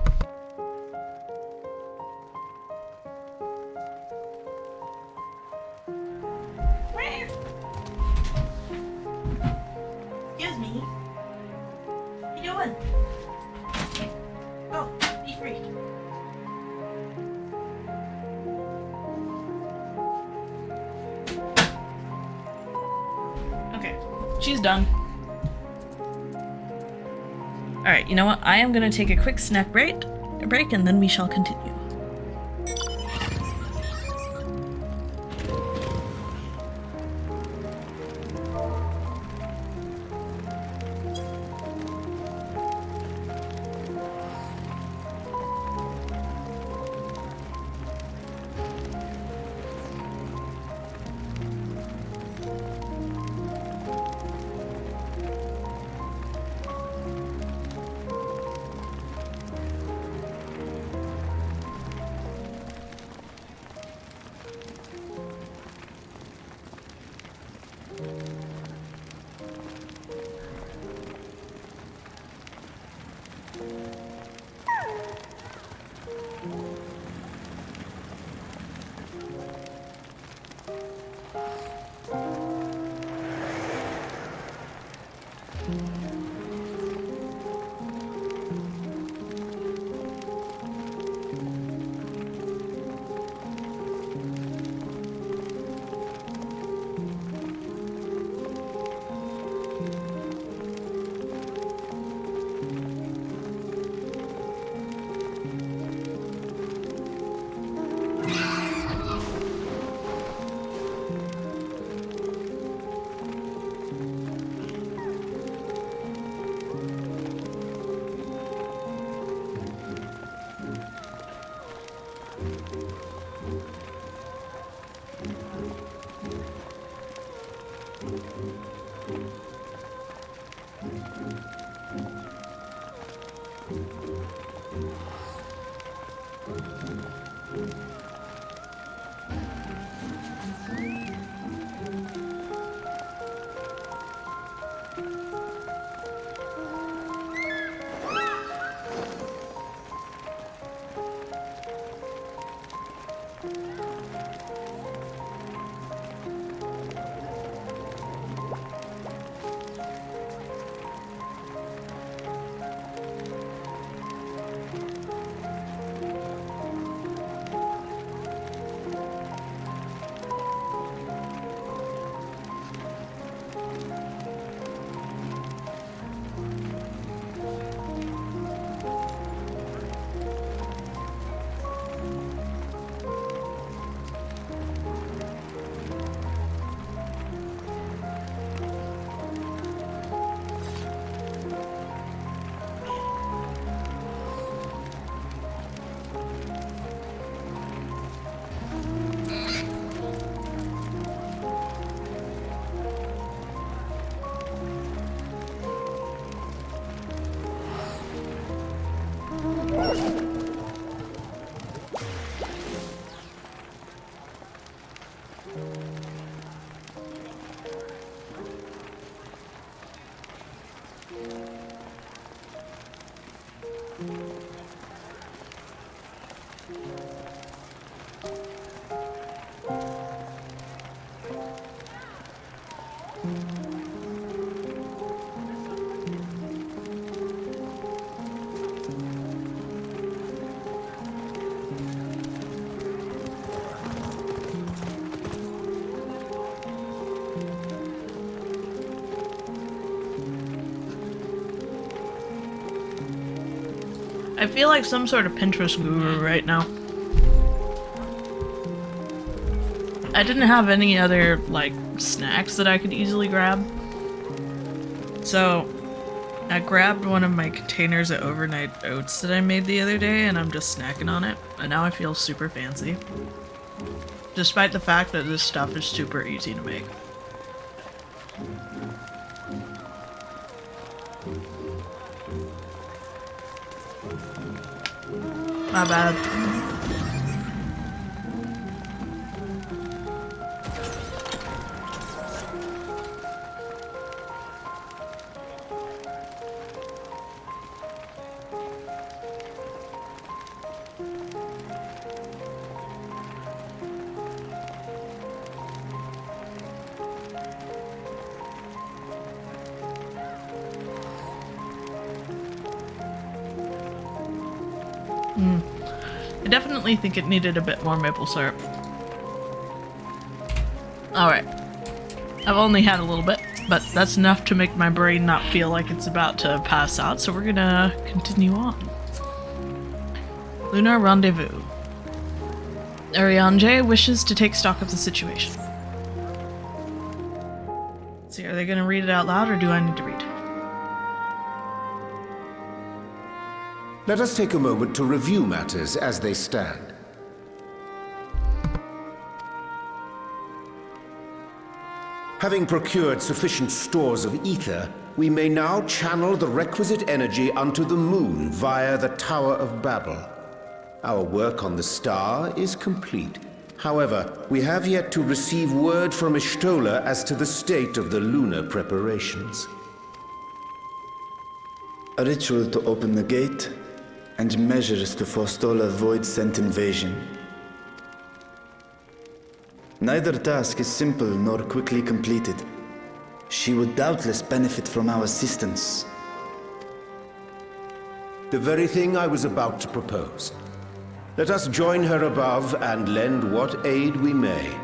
Excuse me. What you doing? Oh, be free. Okay, she's done. Alright, you know what? I am gonna take a quick snack break and then we shall continue. I feel like some sort of Pinterest guru right now. I didn't have any other, like, snacks that I could easily grab. So, I grabbed one of my containers of overnight oats that I made the other day, and I'm just snacking on it. And now I feel super fancy. Despite the fact that this stuff is super easy to make. My bad. I definitely think it needed a bit more maple syrup. Alright. I've only had a little bit, but that's enough to make my brain not feel like it's about to pass out, so we're gonna continue on. Lunar Rendezvous. Arianje wishes to take stock of the situation. Let's see, are they gonna read it out loud, or do I need to read? Let us take a moment to review matters as they stand. Having procured sufficient stores of ether, we may now channel the requisite energy unto the moon via the Tower of Babel. Our work on the star is complete. However, we have yet to receive word from Ishtola as to the state of the lunar preparations. A ritual to open the gate, and measures to forestall a void-sent invasion. Neither task is simple nor quickly completed. She would doubtless benefit from our assistance. The very thing I was about to propose. Let us join her above and lend what aid we may.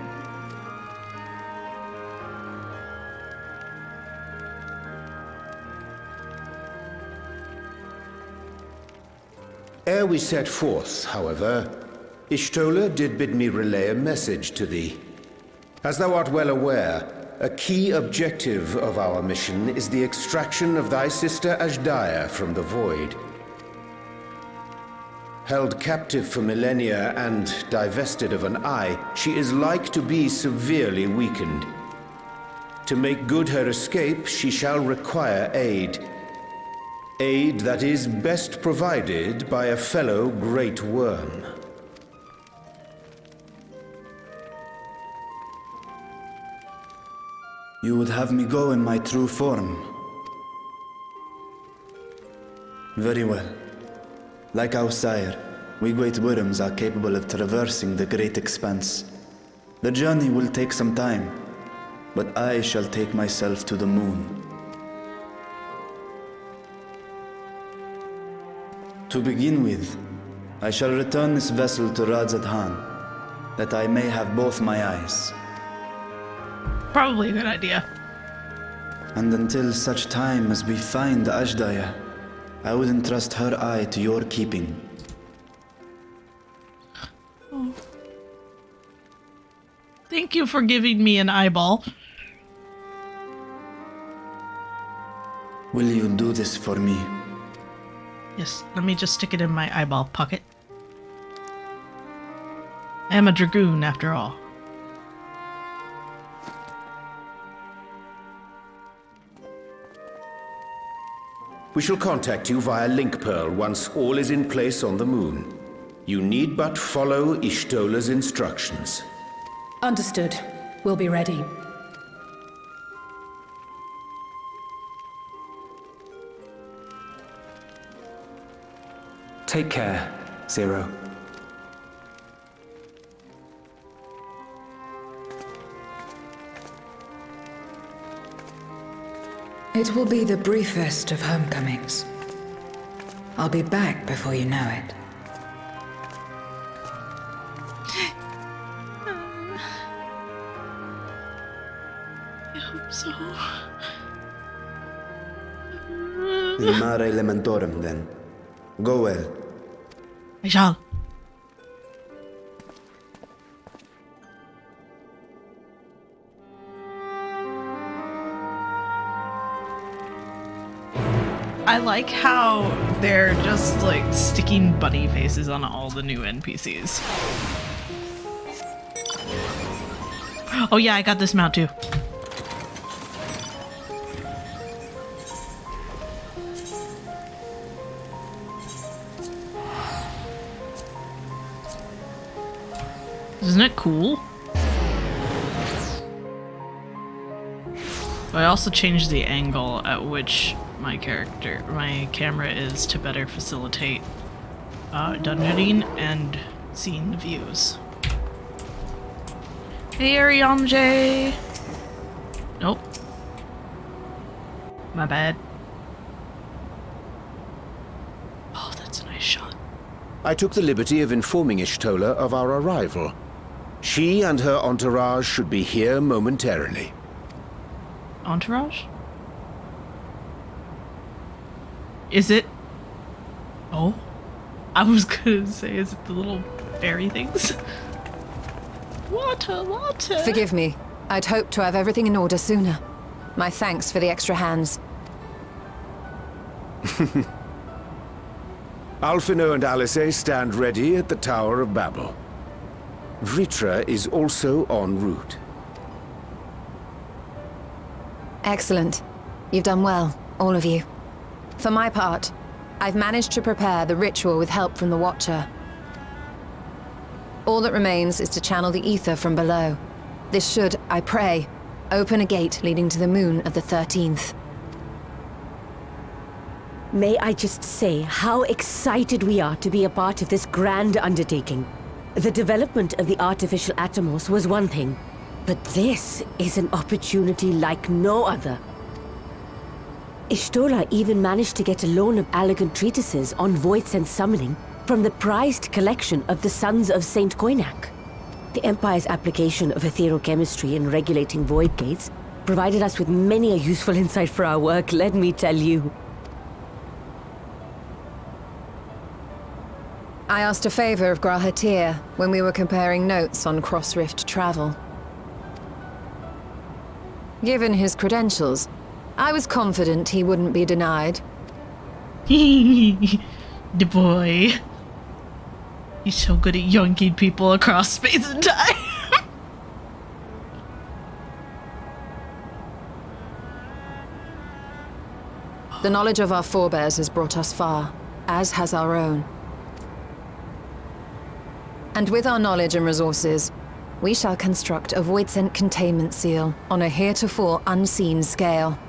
Ere we set forth, however, Ishtola did bid me relay a message to thee. As thou art well aware, a key objective of our mission is the extraction of thy sister Ashdaya from the Void. Held captive for millennia and divested of an eye, she is like to be severely weakened. To make good her escape, she shall require aid. Aid that is best provided by a fellow Great Worm. You would have me go in my true form? Very well. Like our sire, we Great Worms are capable of traversing the great expanse. The journey will take some time, but I shall take myself to the moon. To begin with, I shall return this vessel to Radzadhan, that I may have both my eyes. Probably a good idea. And until such time as we find Ashdaya, I would entrust her eye to your keeping. Oh. Thank you for giving me an eyeball. Will you do this for me? Yes, let me just stick it in my eyeball pocket. I am a dragoon, after all. We shall contact you via Link Pearl once all is in place on the moon. You need but follow Ishtola's instructions. Understood. We'll be ready. Take care, Zero. It will be the briefest of homecomings. I'll be back before you know it. I hope so. In mare lamentorum, then. Go well. I shall. I like how they're just like sticking bunny faces on all the new NPCs. Oh yeah, I got this mount too. Isn't it cool? I also changed the angle at which my camera is to better facilitate dungeoning and seeing the views. Hey, Ariamjay! Nope. My bad. Oh, that's a nice shot. I took the liberty of informing Ishtola of our arrival. She and her entourage should be here momentarily. Entourage? Is it? Oh? I was gonna say, is it the little fairy things? Water, water! Forgive me. I'd hoped to have everything in order sooner. My thanks for the extra hands. Alphino and Alice stand ready at the Tower of Babel. Vritra is also en route. Excellent. You've done well, all of you. For my part, I've managed to prepare the ritual with help from the Watcher. All that remains is to channel the ether from below. This should, I pray, open a gate leading to the moon of the 13th. May I just say how excited we are to be a part of this grand undertaking. The development of the artificial Atomos was one thing, but this is an opportunity like no other. Ishtola even managed to get a loan of elegant treatises on voice and summoning from the prized collection of the Sons of Saint Koinak. The Empire's application of etherochemistry in regulating void gates provided us with many a useful insight for our work, let me tell you. I asked a favor of Grahatir when we were comparing notes on cross-rift travel. Given his credentials, I was confident he wouldn't be denied. The boy. He's so good at yoinking people across space and time. The knowledge of our forebears has brought us far, as has our own. And with our knowledge and resources, we shall construct a void-sent containment seal on a heretofore unseen scale.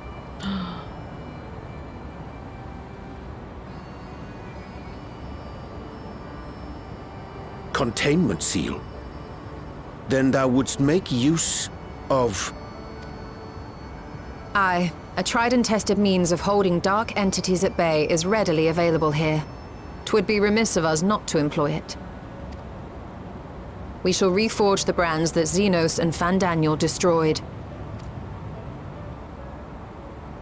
Containment seal? Then thou wouldst make use of... Aye, a tried and tested means of holding dark entities at bay is readily available here. 'Twould be remiss of us not to employ it. We shall reforge the brands that Xenos and Fandaniel destroyed.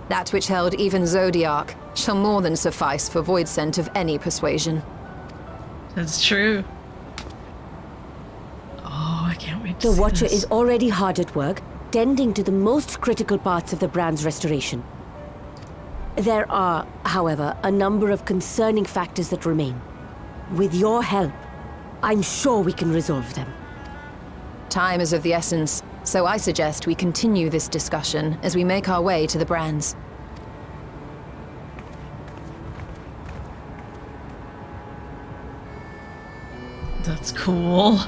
That which held even Zodiac shall more than suffice for void scent of any persuasion. That's true. Oh, I can't wait to The see Watcher this. is already hard at work, tending to the most critical parts of the brand's restoration. There are, however, a number of concerning factors that remain. With your help, I'm sure we can resolve them. Time is of the essence, so I suggest we continue this discussion as we make our way to the brands. That's cool.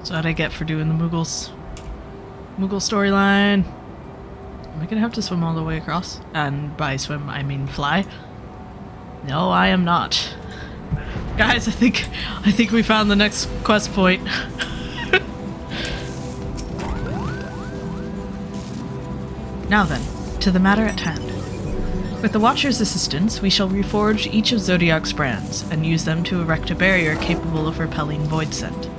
So what I get for doing the Moogle storyline. Am I gonna have to swim all the way across? And by swim, I mean fly. No, I am not. Guys, I think we found the next quest point. Now then, to the matter at hand. With the Watcher's assistance, we shall reforge each of Zodiac's brands, and use them to erect a barrier capable of repelling void scent.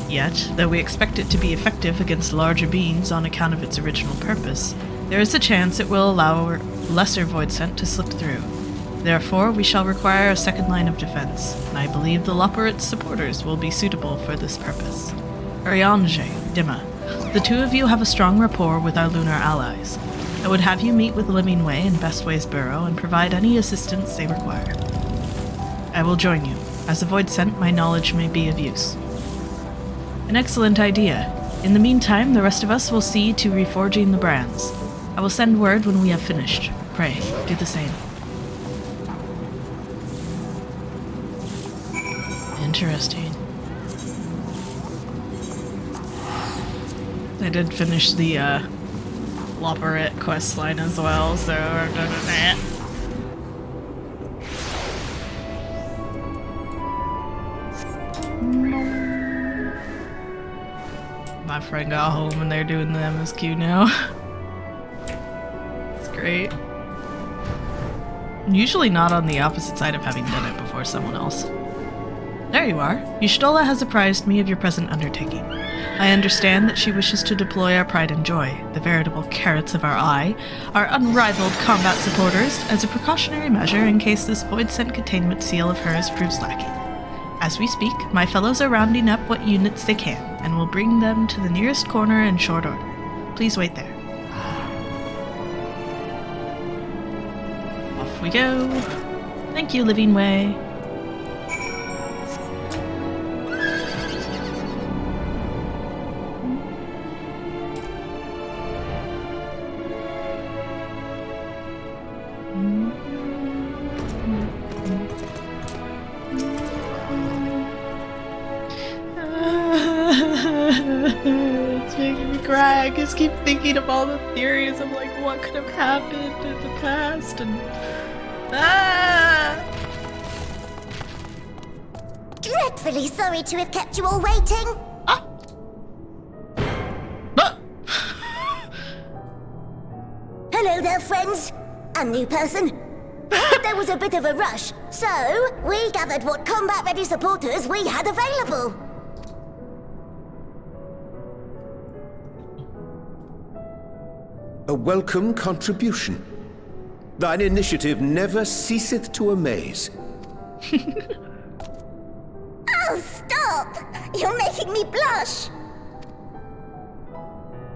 Yet, though we expect it to be effective against larger beings on account of its original purpose, there is a chance it will allow lesser void scent to slip through. Therefore, we shall require a second line of defense, and I believe the Loporit's supporters will be suitable for this purpose. Uriange, Dimma, the two of you have a strong rapport with our lunar allies. I would have you meet with Living Way and Bestway's Burrow and provide any assistance they require. I will join you. As a void scent, my knowledge may be of use. An excellent idea. In the meantime, the rest of us will see to reforging the brands. I will send word when we have finished. Pray, do the same. Interesting. I did finish the Loporit quest line as well, so I've done that. My friend got home and they're doing the MSQ now. It's great. I'm usually not on the opposite side of having done it before someone else. There you are. Y'shtola has apprised me of your present undertaking. I understand that she wishes to deploy our pride and joy, the veritable carrots of our eye, our unrivaled combat supporters, as a precautionary measure in case this void scent containment seal of hers proves lacking. As we speak, my fellows are rounding up what units they can, and will bring them to the nearest corner in short order. Please wait there. Off we go. Thank you, Living Way. It's making me cry. I just keep thinking of all the theories of like what could have happened in the past and Dreadfully sorry to have kept you all waiting. Hello there, friends. A new person. There was a bit of a rush, so we gathered what combat-ready supporters we had available. A welcome contribution. Thine initiative never ceaseth to amaze. Oh, stop! You're making me blush!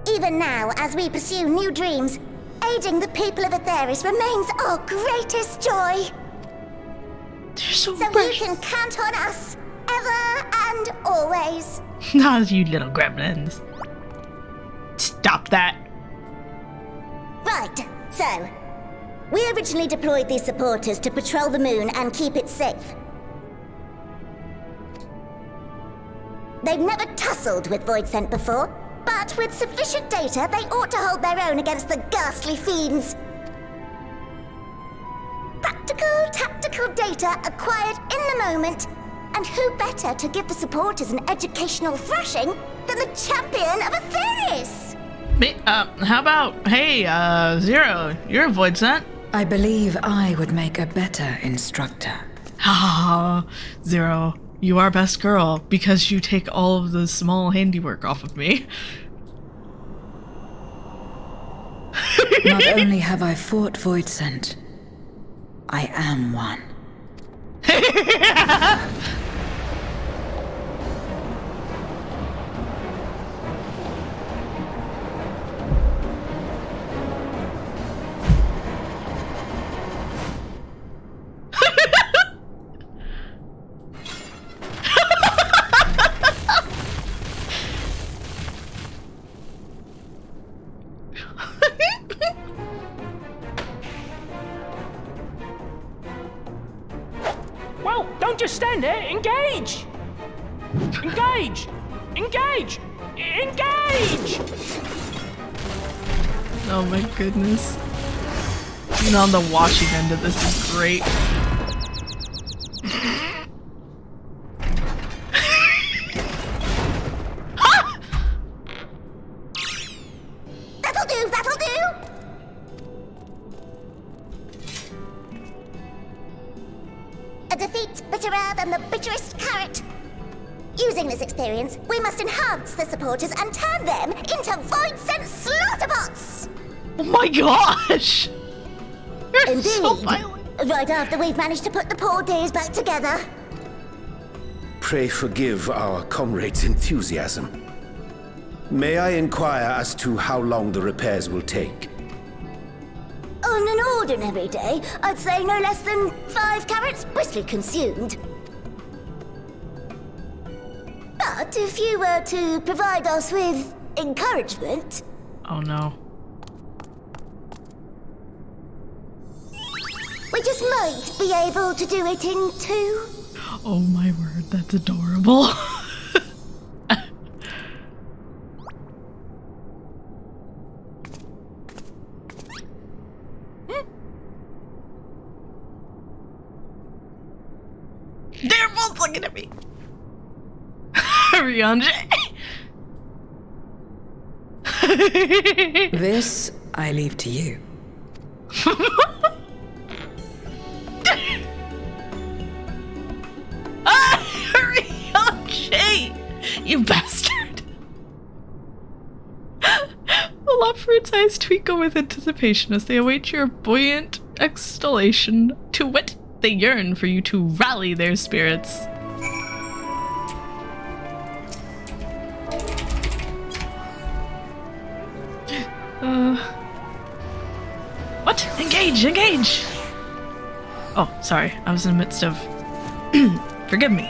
Even now, as we pursue new dreams, aiding the people of Aetheris remains our greatest joy. So you can count on us, ever and always. Ah, you little gremlins. Stop that. Right, so, we originally deployed these supporters to patrol the moon and keep it safe. They've never tussled with void scent before, but with sufficient data, they ought to hold their own against the ghastly fiends. Practical, tactical data acquired in the moment, and who better to give the supporters an educational thrashing than the champion of Aetheris? How about, hey, Zero, you're a void scent. I believe I would make a better instructor. Ha Zero, you are best girl because you take all of the small handiwork off of me. Not only have I fought void scent, I am one. Well, don't just stand there. Engage! Engage! Engage! Engage! Oh my goodness. Being on the watching end of this is great. That'll do, that'll do! A defeat bitterer than the bitterest carrot. Using this experience, we must enhance the supporters and turn them into void-sense slaughterbots! Oh my gosh! You're Indeed. so violent. Right after we've managed to put the poor dears back together. Pray forgive our comrade's enthusiasm. May I inquire as to how long the repairs will take? On an ordinary day, I'd say no less than 5 carrots briskly consumed. But if you were to provide us with encouragement... Oh no. We just might be able to do it in 2. Oh my word, that's adorable. They're both looking at me. Rianji. This I leave to you. Rianji! You bastard! The leopard's eyes twinkle with anticipation as they await your buoyant exhalation. To wit, they yearn for you to rally their spirits. What? Engage! Engage! Oh, sorry. I was in the midst of... Forgive me.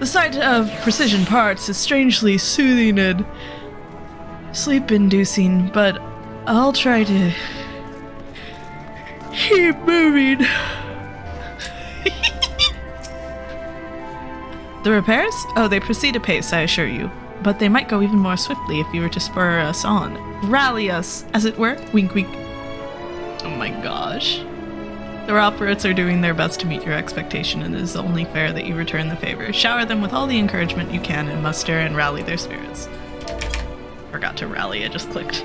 The sight of precision parts is strangely soothing and sleep-inducing, but I'll try to keep moving. The repairs? Oh, they proceed apace, I assure you. But they might go even more swiftly if you were to spur us on. Rally us, as it were. Wink, wink. Oh my gosh. The operates are doing their best to meet your expectation, and it is only fair that you return the favor. Shower them with all the encouragement you can and muster and rally their spirits. Forgot to rally, I just clicked.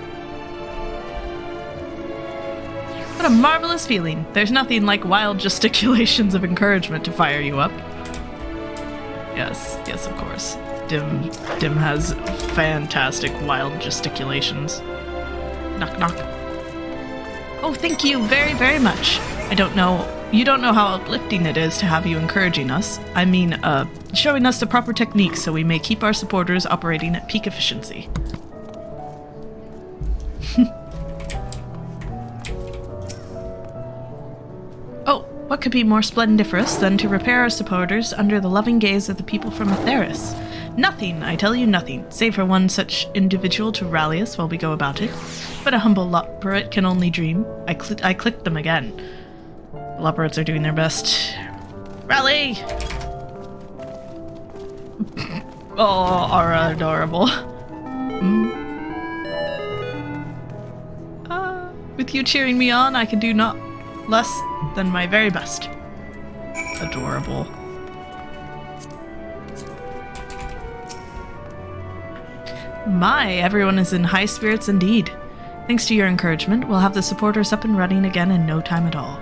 What a marvelous feeling. There's nothing like wild gesticulations of encouragement to fire you up. Yes, yes, of course. Dhim has fantastic wild gesticulations. Knock, knock. Oh, thank you very, very much. I don't know. You don't know how uplifting it is to have you encouraging us. I mean, showing us the proper techniques so we may keep our supporters operating at peak efficiency. Oh, what could be more splendiferous than to repair our supporters under the loving gaze of the people from Atheris? Nothing, I tell you nothing, save for one such individual to rally us while we go about it. But a humble Lopperit can only dream. I clicked them again. The Lopperits are doing their best. Rally! Oh, are adorable. With you cheering me on, I can do not less than my very best. Adorable. My, everyone is in high spirits indeed. Thanks to your encouragement, we'll have the supporters up and running again in no time at all.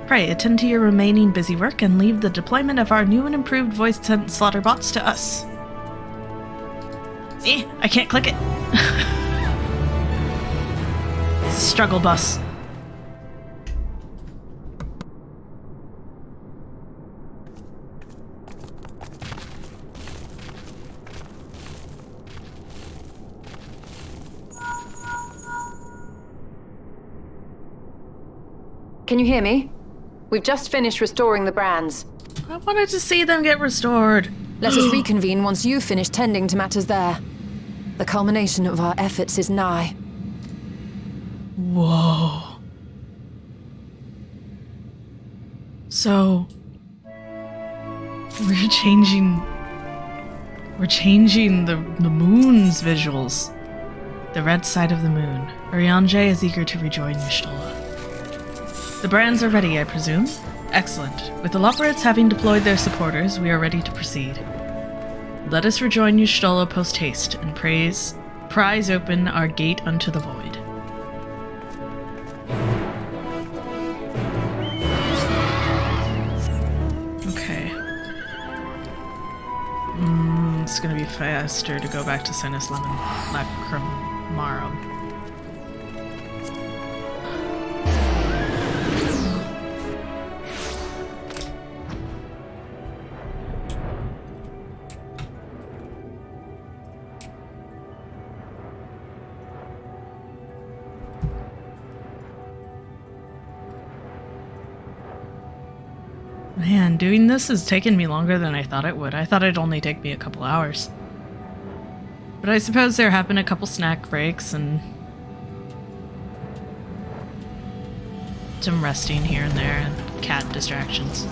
Pray, attend to your remaining busy work and leave the deployment of our new and improved voice-sent slaughterbots to us. See? I can't click it. Struggle bus. Can you hear me? We've just finished restoring the brands. I wanted to see them get restored. Let us reconvene once you've finished tending to matters there. The culmination of our efforts is nigh. Whoa. So... We're changing the moon's visuals. The red side of the moon. Urianger is eager to rejoin Y'shtola. The brands are ready, I presume? Excellent. With the Loporits having deployed their supporters, we are ready to proceed. Let us rejoin Y'shtola post-haste and prize open our gate unto the void. Okay. It's gonna be faster to go back to Sinus Lacrimarum. Man, doing this has taken me longer than I thought it would. I thought it'd only take me a couple hours. But I suppose there have been a couple snack breaks and some resting here and there and cat distractions.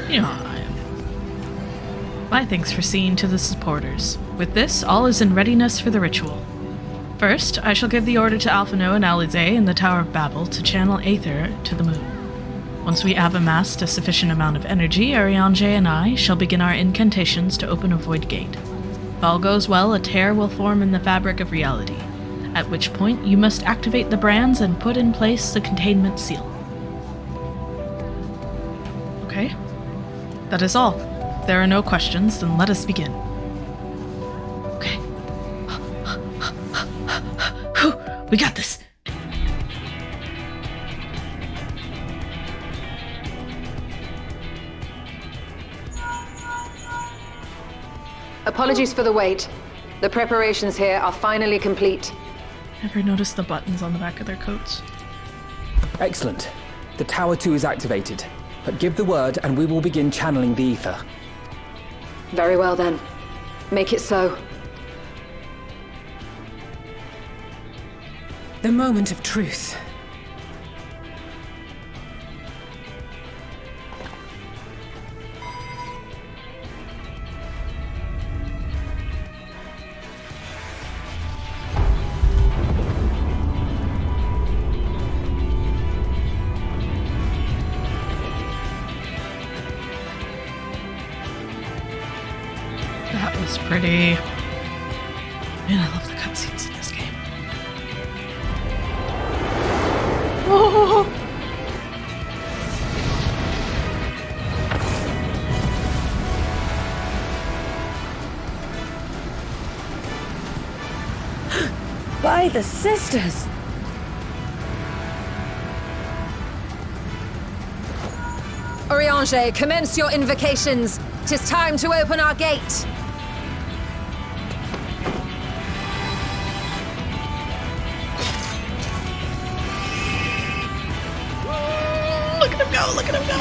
You know how I am. My thanks for seeing to the supporters. With this, all is in readiness for the ritual. First, I shall give the order to Alphino and Alize in the Tower of Babel to channel Aether to the moon. Once we have amassed a sufficient amount of energy, Urianger and I shall begin our incantations to open a void gate. If all goes well, a tear will form in the fabric of reality, at which point you must activate the brands and put in place the containment seal. Okay, that is all. If there are no questions, then let us begin. Okay. We got this! Apologies for the wait. The preparations here are finally complete. Ever noticed the buttons on the back of their coats? Excellent. The Tower 2 is activated. But give the word and we will begin channeling the ether. Very well then. Make it so. The moment of truth. That was pretty. Man, I love the cutscenes in this game. Oh! By the sisters! Urianger, commence your invocations. 'Tis time to open our gate. Look at him go! Look at him go!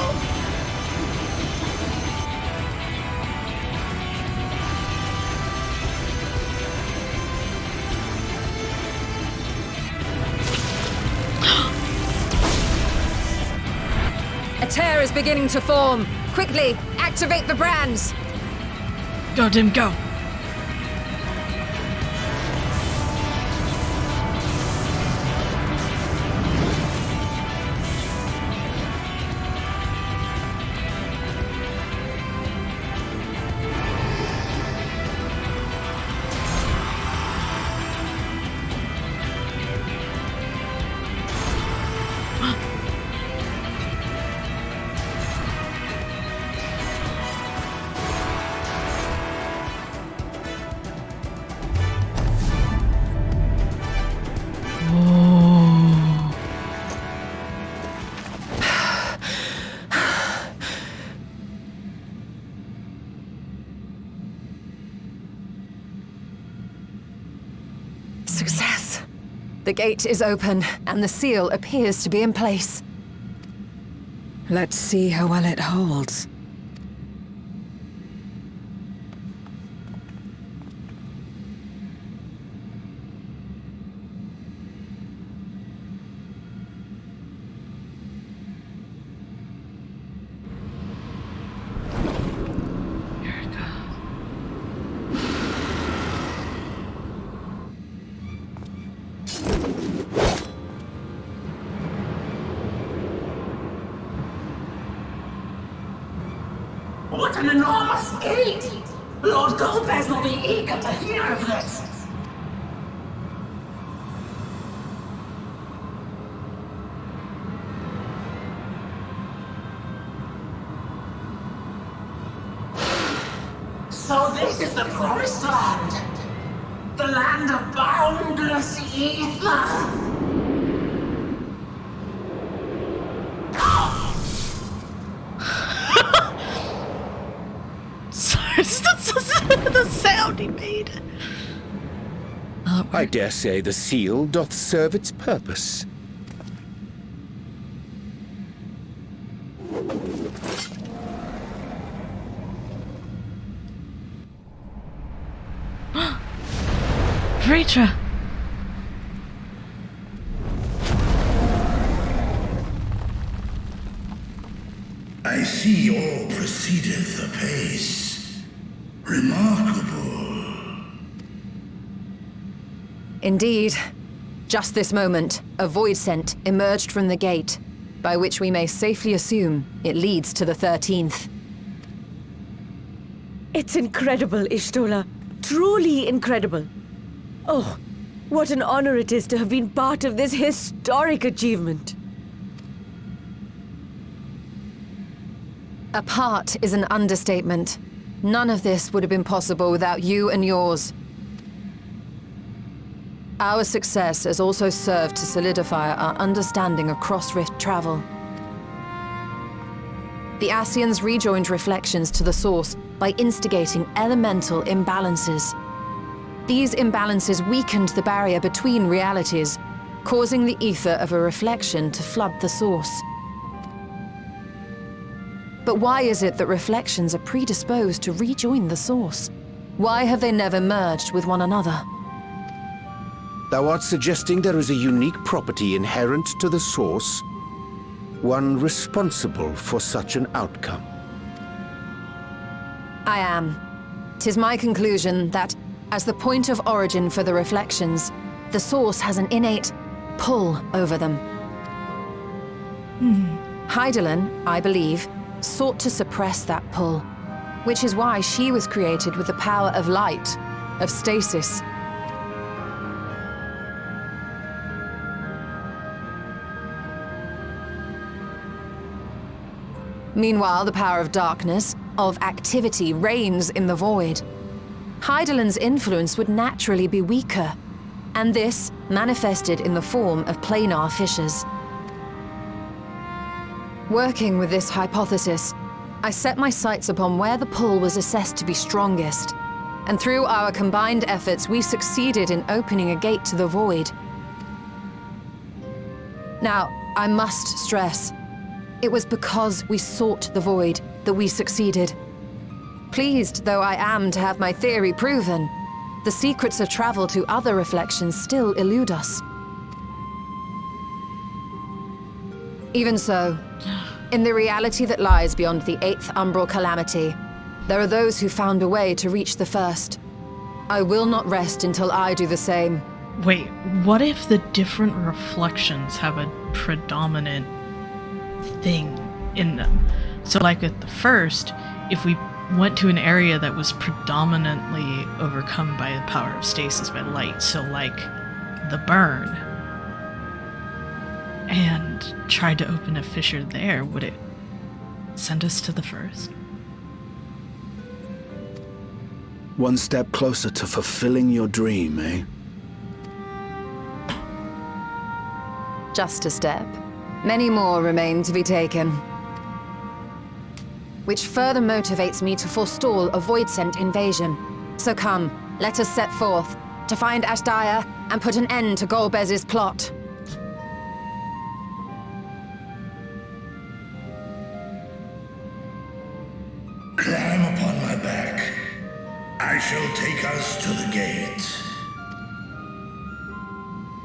A tear is beginning to form. Quickly, activate the brands. Go, Dhim, go! Success. The gate is open, and the seal appears to be in place. Let's see how well it holds. an enormous gate! Lord Golbez will be eager to hear of this! So this is the Promised Land! The land of boundless ether! The sound he made. I dare say the seal doth serve its purpose. Vritra! I see all proceedeth apace. Remarkable. Indeed. Just this moment, a void scent emerged from the gate, by which we may safely assume it leads to the 13th. It's incredible, Ishtola. Truly incredible. Oh, what an honor it is to have been part of this historic achievement. A part is an understatement. None of this would have been possible without you and yours. Our success has also served to solidify our understanding of cross-rift travel. The Ascians rejoined reflections to the source by instigating elemental imbalances. These imbalances weakened the barrier between realities, causing the ether of a reflection to flood the source. But why is it that reflections are predisposed to rejoin the source? Why have they never merged with one another? Thou art suggesting there is a unique property inherent to the source, one responsible for such an outcome. I am. 'Tis my conclusion that, as the point of origin for the reflections, the source has an innate pull over them. Heidelin, I believe, sought to suppress that pull, which is why she was created with the power of light, of stasis. Meanwhile, the power of darkness, of activity, reigns in the void. Heidelin's influence would naturally be weaker, and this manifested in the form of planar fissures. Working with this hypothesis, I set my sights upon where the pull was assessed to be strongest, and through our combined efforts, we succeeded in opening a gate to the void. Now, I must stress, it was because we sought the void that we succeeded. Pleased though I am to have my theory proven, the secrets of travel to other reflections still elude us. Even so, in the reality that lies beyond the 8th umbral calamity, there are those who found a way to reach the first. I will not rest until I do the same. Wait, what if the different reflections have a predominant thing in them? So like at the first, if we went to an area that was predominantly overcome by the power of stasis by light, so like the burn, and tried to open a fissure there, would it send us to the first? One step closer to fulfilling your dream, eh? Just a step. Many more remain to be taken. Which further motivates me to forestall a void-sent invasion. So come, let us set forth, to find Ashdaya and put an end to Golbez's plot. Climb upon my back. I shall take us to the gate.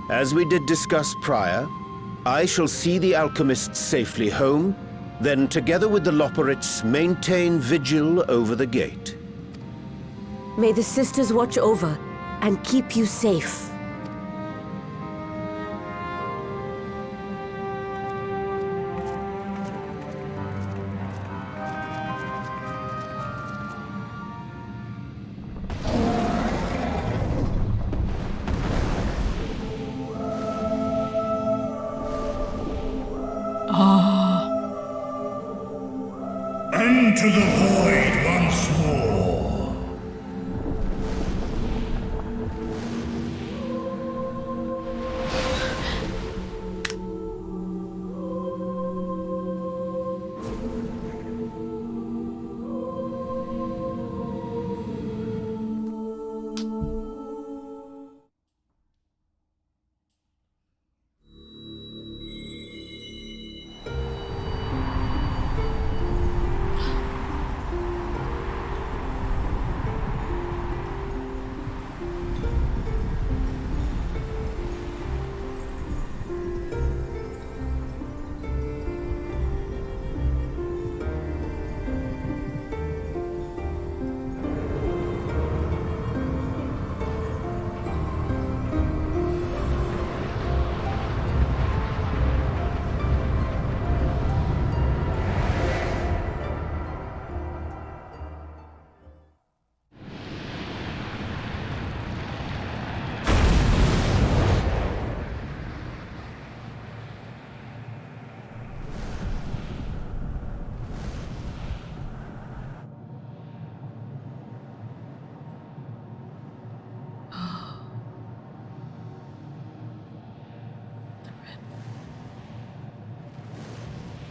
As we did discuss prior, I shall see the alchemists safely home, then together with the Loporits maintain vigil over the gate. May the sisters watch over and keep you safe.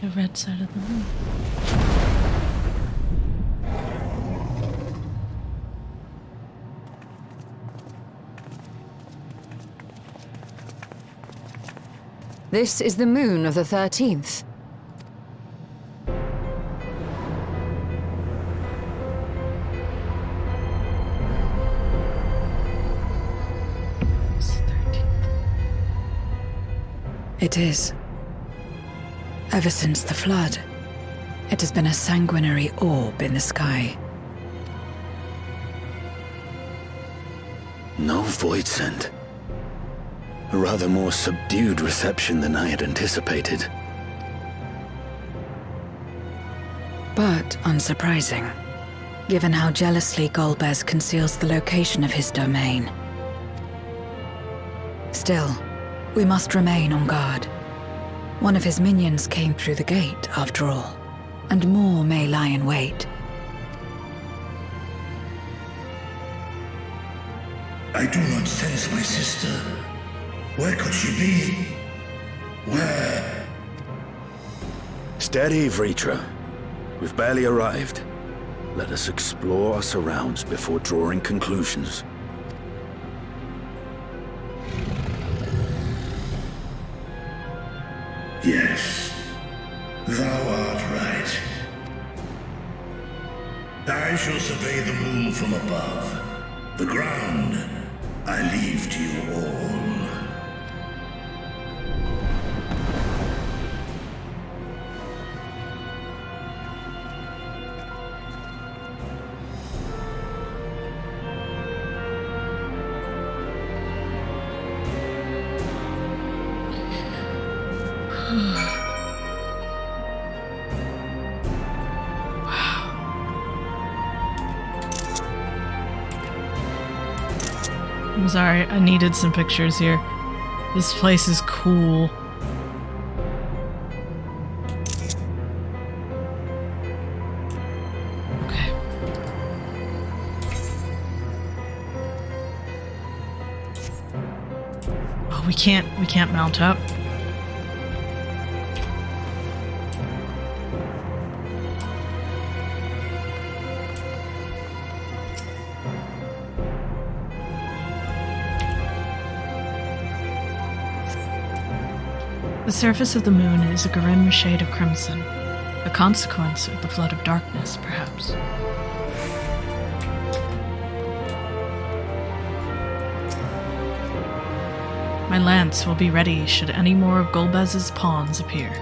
The red side of the moon. This is the moon of the 13th. It is. Ever since the flood, it has been a sanguinary orb in the sky. No void send. A rather more subdued reception than I had anticipated. But unsurprising, given how jealously Golbez conceals the location of his domain. Still, we must remain on guard. One of his minions came through the gate, after all, and more may lie in wait. I do not sense my sister. Where could she be? Where? Steady, Vritra. We've barely arrived. Let us explore our surrounds before drawing conclusions. Yes, thou art right. I shall survey the moon from above. The ground, I leave to you all. I'm sorry, I needed some pictures here. This place is cool. Okay. Oh, we can't mount up. The surface of the moon is a grim shade of crimson, a consequence of the flood of darkness, perhaps. My lance will be ready should any more of Golbez's pawns appear.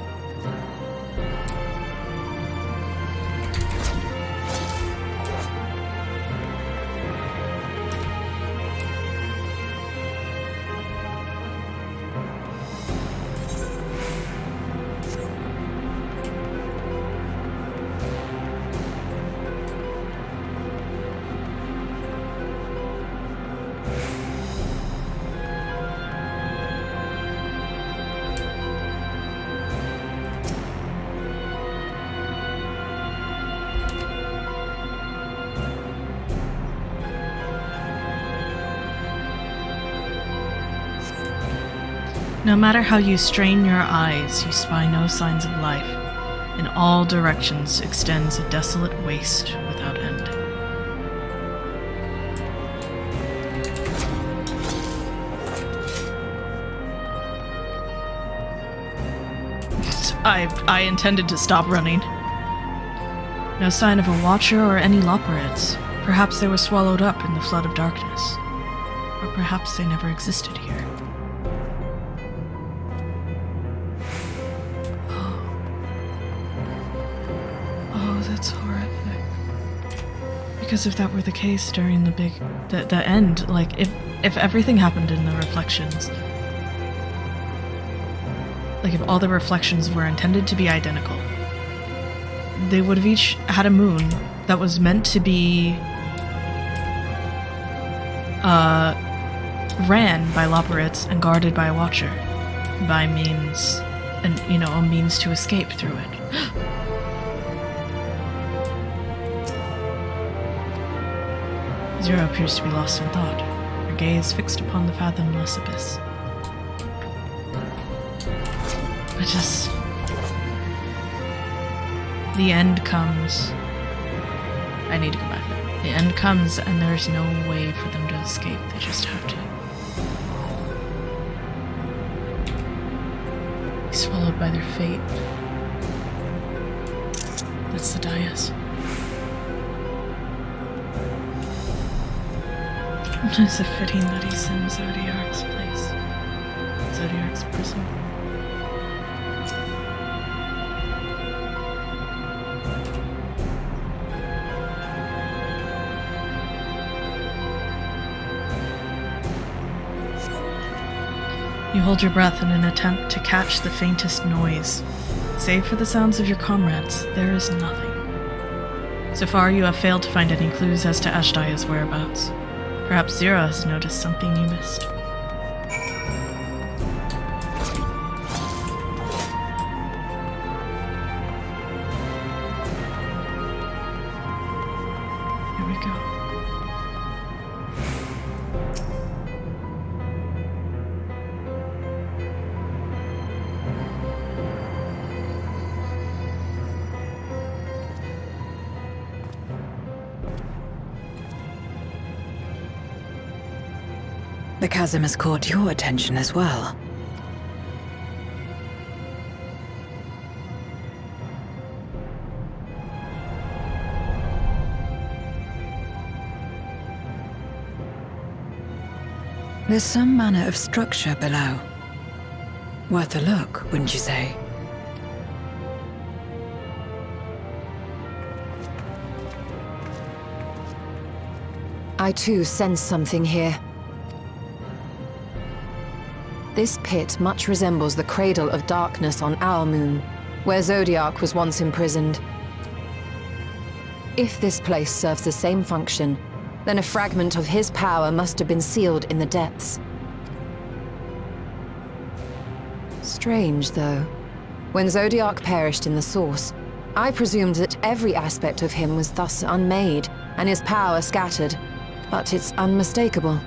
No matter how you strain your eyes, you spy no signs of life. In all directions extends a desolate waste without end. I intended to stop running. No sign of a watcher or any Loporeds. Perhaps they were swallowed up in the flood of darkness. Or perhaps they never existed here. That's horrific. Because if that were the case during the end, like if everything happened in the reflections, like if all the reflections were intended to be identical, they would have each had a moon that was meant to be ran by Loporeds and guarded by a watcher, by means, and a means to escape through it. Zero appears to be lost in thought, her gaze fixed upon the fathomless abyss. The end comes. I need to go back there. The end comes, and there's no way for them to escape. They just have to. Be swallowed by their fate. That's the dais. Is it fitting that he sends Zodiark's place? Zodiark's prison? You hold your breath in an attempt to catch the faintest noise. Save for the sounds of your comrades, there is nothing. So far, you have failed to find any clues as to Ashdia's whereabouts. Perhaps Zira has noticed something you missed. Here we go. The chasm has caught your attention as well. There's some manner of structure below. Worth a look, wouldn't you say? I too sense something here. This pit much resembles the Cradle of Darkness on our moon, where Zodiark was once imprisoned. If this place serves the same function, then a fragment of his power must have been sealed in the depths. Strange, though. When Zodiark perished in the Source, I presumed that every aspect of him was thus unmade, and his power scattered. But it's unmistakable.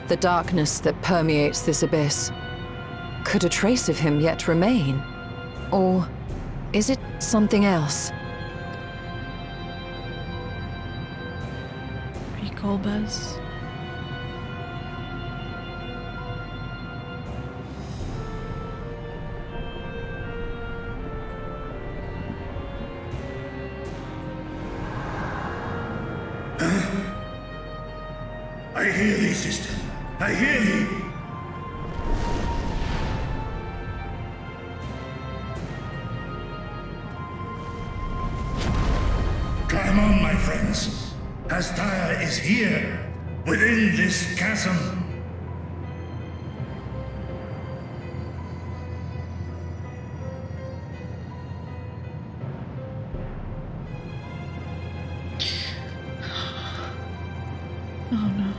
The darkness that permeates this abyss. Could a trace of him yet remain? Or is it something else? Kolbez. I hear thee, sister. I hear thee. Climb on, my friends. Astaya is here, within this chasm. Oh no.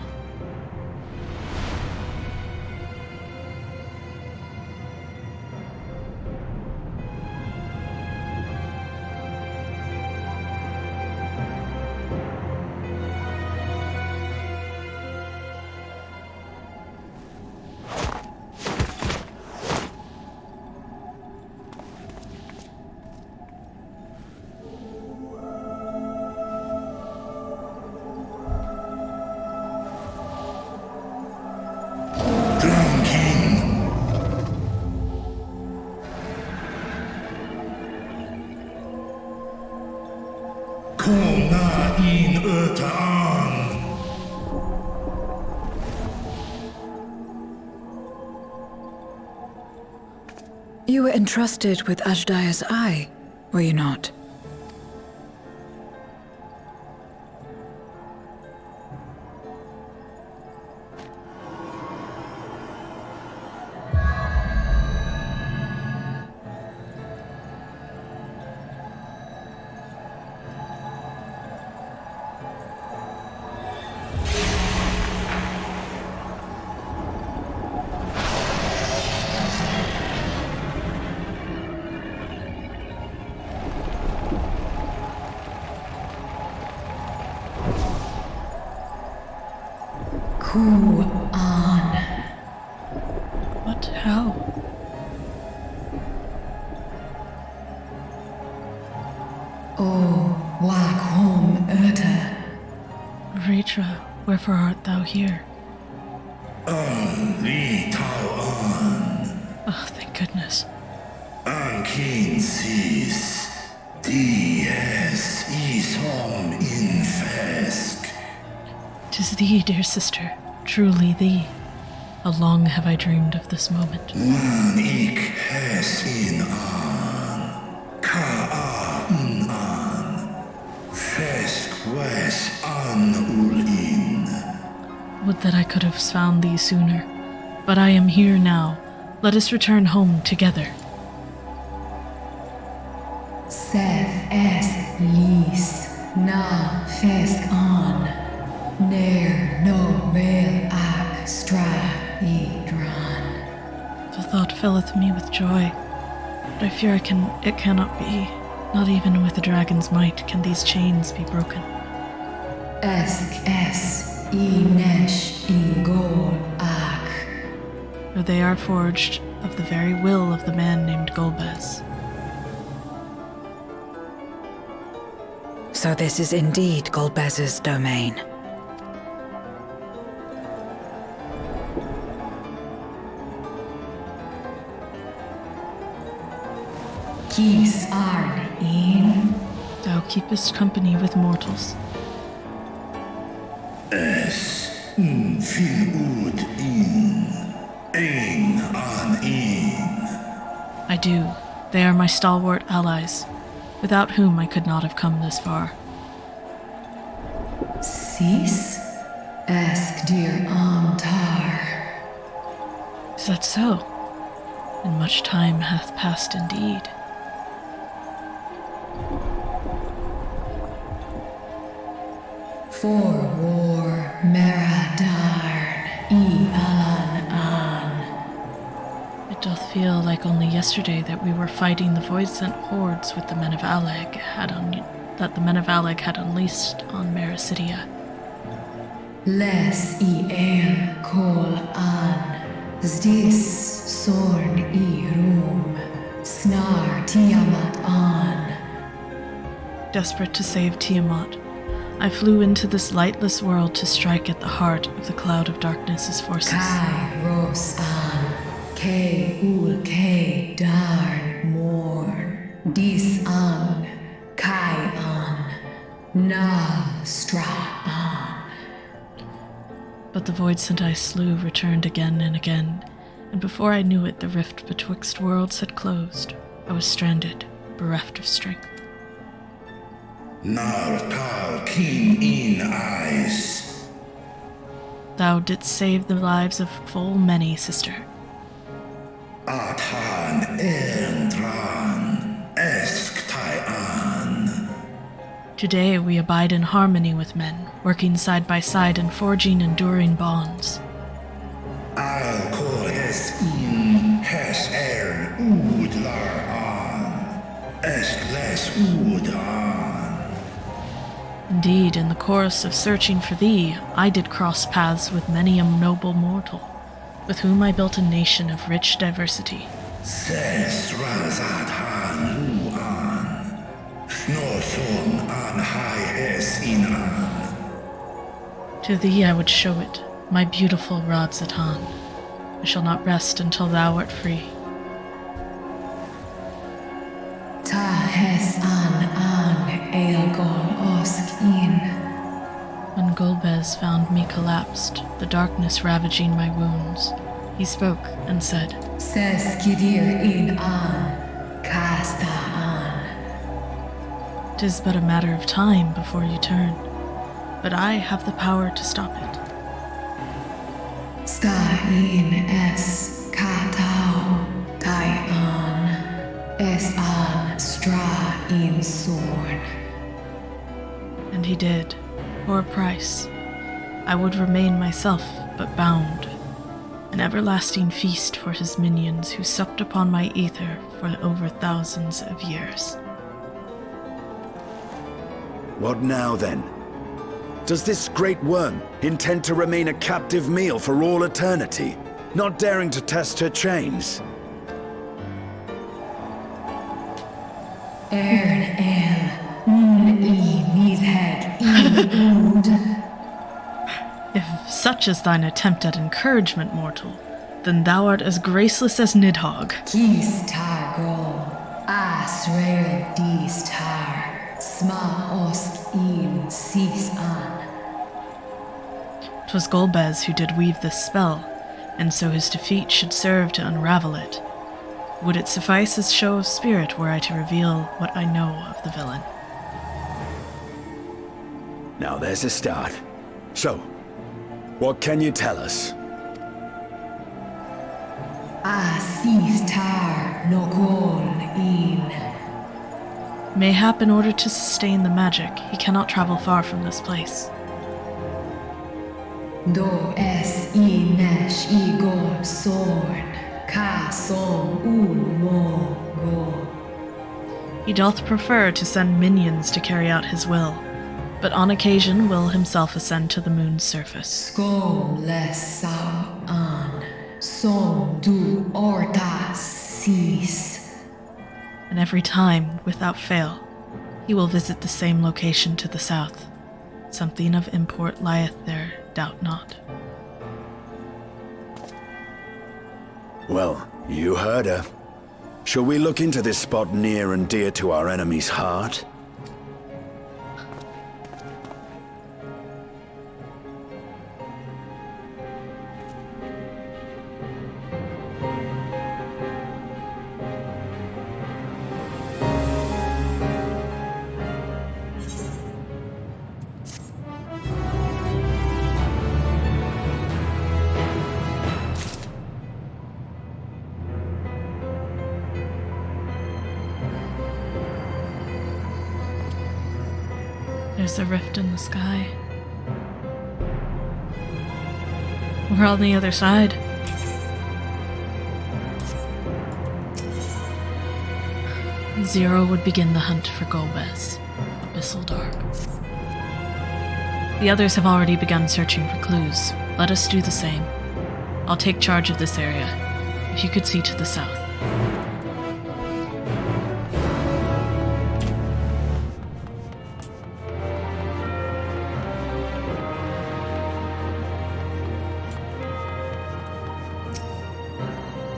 You were entrusted with Ashdia's eye, were you not? What? How? Wherefore art thou here? Li Tao An. Oh, thank goodness. Ankin sis. Dies is home in Fesk. 'Tis thee, dear sister, truly thee. How long have I dreamed of this moment? Wan ik hes in an. Ka an an. Fesk wes an ul in. Would that I could have found thee sooner. But I am here now. Let us return home together. Seth es lis na fesk on. Ner no rail ac stra dran. The thought filleth me with joy, but I fear it cannot be. Not even with a dragon's might can these chains be broken. Esk es inesh ingol ac. For they are forged of the very will of the man named Golbez. So this is indeed Golbez's domain. Kis arn in. Thou keepest company with mortals. Es fil ud in. Ein an in. I do. They are my stalwart allies, without whom I could not have come this far. Sis esk dir antar. Is that so? And much time hath passed indeed. For war meradarn alan an. It doth feel like only yesterday that we were fighting the void-sent hordes with the men of Alleg that the men of Alleg had unleashed on Mericidia. Les el kol an. Zdis sorn rum. Snar Tiamat an. Desperate to save Tiamat, I flew into this lightless world to strike at the heart of the cloud of darkness's forces. Kai ros an. Ke ul ke darn morn. Dis an. Kai an. Na stra an. But the void-sent I slew returned again and again, and before I knew it, the rift betwixt worlds had closed. I was stranded, bereft of strength. Nar tal king in eyes. Thou didst save the lives of full many, sister. Athan Erndran Esk Taian. Today we abide in harmony with men, working side by side and forging enduring bonds. I'll call es in Hes Ern Udlar an. Esk les Ud an. Indeed, in the course of searching for thee, I did cross paths with many a noble mortal, with whom I built a nation of rich diversity. Ses Razat Han Lu an. Snorson an Hai Es in an. To thee I would show it, my beautiful Radzatan. I shall not rest until thou art free. Ta hes an Aelgon osk in. When Golbez found me collapsed, the darkness ravaging my wounds, he spoke and said, Ses kidir in an. Casta an. 'Tis but a matter of time before you turn, but I have the power to stop it. Sta in es katao tai an. Es an stra in sorn. And he did, for a price. I would remain myself, but bound. An everlasting feast for his minions who supped upon my ether for over thousands of years. What now, then? Does this great worm intend to remain a captive meal for all eternity, not daring to test her chains? Ern el un I mishead in ud. If such is thine attempt at encouragement, mortal, then thou art as graceless as Nidhogg. Kis tar go, as rare dis tar, sma ost in sis an. 'Twas Golbez who did weave this spell, and so his defeat should serve to unravel it. Would it suffice as show of spirit were I to reveal what I know of the villain? Now there's a start. So, what can you tell us? Sis tar no gol in. Mayhap in order to sustain the magic, he cannot travel far from this place. Do es inesh igol sorn, ka som un mo go. He doth prefer to send minions to carry out his will, but on occasion will himself ascend to the moon's surface. Skom les sam an, som du orta sis. And every time, without fail, he will visit the same location to the south. Something of import lieth there, doubt not. Well, you heard her. Shall we look into this spot near and dear to our enemy's heart? There's a rift in the sky. We're on the other side. Zero would begin the hunt for Golbez, Abyssal Dark. The others have already begun searching for clues. Let us do the same. I'll take charge of this area. If you could see to the south.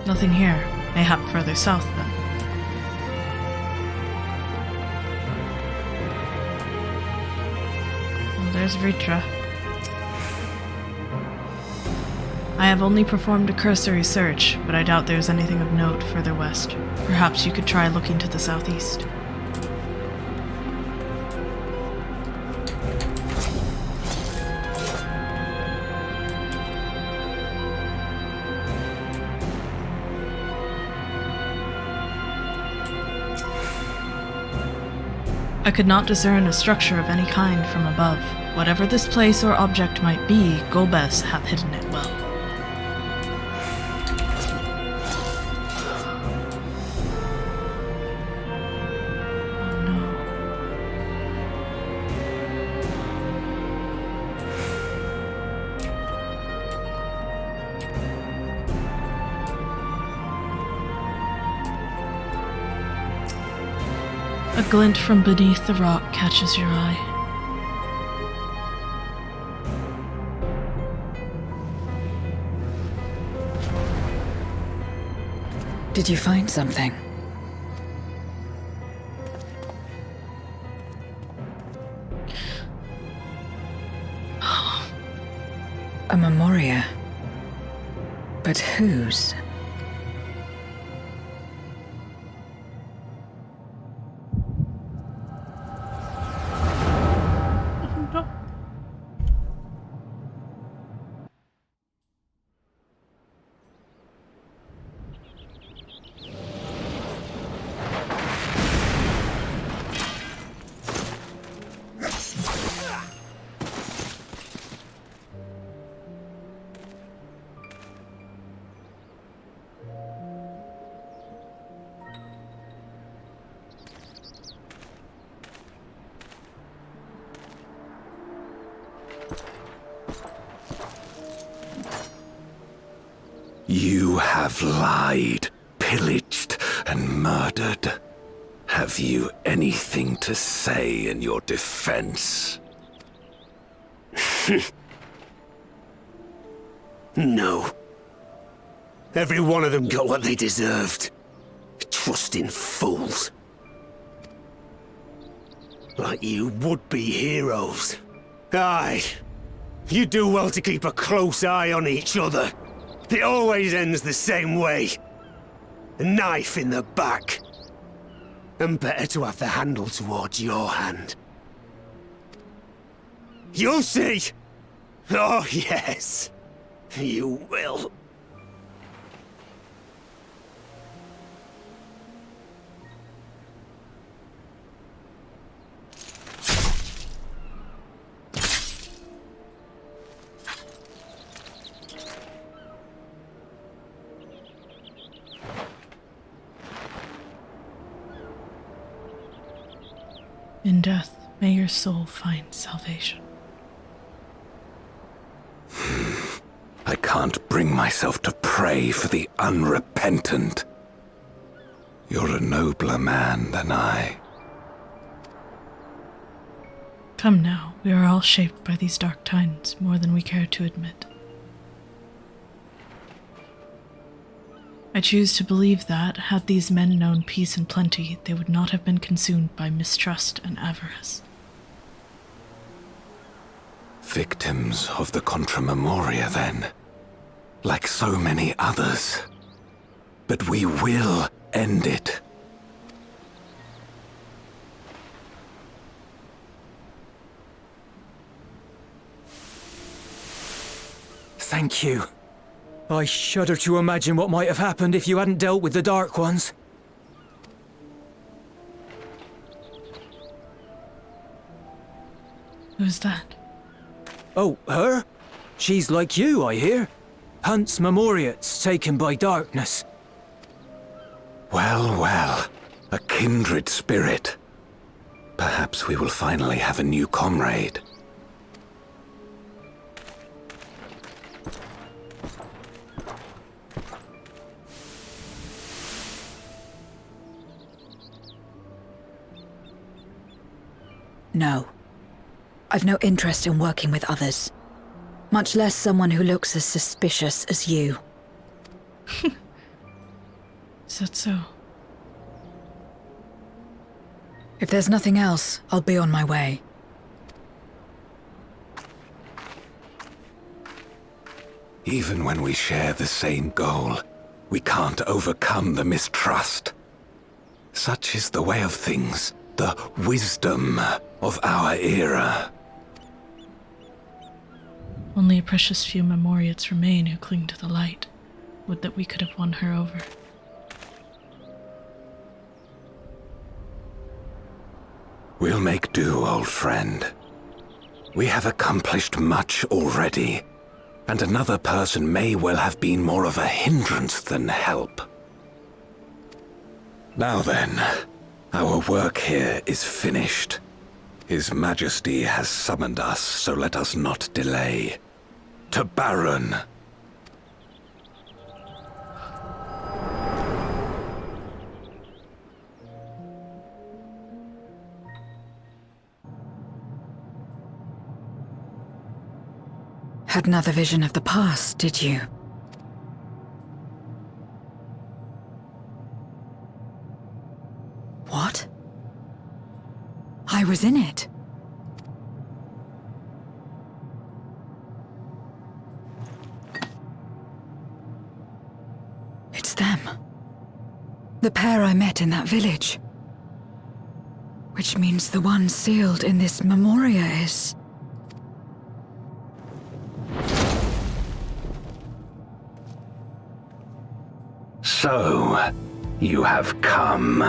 Nothing here. Mayhap further south, then. Well, there's Vritra. I have only performed a cursory search, but I doubt there's anything of note further west. Perhaps you could try looking to the southeast. I could not discern a structure of any kind from above. Whatever this place or object might be, Golbez hath hidden it well. Oh no. A glint from beneath the rock catches your eye. Did you find something? A memoria. But whose? You have lied, pillaged, and murdered. Have you anything to say in your defense? No. Every one of them got what they deserved. Trusting fools. Like you would-be heroes. Aye. You do well to keep a close eye on each other. It always ends the same way. A knife in the back. And better to have the handle towards your hand. You'll see! Oh, yes. You will. In death, may your soul find salvation. I can't bring myself to pray for the unrepentant. You're a nobler man than I. Come now, we are all shaped by these dark times more than we care to admit. I choose to believe that, had these men known peace and plenty, they would not have been consumed by mistrust and avarice. Victims of the Contra Memoria, then. Like so many others. But we will end it. Thank you. I shudder to imagine what might have happened if you hadn't dealt with the Dark Ones. Who's that? Oh, her? She's like you, I hear. Hunts Memoriates taken by darkness. Well, well. A kindred spirit. Perhaps we will finally have a new comrade. No. I've no interest in working with others. Much less someone who looks as suspicious as you. Is that so? If there's nothing else, I'll be on my way. Even when we share the same goal, we can't overcome the mistrust. Such is the way of things, the wisdom of our era. Only a precious few Memoriates remain who cling to the light. Would that we could have won her over. We'll make do, old friend. We have accomplished much already, and another person may well have been more of a hindrance than help. Now then, our work here is finished. His Majesty has summoned us, so let us not delay. To Baron! Had another vision of the past, did you? What? I was in it. It's them. The pair I met in that village. Which means the one sealed in this Memoria is... So, you have come.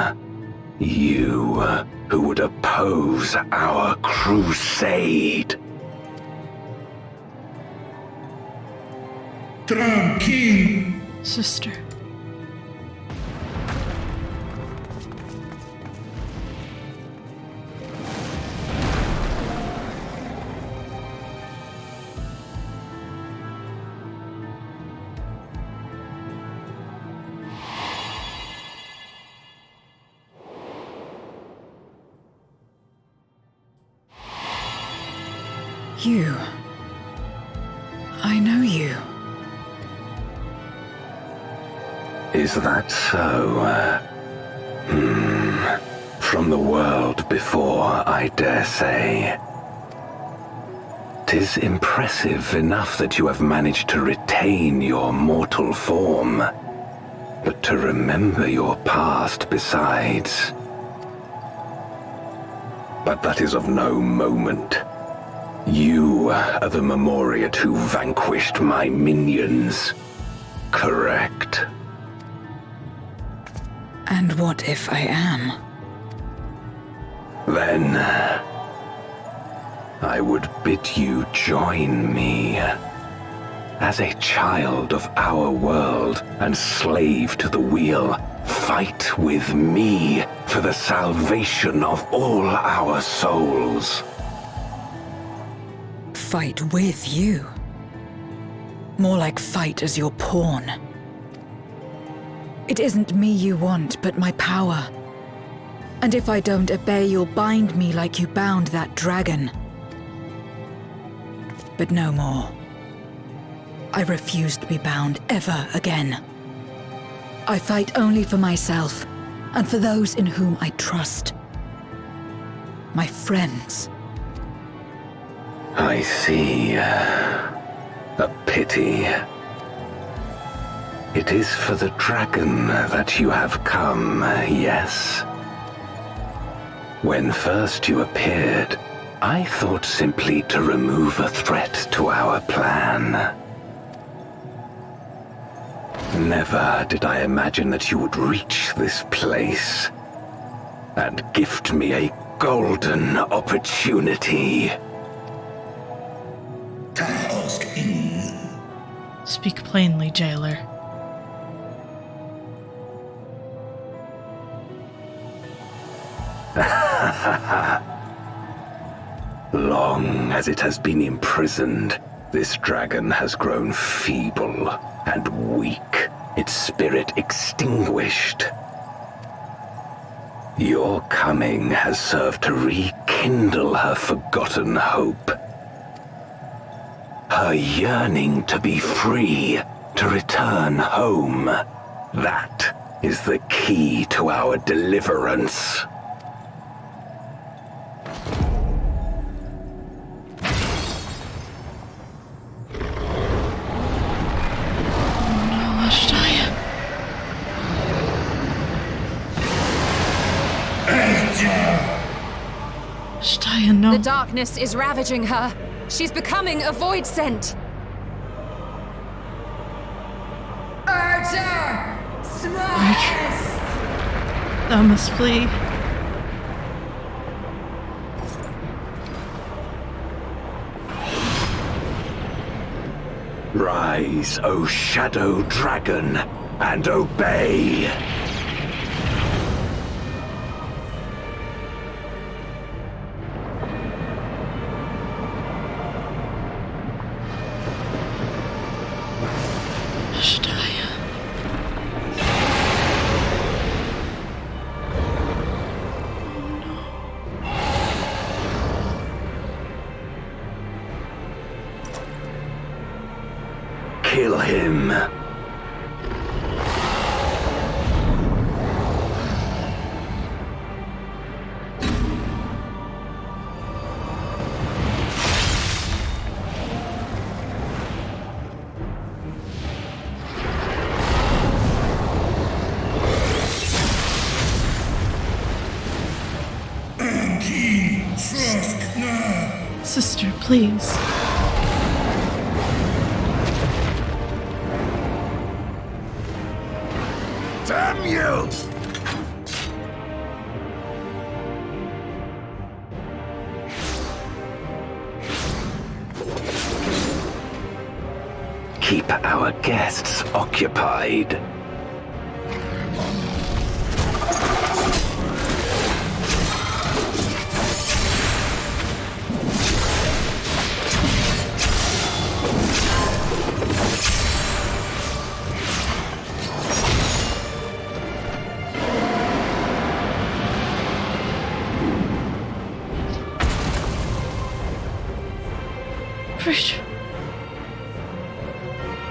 You who would oppose our crusade. Tranquil. Sister. You. I know you. Is that so? From the world before, I dare say. 'Tis impressive enough that you have managed to retain your mortal form, but to remember your past besides. But that is of no moment. You are the Memoriat who vanquished my minions, correct? And what if I am? Then I would bid you join me. As a child of our world and slave to the wheel, fight with me for the salvation of all our souls. Fight with you? More like fight as your pawn. It isn't me you want, but my power. And if I don't obey, you'll bind me like you bound that dragon. But no more. I refuse to be bound ever again. I fight only for myself, and for those in whom I trust. My friends. I see. A pity. It is for the dragon that you have come, yes? When first you appeared, I thought simply to remove a threat to our plan. Never did I imagine that you would reach this place and gift me a golden opportunity. Speak plainly, jailer. Long as it has been imprisoned, this dragon has grown feeble and weak, its spirit extinguished. Your coming has served to rekindle her forgotten hope. Her yearning to be free, to return home. That is the key to our deliverance. No. The darkness is ravaging her. She's becoming a void scent. Archer! Smash! Thou must flee. Rise, O shadow dragon, and obey! Kill him. Sister, please. Damn you! Keep our guests occupied.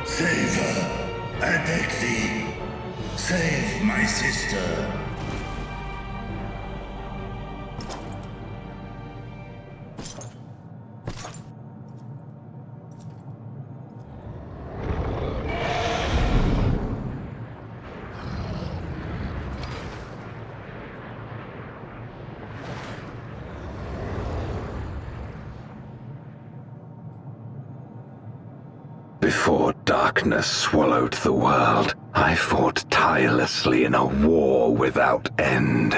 Save her, I beg thee. Save my sister. Before darkness swallowed the world, I fought tirelessly in a war without end.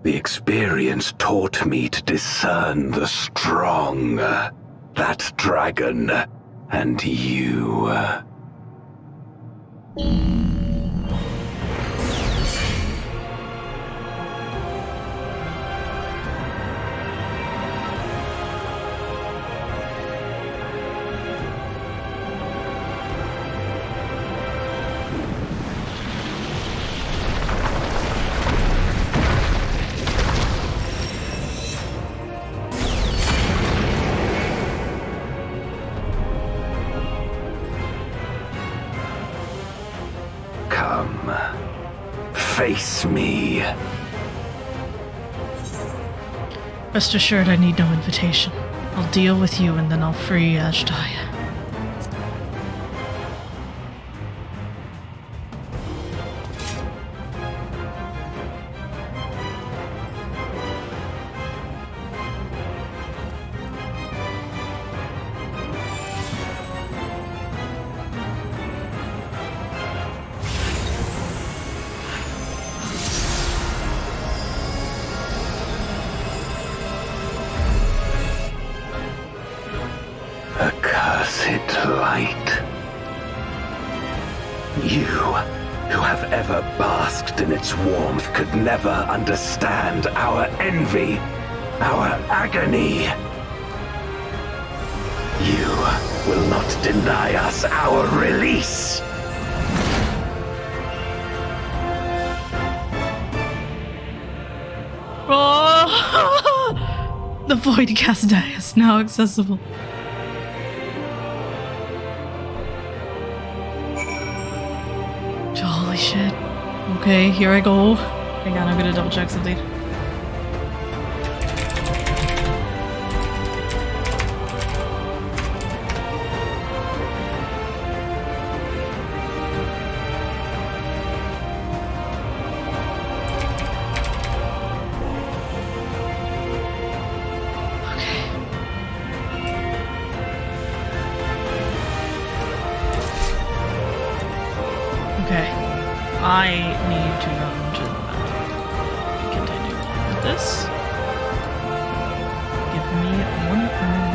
The experience taught me to discern the strong, that dragon, and you. Come, face me. Rest assured I need no invitation. I'll deal with you and then I'll free Ashdaya. Accursed light. You, who have ever basked in its warmth, could never understand our envy, our agony. You will not deny us our release. Oh! The Void Cassidai is now accessible. Holy shit. Okay, here I go. Hang on, I'm gonna double check something. Okay, I need to run to the map. Continue with this. Give me 1 moment.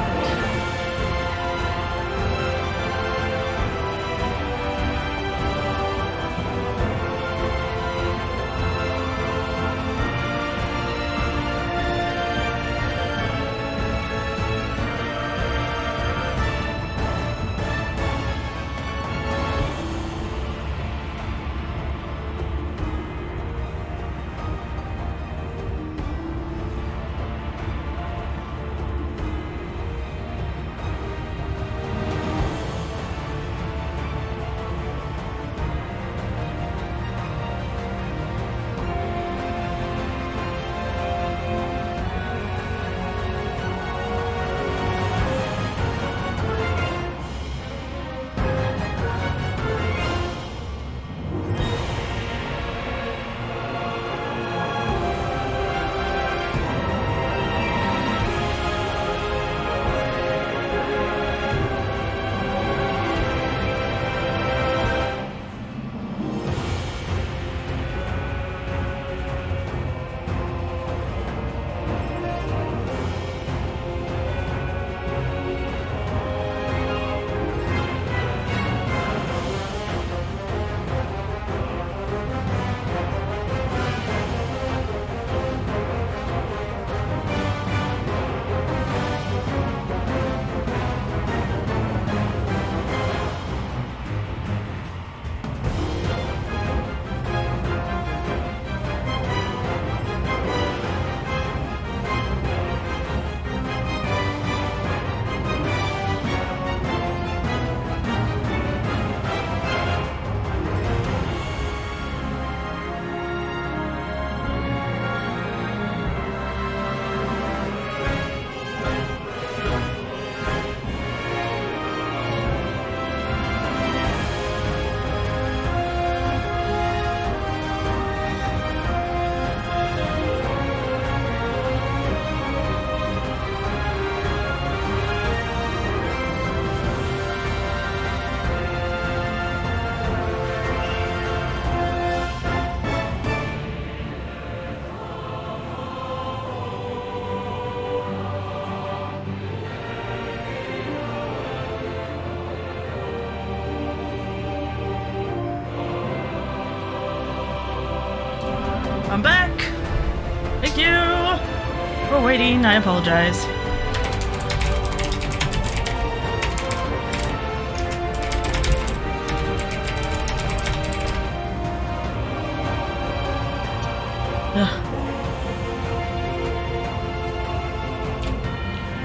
waiting. I apologize.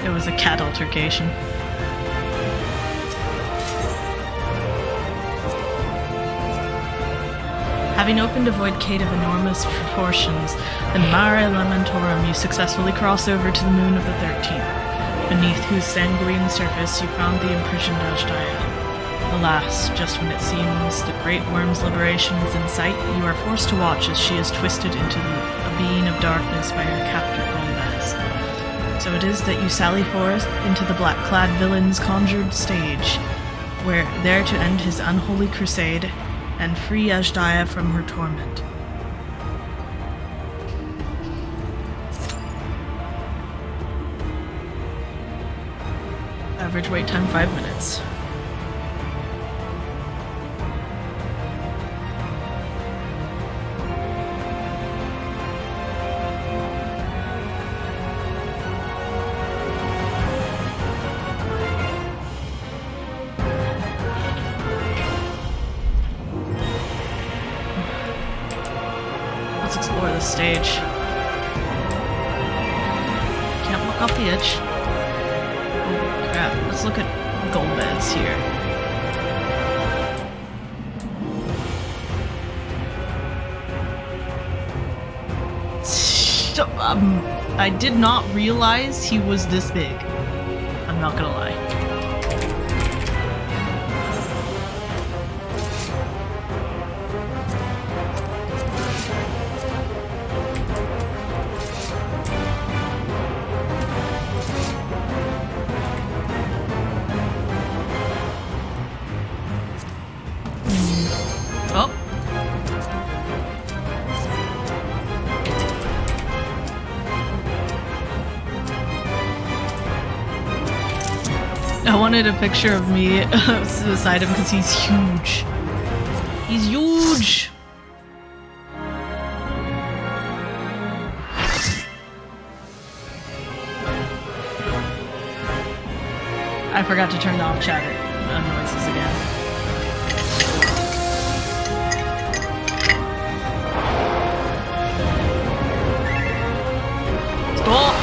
It was a cat altercation. Having opened a void cave of enormous proportions, the Mare Lamentorum, you successfully cross over to the moon of the 13th, beneath whose sanguine surface you found the imprisoned Ajdaya. Alas, just when it seems the great worm's liberation is in sight, you are forced to watch as she is twisted into a being of darkness by her captor Golbez. So it is that you sally forth into the black-clad villain's conjured stage, where there to end his unholy crusade and free Ajdaya from her torment. Average wait time 5 minutes. Let's explore this stage. Can't walk off the edge. Oh crap, let's look at Golbez here. So, I did not realize he was this big. I'm not gonna lie. I wanted a picture of me beside him because he's huge. He's huge! I forgot to turn off chatter noises again. Stop!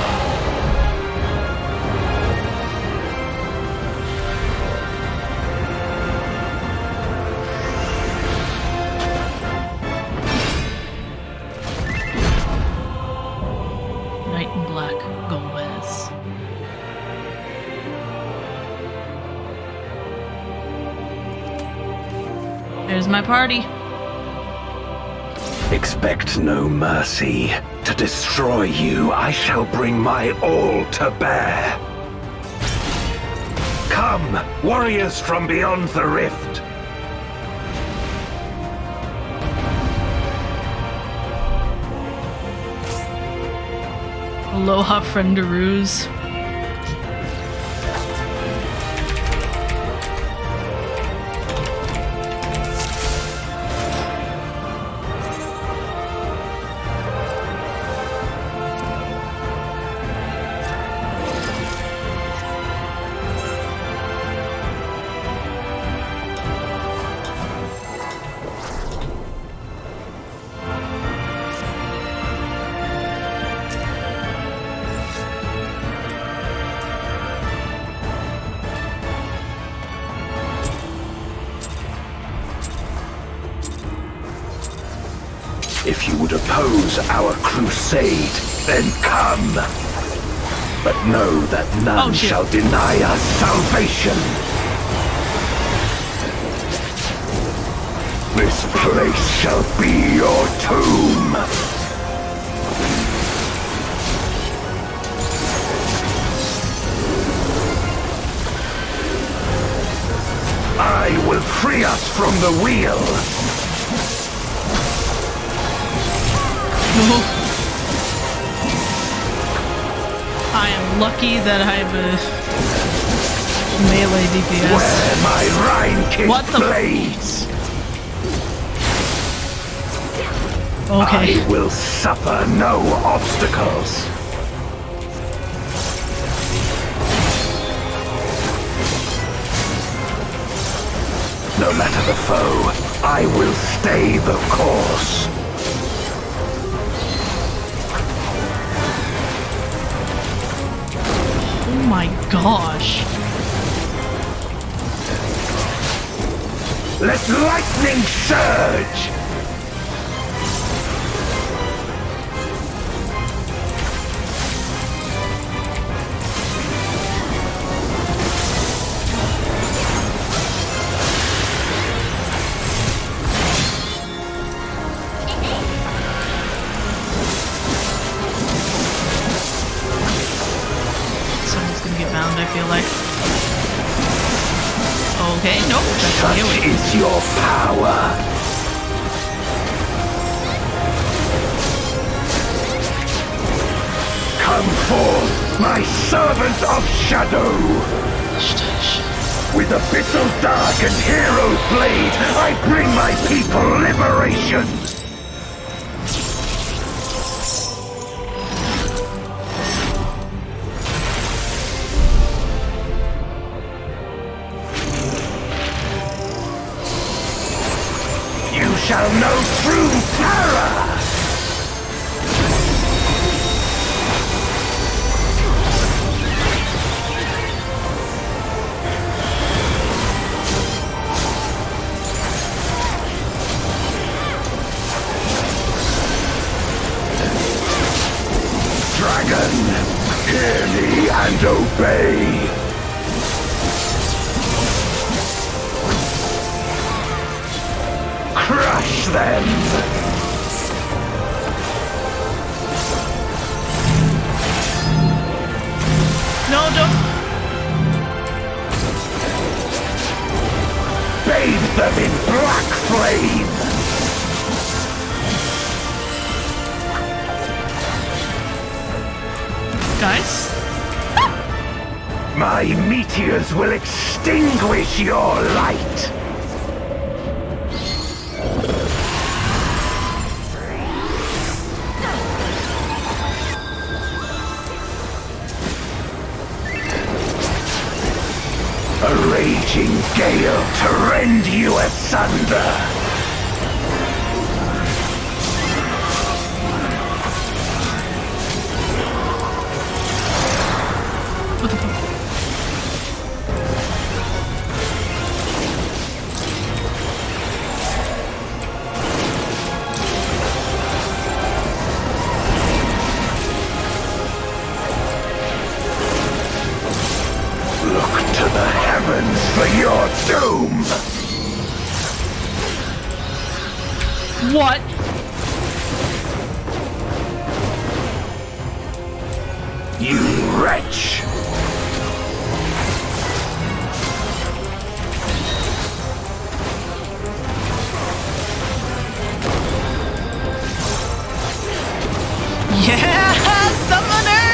There's my party. Expect no mercy. To destroy you, I shall bring my all to bear. Come, warriors from beyond the rift. Aloha, friendaroos. If you would oppose our crusade, then come. But know that none shall deny us salvation. This place shall be your tomb. I will free us from the wheel. I am lucky that I have a melee DPS. Where my Rhine What the blades. Okay. I will suffer no obstacles. thrown at the foe, I will stay the course. Oh my gosh. Let lightning surge! Someone's gonna get bound, I feel like. Okay, nope. Such is your power. Come forth, my servant of shadow. With abyssal dark and hero's blade, I bring my people liberation. You shall know true terror! Dragon, hear me and obey! Crush them! No, don't. Bathe them in black flame! Guys? My meteors will extinguish your light! A raging gale to rend you asunder! For your doom! What? You wretch! Yeah, summoner!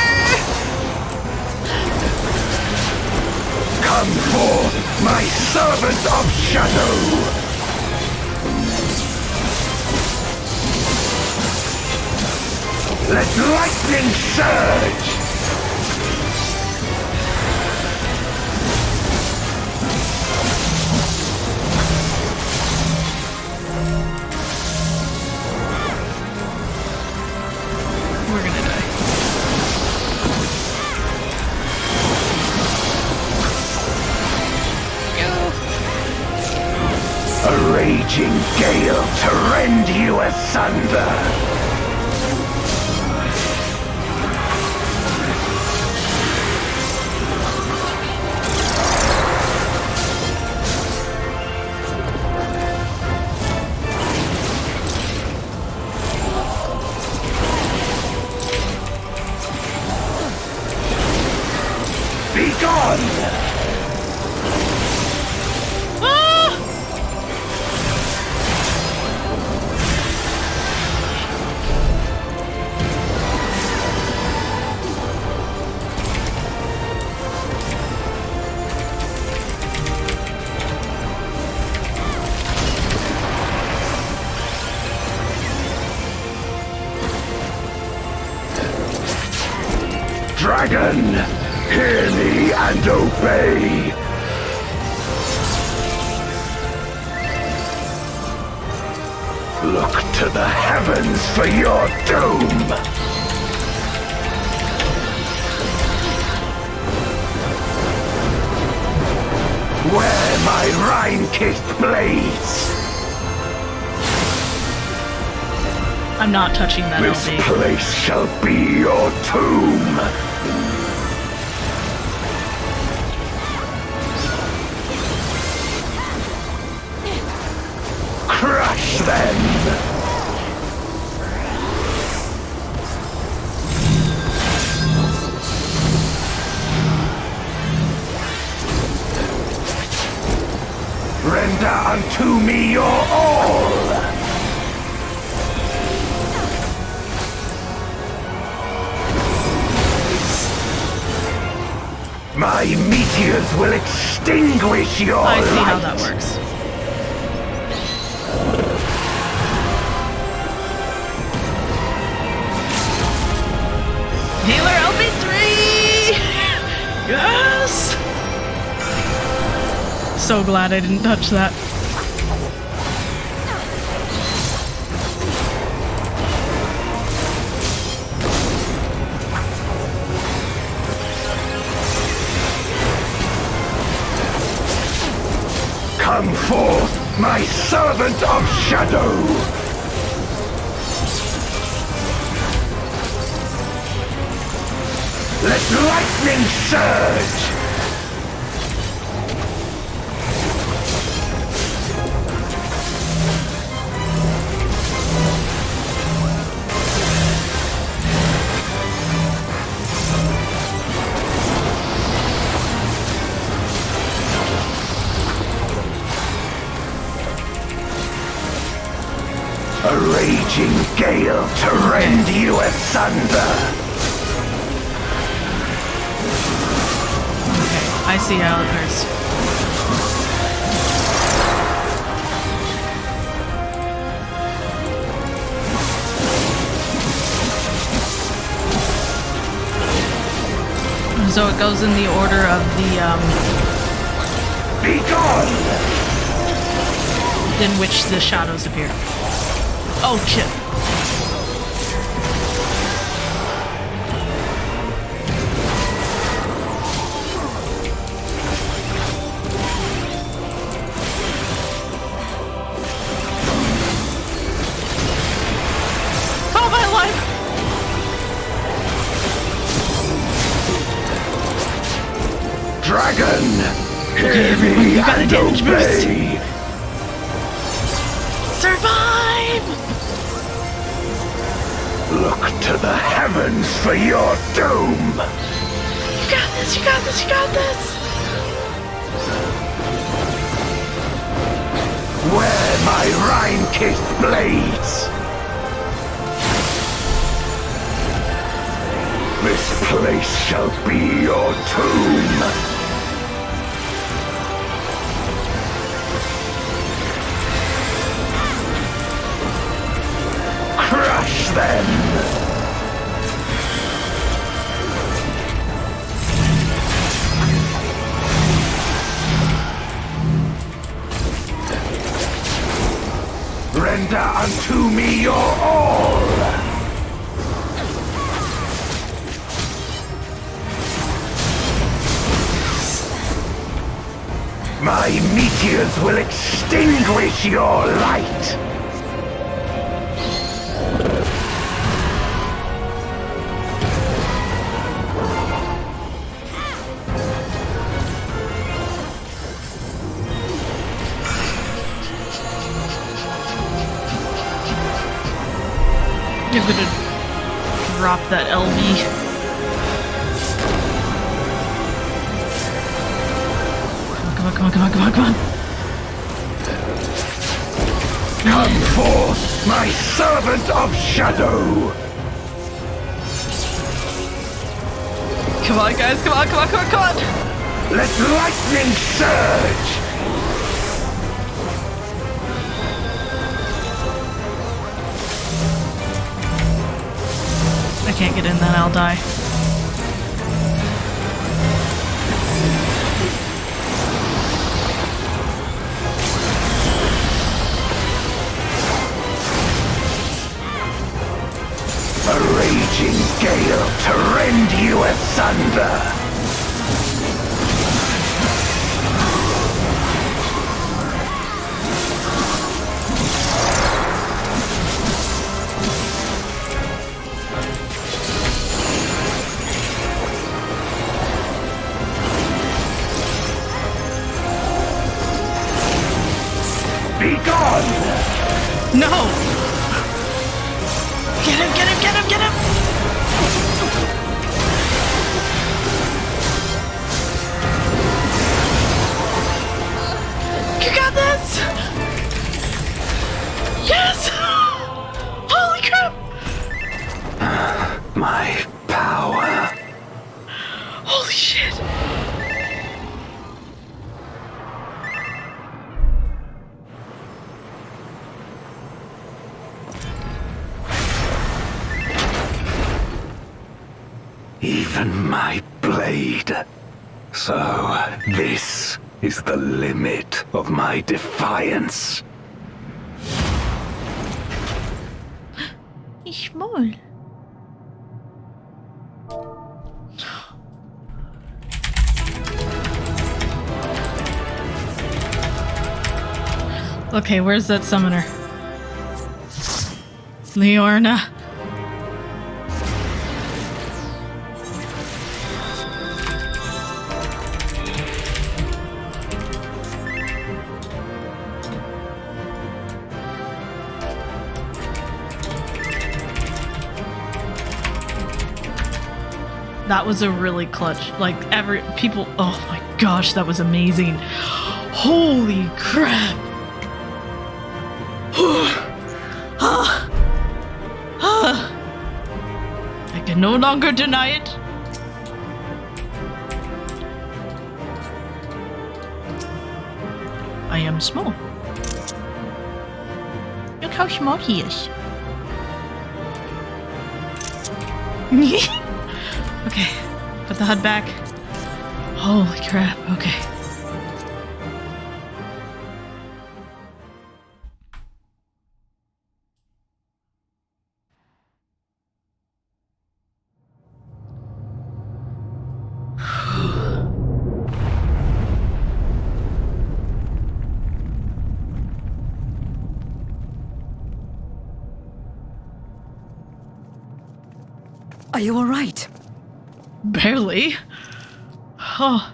Come forth, my servant of shadow! Let lightning surge! We're gonna die. A raging gale to rend you asunder! Be gone! Dragon, hear me and obey! Look to the heavens for your doom! Where my Rhine-kissed blades! I'm not touching that This LB. place shall be your tomb! Crush them! Render unto me your all! My meteors will extinguish your I see light. how that works. Healer LB3! Yes! So glad I didn't touch that. Come forth, my servant of shadow! Let lightning surge! A raging gale to rend you asunder! I see how it works. So it goes in the order of the, Be gone! in which the shadows appear. Oh, shit. Oh, my life! Dragon! Hear me You got a and damage boost. obey! Survive! Look to the heavens for your doom! You got this, you got this, you got this! Where my Rhine-kissed blades! This place shall be your tomb! Crush them! Render unto me your all! My meteors will extinguish your light! You're gonna drop that LB. Come on, come on, come on, come on, come on. Come forth, my servant of shadow! Come on, guys, come on, come on, come on, come on! Let lightning surge! I can't get in, then I'll die. asunder! Be gone! No! Get him, get him, get him, get him! You got this! Yes! Holy crap! My power. Holy shit! Even my blade. So, this is the limit of my defiance. He's small. Okay, where's that summoner? Leorna. That was a really clutch. Like, oh my gosh, that was amazing. Holy crap. I can no longer deny it. I am small. Look how small he is. Okay, put the HUD back. Holy crap, okay. Are you all right? Barely. Oh.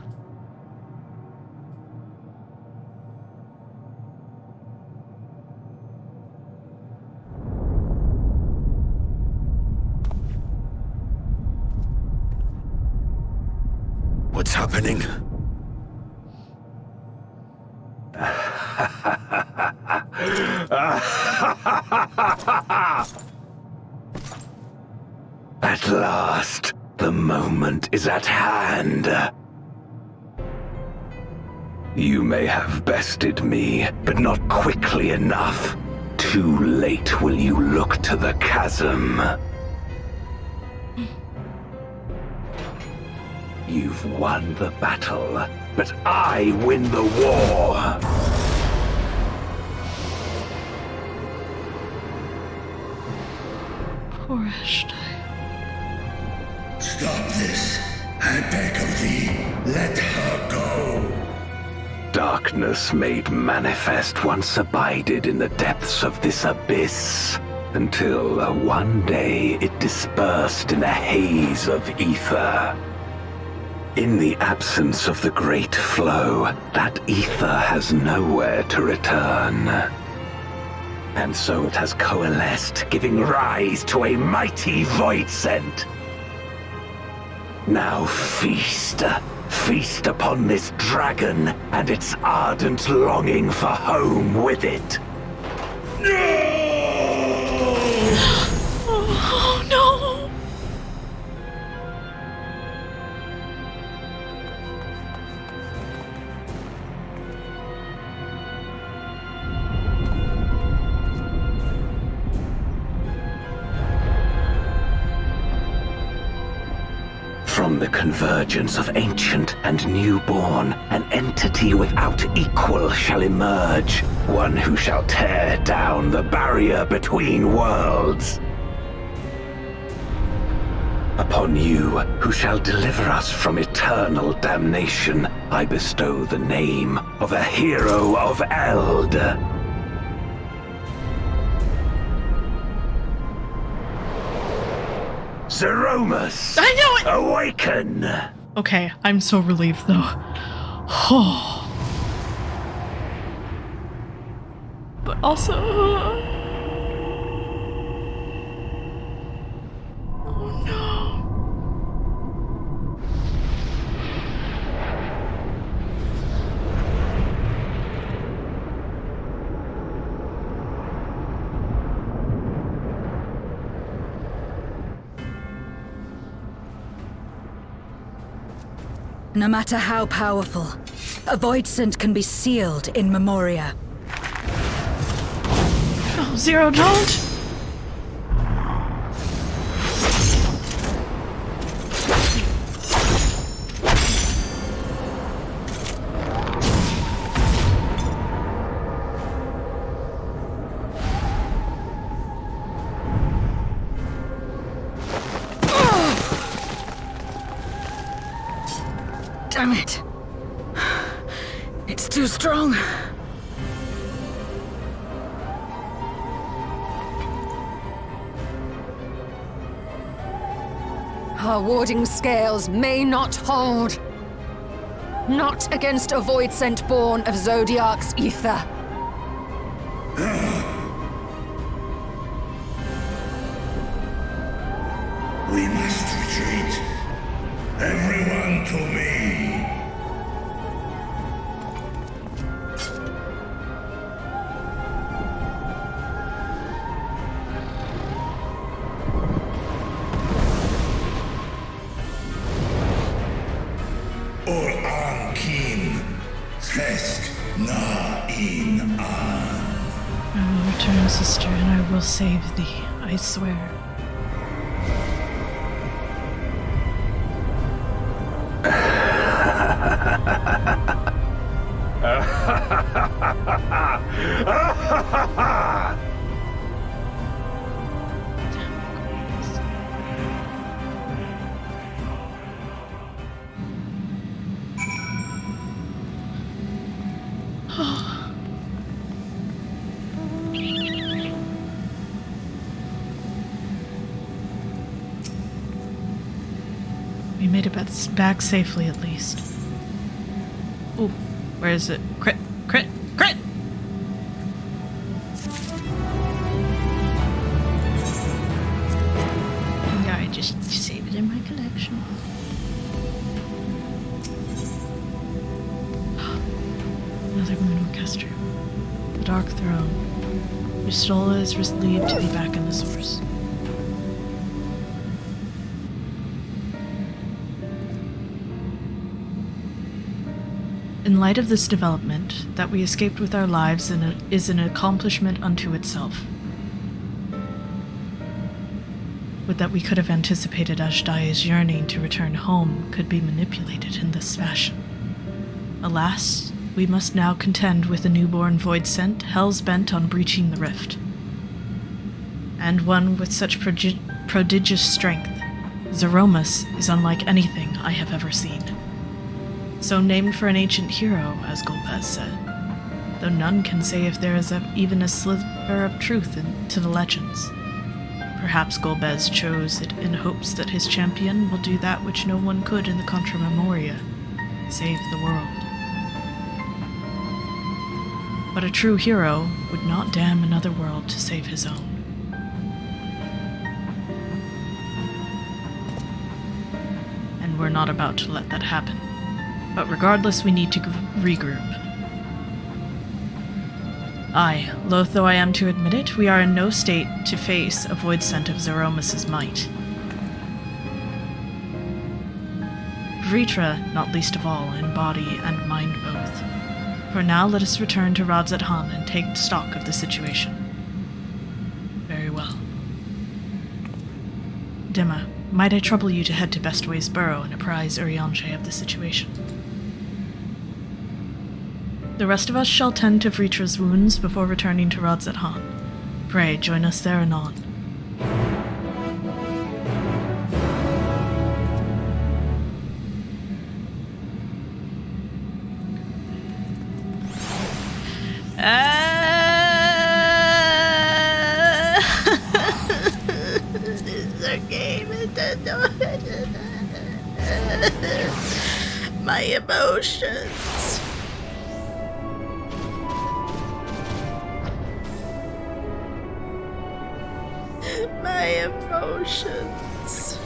What's happening? At last, the moment is at hand. You may have bested me, but not quickly enough. Too late will you look to the chasm. You've won the battle, but I win the war. Poor Ashton. Stop this. I beg of thee, let her go. Darkness made manifest once abided in the depths of this abyss, until one day it dispersed in a haze of ether. In the absence of the great flow, that ether has nowhere to return. And so it has coalesced, giving rise to a mighty voidsent. Now feast upon this dragon and its ardent longing for home with it. Oh no! From the convergence of ancient and newborn, an entity without equal shall emerge, one who shall tear down the barrier between worlds. Upon you, who shall deliver us from eternal damnation, I bestow the name of a hero of Eld. Zeromus! I know it! Awaken! Okay, I'm so relieved though. Oh. But also... Oh no. No matter how powerful, a void scent can be sealed in Memoria. Oh, Zero, don't! Damn it. It's too strong. Our warding scales may not hold. Not against a void scent born of Zodiark's ether. We must retreat. Everyone to me. Or Ankim. Hesk na in an. I will return, sister, and I will save thee, I swear. We made it back safely, at least. Ooh, where is it? Crit, crit, crit! Yeah, I just save it in my collection. Another moon orchestra. The Dark Throne. Yustola is relieved to be back in the source. In light of this development, that we escaped with our lives is an accomplishment unto itself. Would that we could have anticipated Ashdai's yearning to return home could be manipulated in this fashion. Alas, we must now contend with a newborn void scent hell's bent on breaching the rift. And one with such prodigious strength, Zeromus is unlike anything I have ever seen. So named for an ancient hero, as Golbez said, though none can say if there is even a sliver of truth to the legends. Perhaps Golbez chose it in hopes that his champion will do that which no one could in the Contra Memoria, save the world. But a true hero would not damn another world to save his own. And we're not about to let that happen. But regardless, we need to regroup. Aye, loath though I am to admit it, we are in no state to face a void scent of Zeromus' might. Vritra, not least of all, in body and mind both. For now, let us return to Radzat-Han and take stock of the situation. Very well. Dimma, might I trouble you to head to Bestway's burrow and apprise Urianger of the situation? The rest of us shall tend to Vritra's wounds before returning to Radzat-Han. Pray, join us there anon. emotions. My emotions.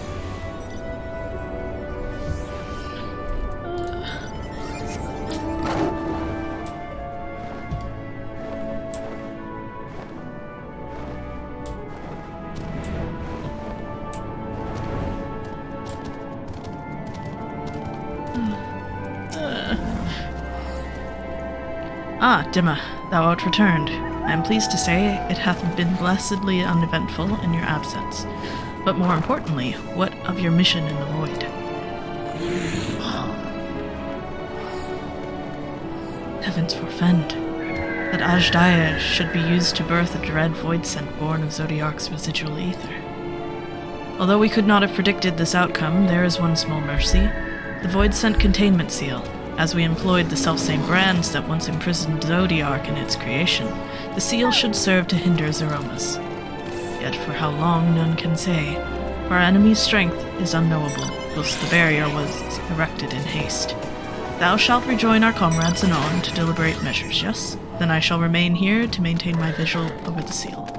Ah, Dhim, thou art returned. I am pleased to say it hath been blessedly uneventful in your absence. But more importantly, what of your mission in the void? Heavens forfend. That Ajdaya should be used to birth a dread void scent born of Zodiac's residual ether. Although we could not have predicted this outcome, there is one small mercy. The void scent containment seal. As we employed the selfsame brands that once imprisoned Zodiac in its creation, the seal should serve to hinder Zeromus. Yet for how long none can say, for our enemy's strength is unknowable, whilst the barrier was erected in haste. Thou shalt rejoin our comrades anon to deliberate measures, yes? Then I shall remain here to maintain my vigil over the seal.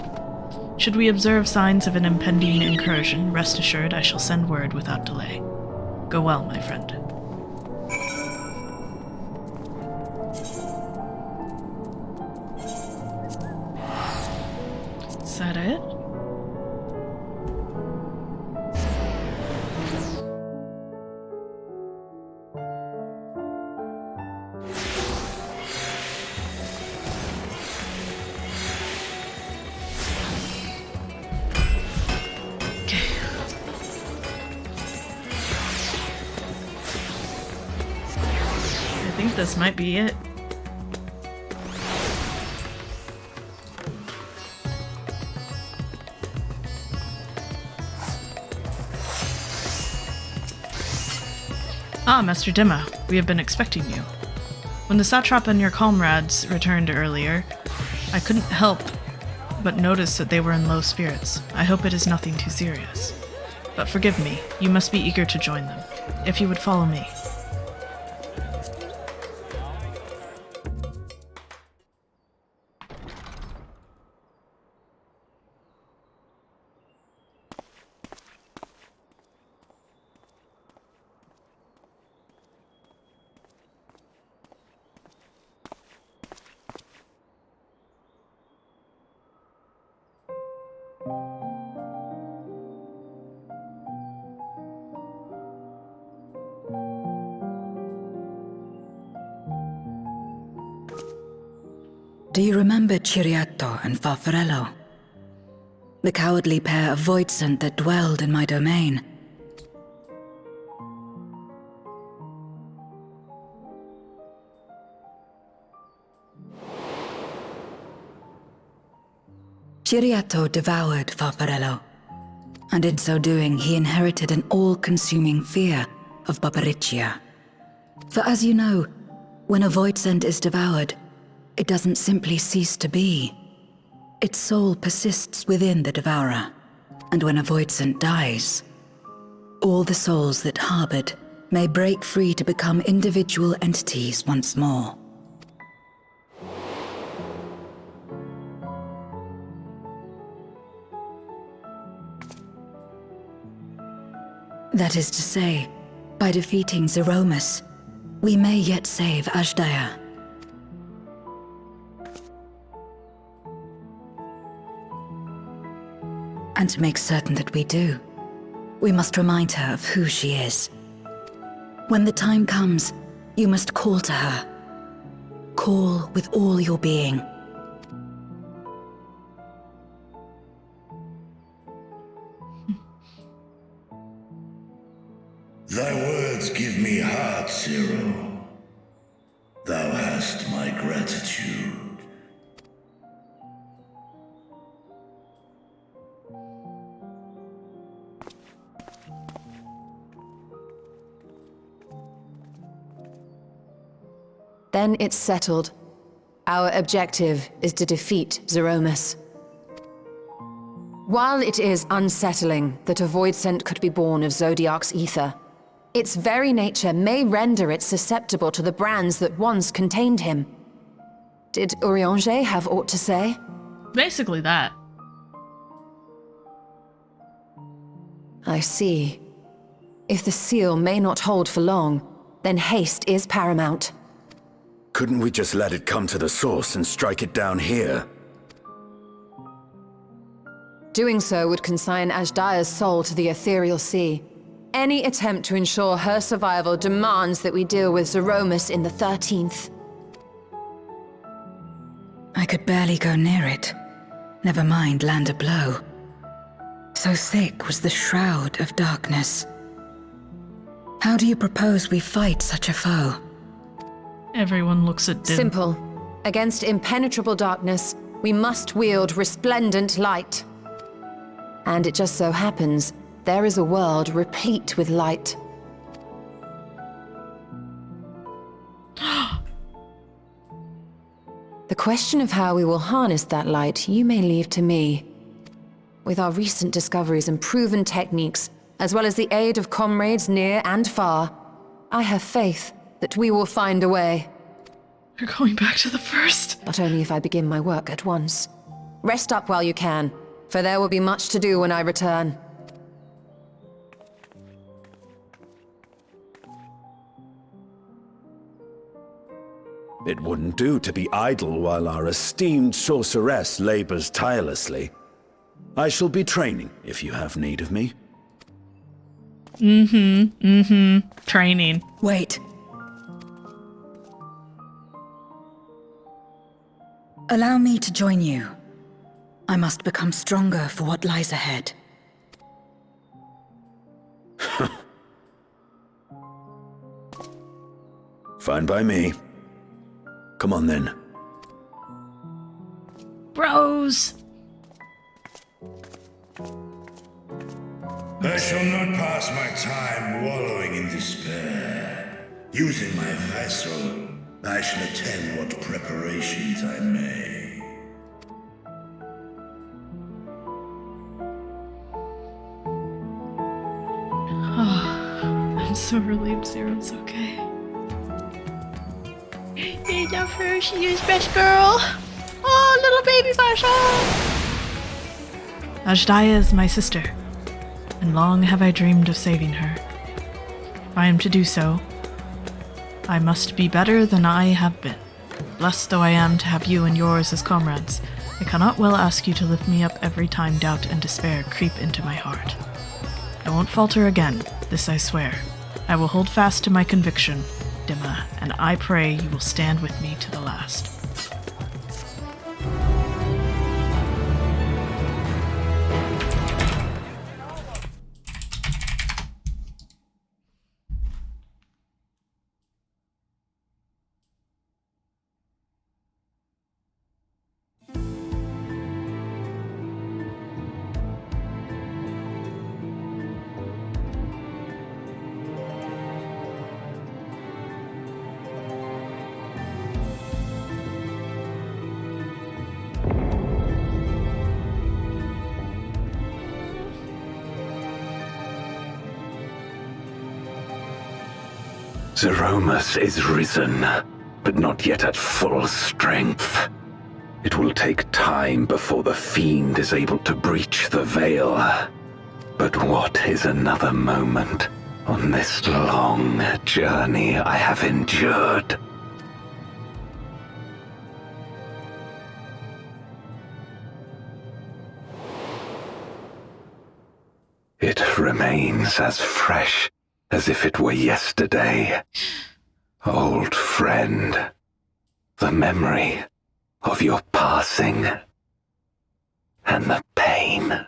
Should we observe signs of an impending incursion, rest assured I shall send word without delay. Go well, my friend. Is that it? I think this might be it. Ah, Master Dhim, we have been expecting you. When the satrap and your comrades returned earlier, I couldn't help but notice that they were in low spirits. I hope it is nothing too serious. But forgive me, you must be eager to join them. If you would follow me. Do you remember Ciriato and Farfarello? The cowardly pair of voidsent that dwelled in my domain? Ciriato devoured Farfarello, and in so doing he inherited an all-consuming fear of Barbariccia. For as you know, when a voidsent is devoured, it doesn't simply cease to be. Its soul persists within the devourer, and when a voidsent dies, all the souls that harbored may break free to become individual entities once more. That is to say, by defeating Zeromus, we may yet save Ajdaya. And to make certain that we do, we must remind her of who she is. When the time comes, you must call to her. Call with all your being. Thy words give me heart, Zero. Thou hast my gratitude. Then it's settled. Our objective is to defeat Zeromus. While it is unsettling that a voidsent could be born of Zodiac's ether, Its very nature may render it susceptible to the brands that once contained him. Did Urianger have aught to say? Basically that. I see. If the seal may not hold for long, then haste is paramount. Couldn't we just let it come to the source and strike it down here? Doing so would consign Ajdaya's soul to the ethereal sea. Any attempt to ensure her survival demands that we deal with Zeromus in the 13th. I could barely go near it. Never mind land a blow. So thick was the shroud of darkness. How do you propose we fight such a foe? Everyone looks at Dhim. Simple. Against impenetrable darkness, we must wield resplendent light. And it just so happens, there is a world replete with light. The question of how we will harness that light, you may leave to me. With our recent discoveries and proven techniques, as well as the aid of comrades near and far, I have faith that we will find a way. You're going back to the first? Not only if I begin my work at once. Rest up while you can, for there will be much to do when I return. It wouldn't do to be idle while our esteemed sorceress labors tirelessly. I shall be training if you have need of me. Training. Wait. Allow me to join you. I must become stronger for what lies ahead. Fine by me. Come on then. Bros! I shall not pass my time wallowing in despair. Using my vessel, I shall attend what preparations I may. I'm so relieved Zero's okay. He's our first year's best girl. Oh, little baby Basha. Ajdaya is my sister, and long have I dreamed of saving her. If I am to do so, I must be better than I have been. Blessed though I am to have you and yours as comrades, I cannot well ask you to lift me up every time doubt and despair creep into my heart. I won't falter again, this I swear. I will hold fast to my conviction, Dhimma, and I pray you will stand with me to the last. Zeromus is risen, but not yet at full strength. It will take time before the fiend is able to breach the veil. But what is another moment on this long journey I have endured? It remains as fresh as if it were yesterday. Old friend, the memory of your passing and the pain.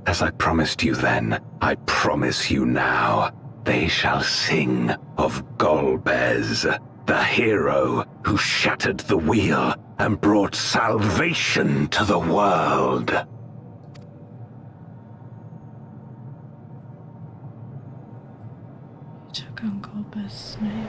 As I promised you then, I promise you now, they shall sing of Golbez, the hero who shattered the wheel and brought salvation to the world. Took on Golbez's name.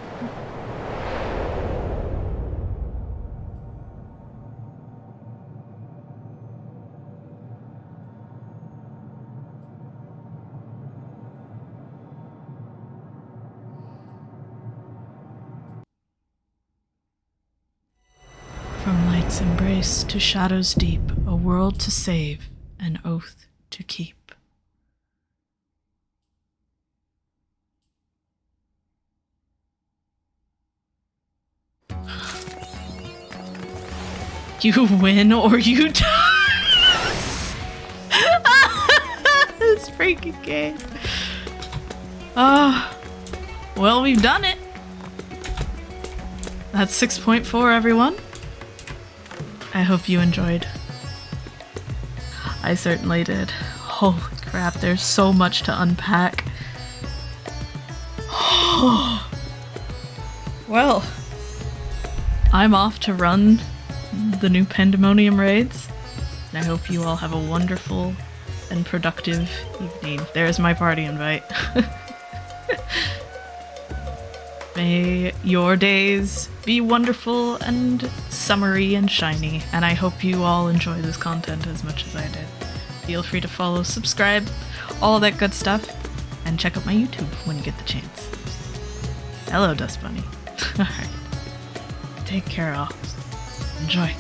Light's embrace to shadows deep, a world to save, an oath to keep. You win or you die. This freaking game. Well, we've done it. That's 6.4, everyone. I hope you enjoyed. I certainly did. Holy crap, there's so much to unpack. Well, I'm off to run the new Pandemonium raids. And I hope you all have a wonderful and productive evening. There's my party invite. May your days be wonderful and summery and shiny, and I hope you all enjoy this content as much as I did. Feel free to follow, subscribe, all that good stuff, and check out my YouTube when you get the chance. Hello, Dust Bunny. Alright. Take care, all. Enjoy.